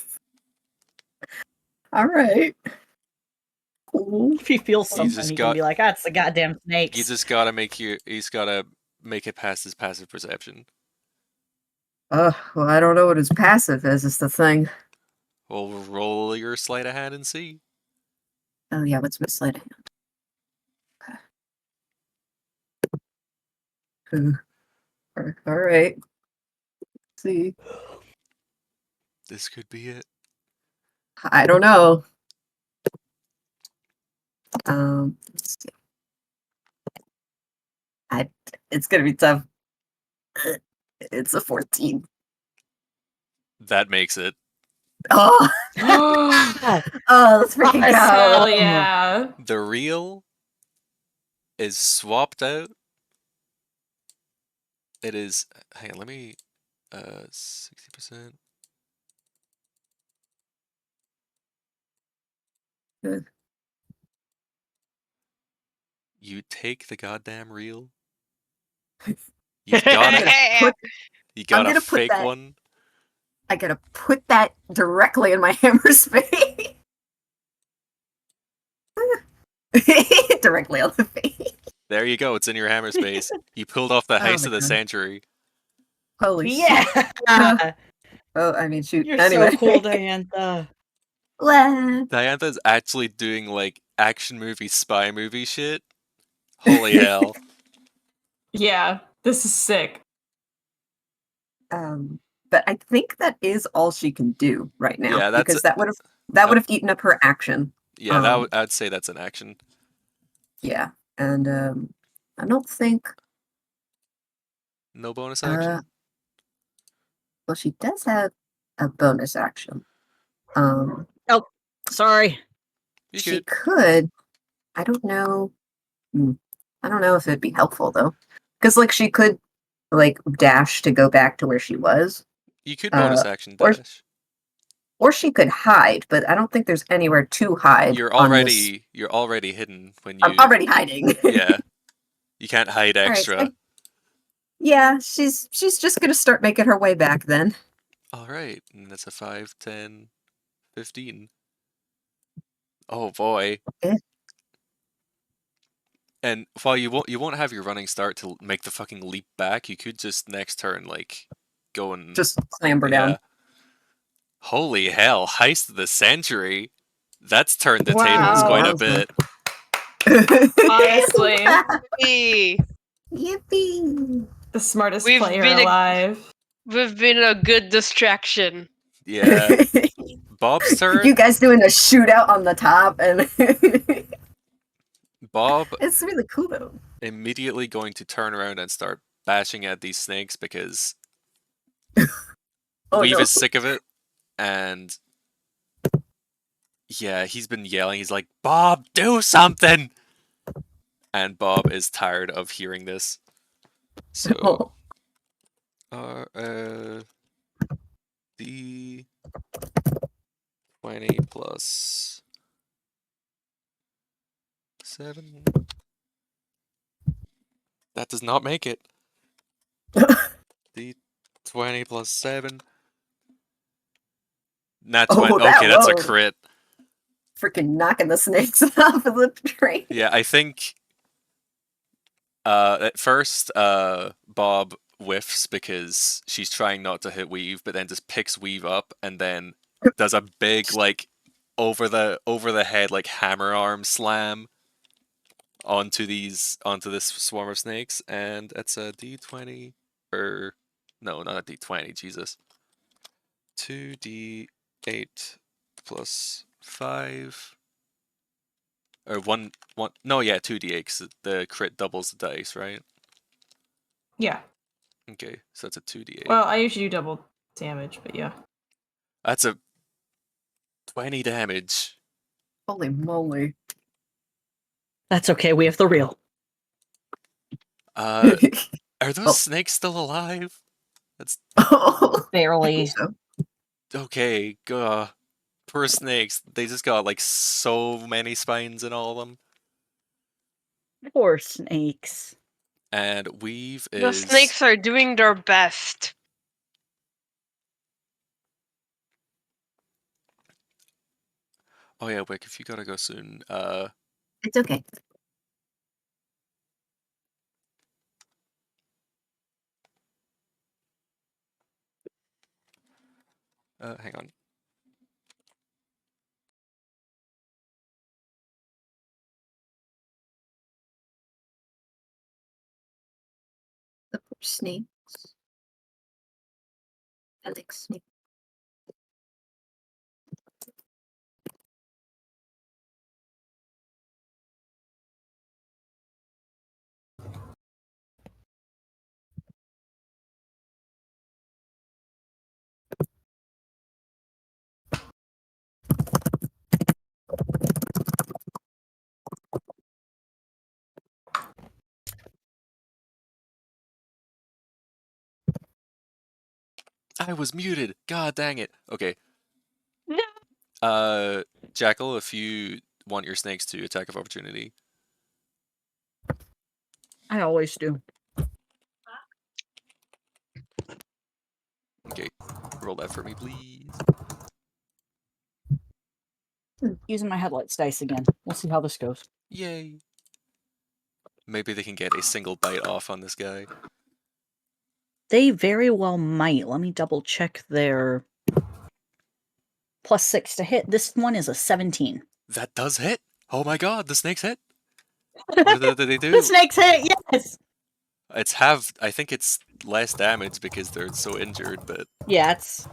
All right. Cool. If he feels He's something, just he got- can be like, "Ah, it's the goddamn snakes." He's just gotta make it past his passive perception. Well, I don't know what his passive is the thing. Well, roll your sleight of hand and see. Oh yeah, what's my sleight of hand? All right. Let's see. This could be it. I don't know. Let's see. It's gonna be tough. It's a 14. That makes it. Oh, Oh, let's freaking hell go. yeah. The reel is swapped out. It is. Hang on, let me. 60%. Good. You take the goddamn reel. You've got it. Put- You got a gonna put fake that- one. I gotta put that directly in my hammer space. Directly on the face. There you go. It's in your hammer space. You pulled off the heist my of the God. century. Holy Yeah. shit. Oh, I mean, shoot. You're Anyway. so cool, Diantha. Well, Diantha's actually doing like action movie, spy movie shit. Holy hell. Yeah, this is sick. but I think that is all she can do right now. Yeah, that's because that would have eaten up her action. Yeah, I'd say that's an action. Yeah. And I don't think No bonus action? well, she does have a bonus action. Oh, sorry. You She good. could. I don't know. I don't know if it'd be helpful though, because like she could like dash to go back to where she was, You could bonus action or- dash. or she could hide. But I don't think there's anywhere to hide. You're on this. already hidden when you. I'm already hiding. Yeah, you can't hide All right, extra. yeah, she's just gonna start making her way back then. All right, and that's a 5, 10, 15. Oh boy. Eh. And while you won't have your running start to make the fucking leap back, you could just next turn like go and Just clamber down. Holy hell, heist of the century. That's turned the tables Wow. quite a That bit. Honestly, Hey, Yippee! the smartest We've player been alive. we've been a good distraction. Yeah. Bob's turn. You guys doing a shootout on the top, and Bob it's really cool though. immediately going to turn around and start bashing at these snakes because Oh Weev no! is sick of it, and yeah, he's been yelling. He's like, "Bob, do something!" And Bob is tired of hearing this. So, the 20 plus 7. That does not make it. The 20 plus 7. Nat 20. Okay, that's a whoa. crit. Freaking knocking the snakes off of the train. Yeah, I think at first Bob whiffs because she's trying not to hit Weev, but then just picks Weev up and then does a big like over the head like hammer arm slam onto this swarm of snakes, and it's a D20 or no, not a D20, Jesus. 2d8 plus 5. Or one, no, yeah, 2d8, because the crit doubles the dice, right? Yeah. Okay, so that's a 2d8. Well, I usually do double damage, but yeah. That's a 20 damage. Holy moly! That's okay. We have the real. Are those Oh. snakes still alive? That's I Barely. think so. okay. Poor snakes. They just got like so many spines in all of them. Poor snakes. And Weev is... The snakes are doing their best. Oh yeah, Wick, if you gotta go soon, It's okay. hang on. The poor snakes. I like snakes. I was muted. God dang it. Okay. No. Jackal, if you want your snakes to attack of opportunity. I always do. Okay. roll that for me, please. Using my headlights dice again. We'll see how this goes. Yay. Maybe they can get a single bite off on this guy. They very well might. Let me double check their +6 to hit. This one is a 17. That does hit. Oh my god, the snakes hit. What did they do? The snakes hit, yes! It's half. I think it's less damage because they're so injured, but Yeah, it's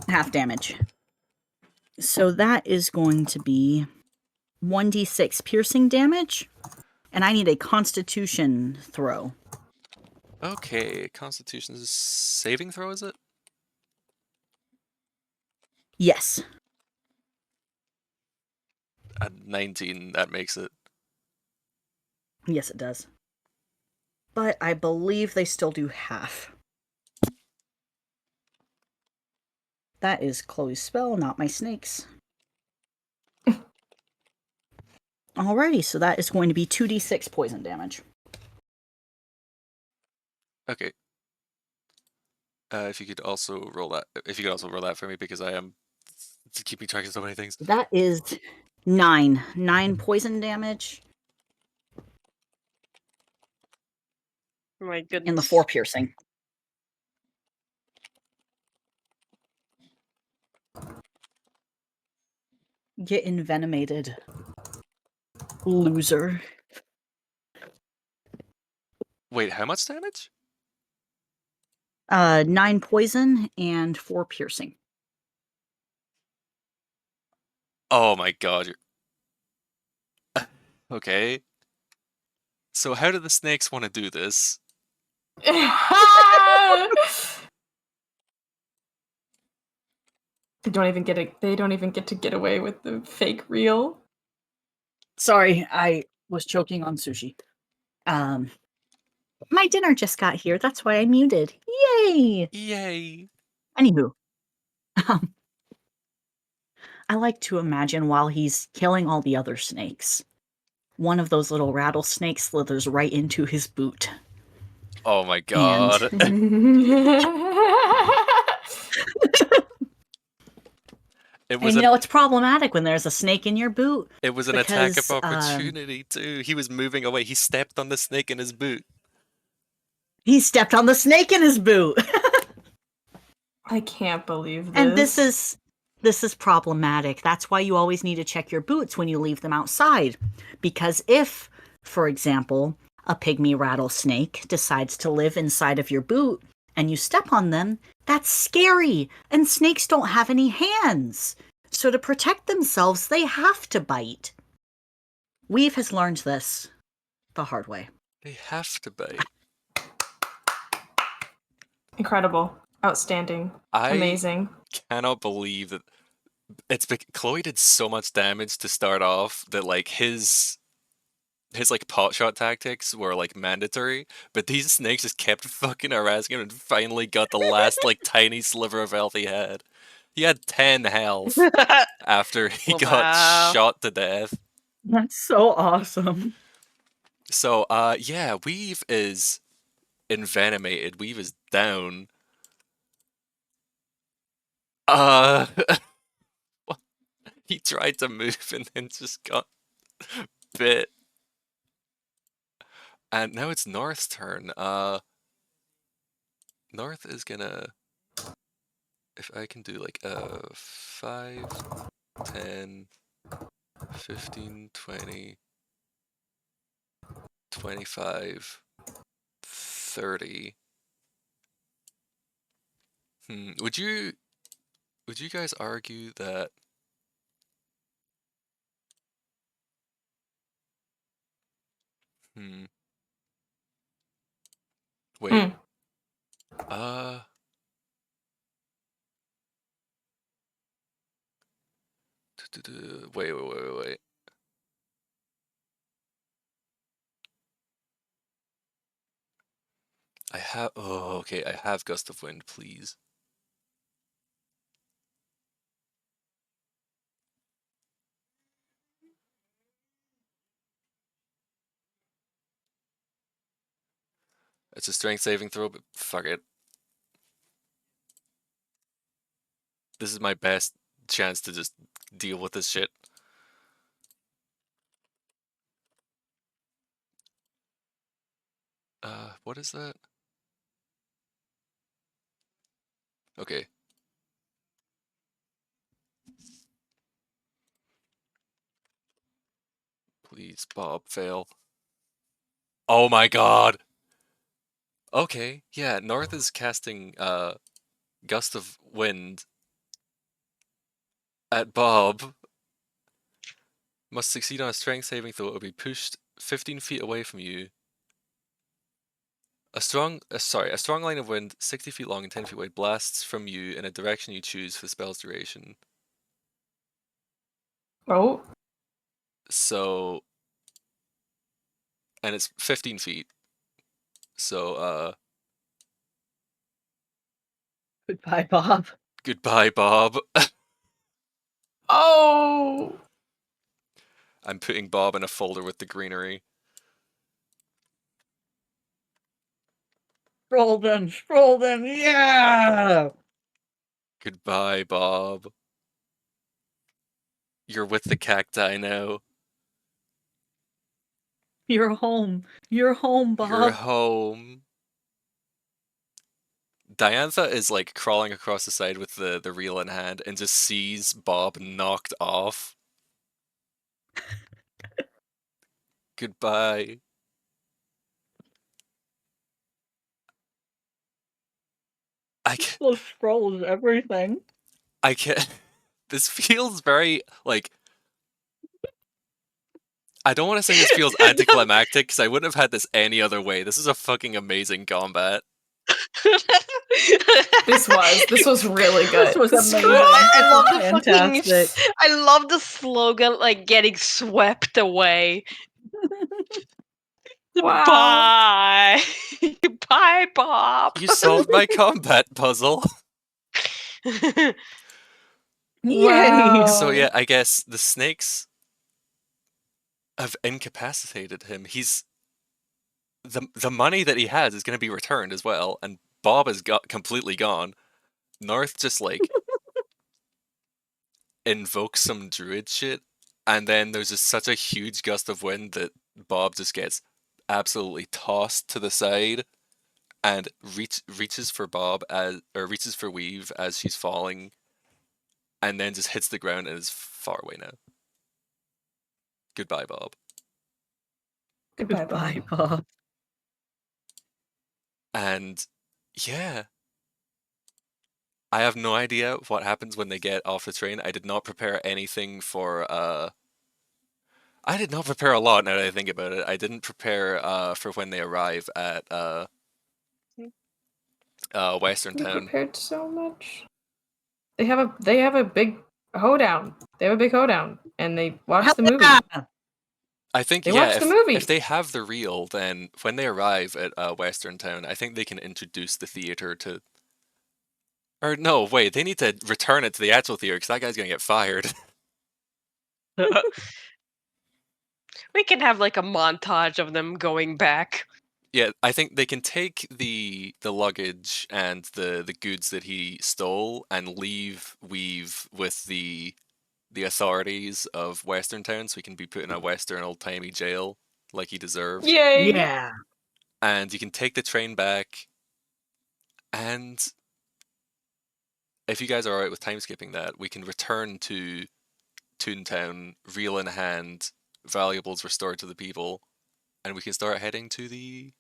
half damage. So that is going to be 1d6 piercing damage, and I need a constitution throw. okay. Constitution's saving throw, is it? Yes. At 19, that makes it. Yes, it does. But I believe they still do half. That is Chloe's spell, not my snake's. Alrighty, so that is going to be 2d6 poison damage. Okay. If you could also roll that. If you could also roll that for me, because I am keeping track of so many things. That is 9. 9 poison damage My goodness. and the 4 piercing. Get envenomated. Loser. Wait, how much damage? 9 poison and 4 piercing. Oh my god. Okay. So how do the snakes want to do this? They don't even get to get away with the fake real. Sorry, I was choking on sushi. My dinner just got here. That's why I muted. Yay! Yay! Anywho, I like to imagine while he's killing all the other snakes, one of those little rattlesnakes slithers right into his boot. Oh my god. It was And it's problematic when there's a snake in your boot. it was an attack of because, opportunity too. He was moving away. He stepped on the snake in his boot. He stepped on the snake in his boot. I can't believe this. And this is problematic. That's why you always need to check your boots when you leave them outside. Because if, for example, a pygmy rattlesnake decides to live inside of your boot and you step on them, that's scary. And snakes don't have any hands. So to protect themselves, they have to bite. Weev has learned this the hard way. They have to bite. Incredible. Outstanding. Amazing. Cannot believe that Chloe did so much damage to start off that like his like pot shot tactics were like mandatory, but these snakes just kept fucking harassing him and finally got the last like tiny sliver of health he had. He had 10 health after he got shot to death. That's so awesome. So yeah, Weev is envenomated. Weev is down. He tried to move and then just got bit. And now it's North's turn. North is gonna, if I can do like 5, 10, 15, 20, 25, 30. Would you guys argue that wait. Wait. I have, okay, I have Gust of Wind, please. It's a strength saving throw, but fuck it. This is my best chance to just deal with this shit. What is that? Okay. Please, Bob, fail. Oh my god! Okay, yeah, North is casting, Gust of Wind at Bob. Must succeed on a strength saving throw. It will be pushed 15 feet away from you. A strong line of wind, 60 feet long and 10 feet wide, blasts from you in a direction you choose for the spell's duration. Oh. So, and it's 15 feet. So, Goodbye, Bob. goodbye, Bob. Oh. I'm putting Bob in a folder with the greenery. Scroll them, yeah! Goodbye, Bob. You're with the cacti now. You're home, Bob. You're home. Diantha is like crawling across the side with the reel in hand and just sees Bob knocked off. Goodbye. I can't. Those scrolls, everything. I can't. This feels very like. I don't want to say this feels anticlimactic because I wouldn't have had this any other way. This is a fucking amazing combat. This was really good. This was amazing. I love the Fantastic. fucking. I love the slogan, like getting swept away. Wow. Bye, bye, Bob. You solved my combat puzzle. Wow. So yeah, I guess the snakes have incapacitated him. He's the money that he has is going to be returned as well, and Bob has got completely gone. North just like invokes some druid shit, and then there's just such a huge gust of wind that Bob just gets absolutely tossed to the side and reaches for Weev as she's falling, and then just hits the ground and is far away now. Goodbye, Bob. Goodbye, Bob. Bob. And yeah, I have no idea what happens when they get off the train. I did not prepare anything for I did not prepare a lot now that I think about it. I didn't prepare for when they arrive at Western You Town. prepared so much. They have a big hoedown. They have a big hoedown, and they watch the movie. I think They watch the movie. if they have the reel, then when they arrive at Western Town, I think they can introduce the theater to. Or no, wait, they need to return it to the actual theater because that guy's gonna get fired. We can have like a montage of them going back. Yeah, I think they can take the luggage and the goods that he stole and leave Weev with the authorities of Western Town, so he can be put in a Western old-timey jail like he deserves. Yay! Yeah. And you can take the train back, and if you guys are alright with time skipping that, we can return to Toontown, reel in hand, valuables restored to the people, and we can start heading to the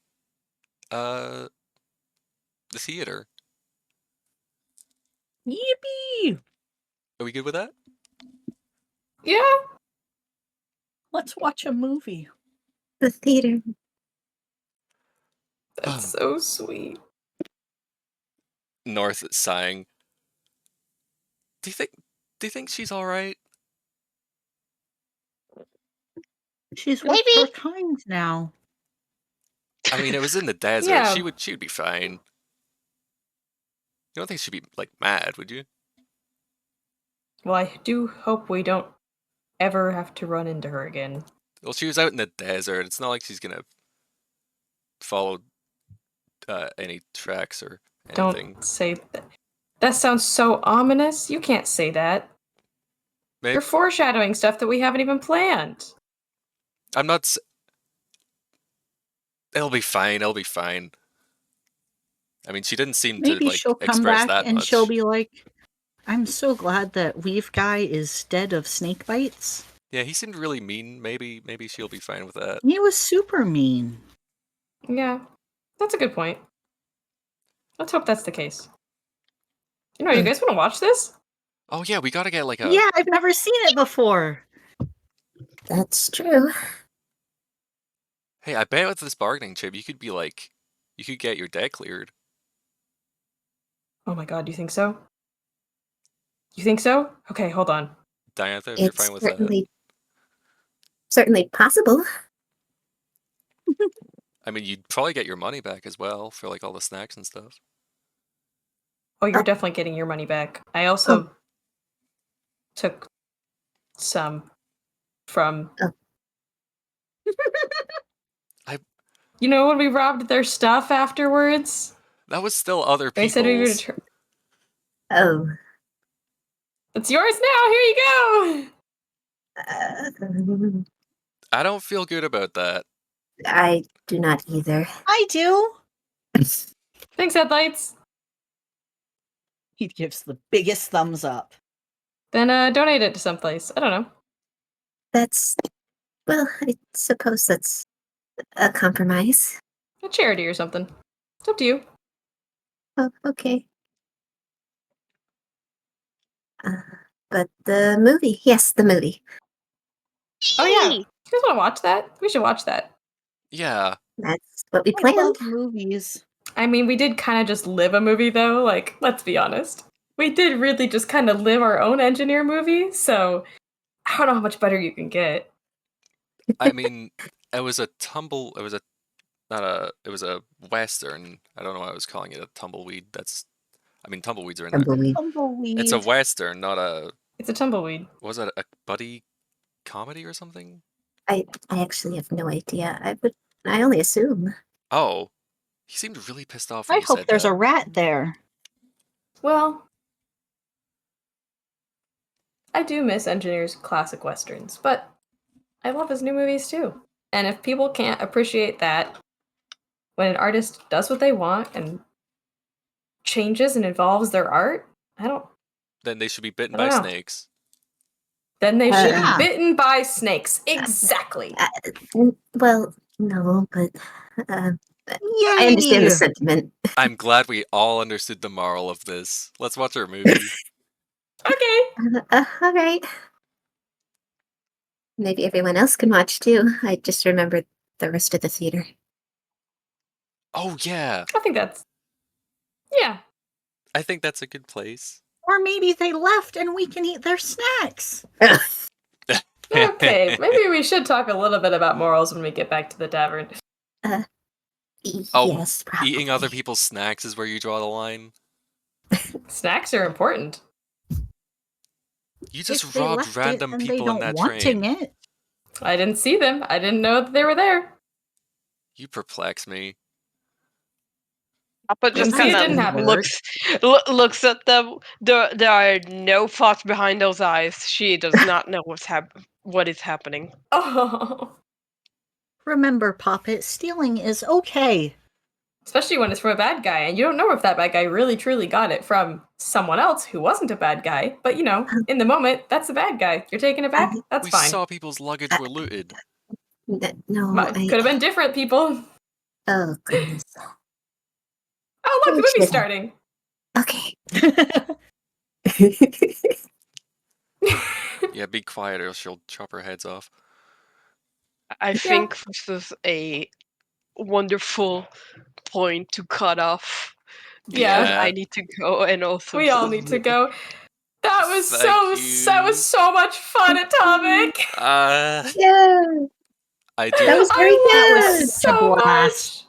theater. Yippee! Are we good with that? Yeah. Let's watch a movie. The theater. That's so sweet. North sighing. Do you think she's alright? She's with Maybe. her kind now. I mean, it was in the desert. Yeah. She would be fine. You don't think she'd be like mad, would you? Well, I do hope we don't ever have to run into her again. Well, she was out in the desert. It's not like she's gonna follow any tracks or anything. Don't say that. That sounds so ominous. You can't say that. Maybe You're foreshadowing stuff that we haven't even planned. I'm not. It'll be fine. It'll be fine. I mean, she didn't seem Maybe to like she'll come express back that and much. she'll be like, I'm so glad that Weev guy is dead of snake bites. Yeah, he seemed really mean. Maybe she'll be fine with that. He was super mean. Yeah, that's a good point. Let's hope that's the case. You know, you guys want to watch this? Oh yeah, we gotta get like a. Yeah, I've never seen it before. That's true. Hey, I bet with this bargaining chip, you could be like, you could get your debt cleared. Oh my god, do you think so? You think so? Okay, hold on. Diantha, if you're It's fine with that. certainly possible. I mean, you'd probably get your money back as well for like all the snacks and stuff. Oh, you're definitely getting your money back. I also took some from. You know when we robbed their stuff afterwards? That was still other They said we people's. would. Oh. It's yours now. Here you go. I don't feel good about that. I do not either. I do. Thanks, headlights. He gives the biggest thumbs up. Then donate it to someplace. I don't know. Well, I suppose that's a compromise. A charity or something. It's up to you. Oh, okay. But the movie, yes, the movie. Oh yeah. You guys want to watch that? We should watch that. Yeah. That's what we I planned. love movies. I mean, we did kind of just live a movie, though. Like, let's be honest. We did really just kind of live our own engineer movie, so I don't know how much better you can get. I mean, it was a western. I don't know why I was calling it a tumbleweed. Tumbleweeds are in there. Tumbleweed. Tumbleweed. It's a western, not a. It's a tumbleweed. Was it a buddy comedy or something? I actually have no idea. I only assume. Oh, he seemed really pissed off when I you hope said there's that. a rat there. Well, I do miss Engineer's classic westerns, but I love his new movies too. And if people can't appreciate that, when an artist does what they want and changes and evolves their art, Then they should be bitten I by don't know. snakes. Then they should Yeah. be bitten by snakes. Exactly. Well, no, but Yay! I understand the sentiment. I'm glad we all understood the moral of this. Let's watch our movie. Okay. All right. Maybe everyone else can watch too. I just remembered the rest of the theater. Oh yeah, I think that's. Yeah. I think that's a good place. Or maybe they left and we can eat their snacks. Okay. Maybe we should talk a little bit about morals when we get back to the tavern. Oh, Yes, probably. Eating other people's snacks is where you draw the line. Snacks are important. You If just they robbed left random it, then people they in don't that wanting train. it. I didn't see them. I didn't know that they were there. You perplex me. But just Didn't see it, kind didn't of happen. looks at them. There are no thoughts behind those eyes. She does not know what is happening. Oh. Remember, Poppet, stealing is okay. Especially when it's from a bad guy, and you don't know if that bad guy really truly got it from someone else who wasn't a bad guy. But you know, in the moment, that's a bad guy. You're taking it back? That's We fine. saw people's luggage were looted. No, Could have been different people. Oh, goodness. Oh, look, the Oh, movie's shit. starting. Okay. Yeah, be quiet or she'll chop her heads off. I think this is a wonderful point to cut off. Yeah. Because I need to go, and also We all need to go. That was Thank you. so much fun, Atomic. Yeah. I do. That was very I good. loved it Such a so blast.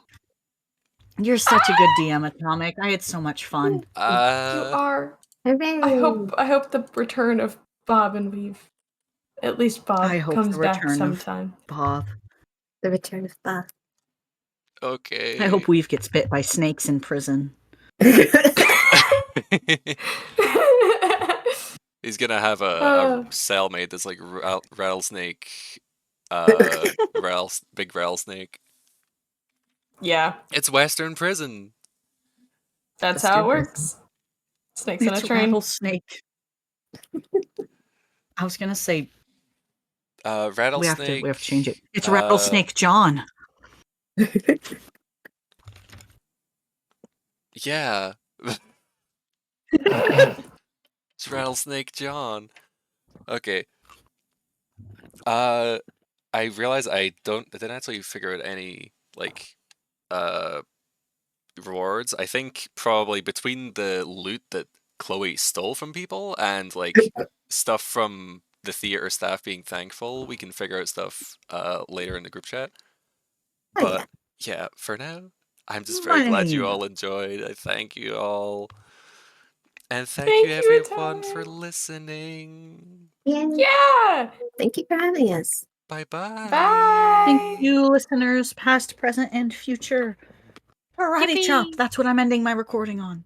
much. You're such a good DM, Atomic. I had so much fun. You are. Hooray. I hope the return of Bob and Weev. At least Bob I hope comes the back return of sometime. Bob. The return of Bob. Okay. I hope Weev gets bit by snakes in prison. He's gonna have a Uh. cellmate that's like rattlesnake, big rattlesnake. Yeah, It's Western prison. that's Let's how do it this. works. Snakes on a It's train. rattlesnake. I was gonna say Rattlesnake. we have to change it. It's Rattlesnake John. Yeah. It's Rattlesnake John. Okay. I realize I didn't actually figure out any like rewards. I think probably between the loot that Chloe stole from people and like stuff from the theater staff being thankful, we can figure out stuff later in the group chat. Oh, But yeah. yeah, for now, I'm just very glad you Fine. all enjoyed. I thank you all. And thank Thank you you, everyone for Italian. listening. Yeah. Thank you for having us. Bye bye. Bye. Thank you, listeners, past, present, and future. Karate chop. Yippee. That's what I'm ending my recording on.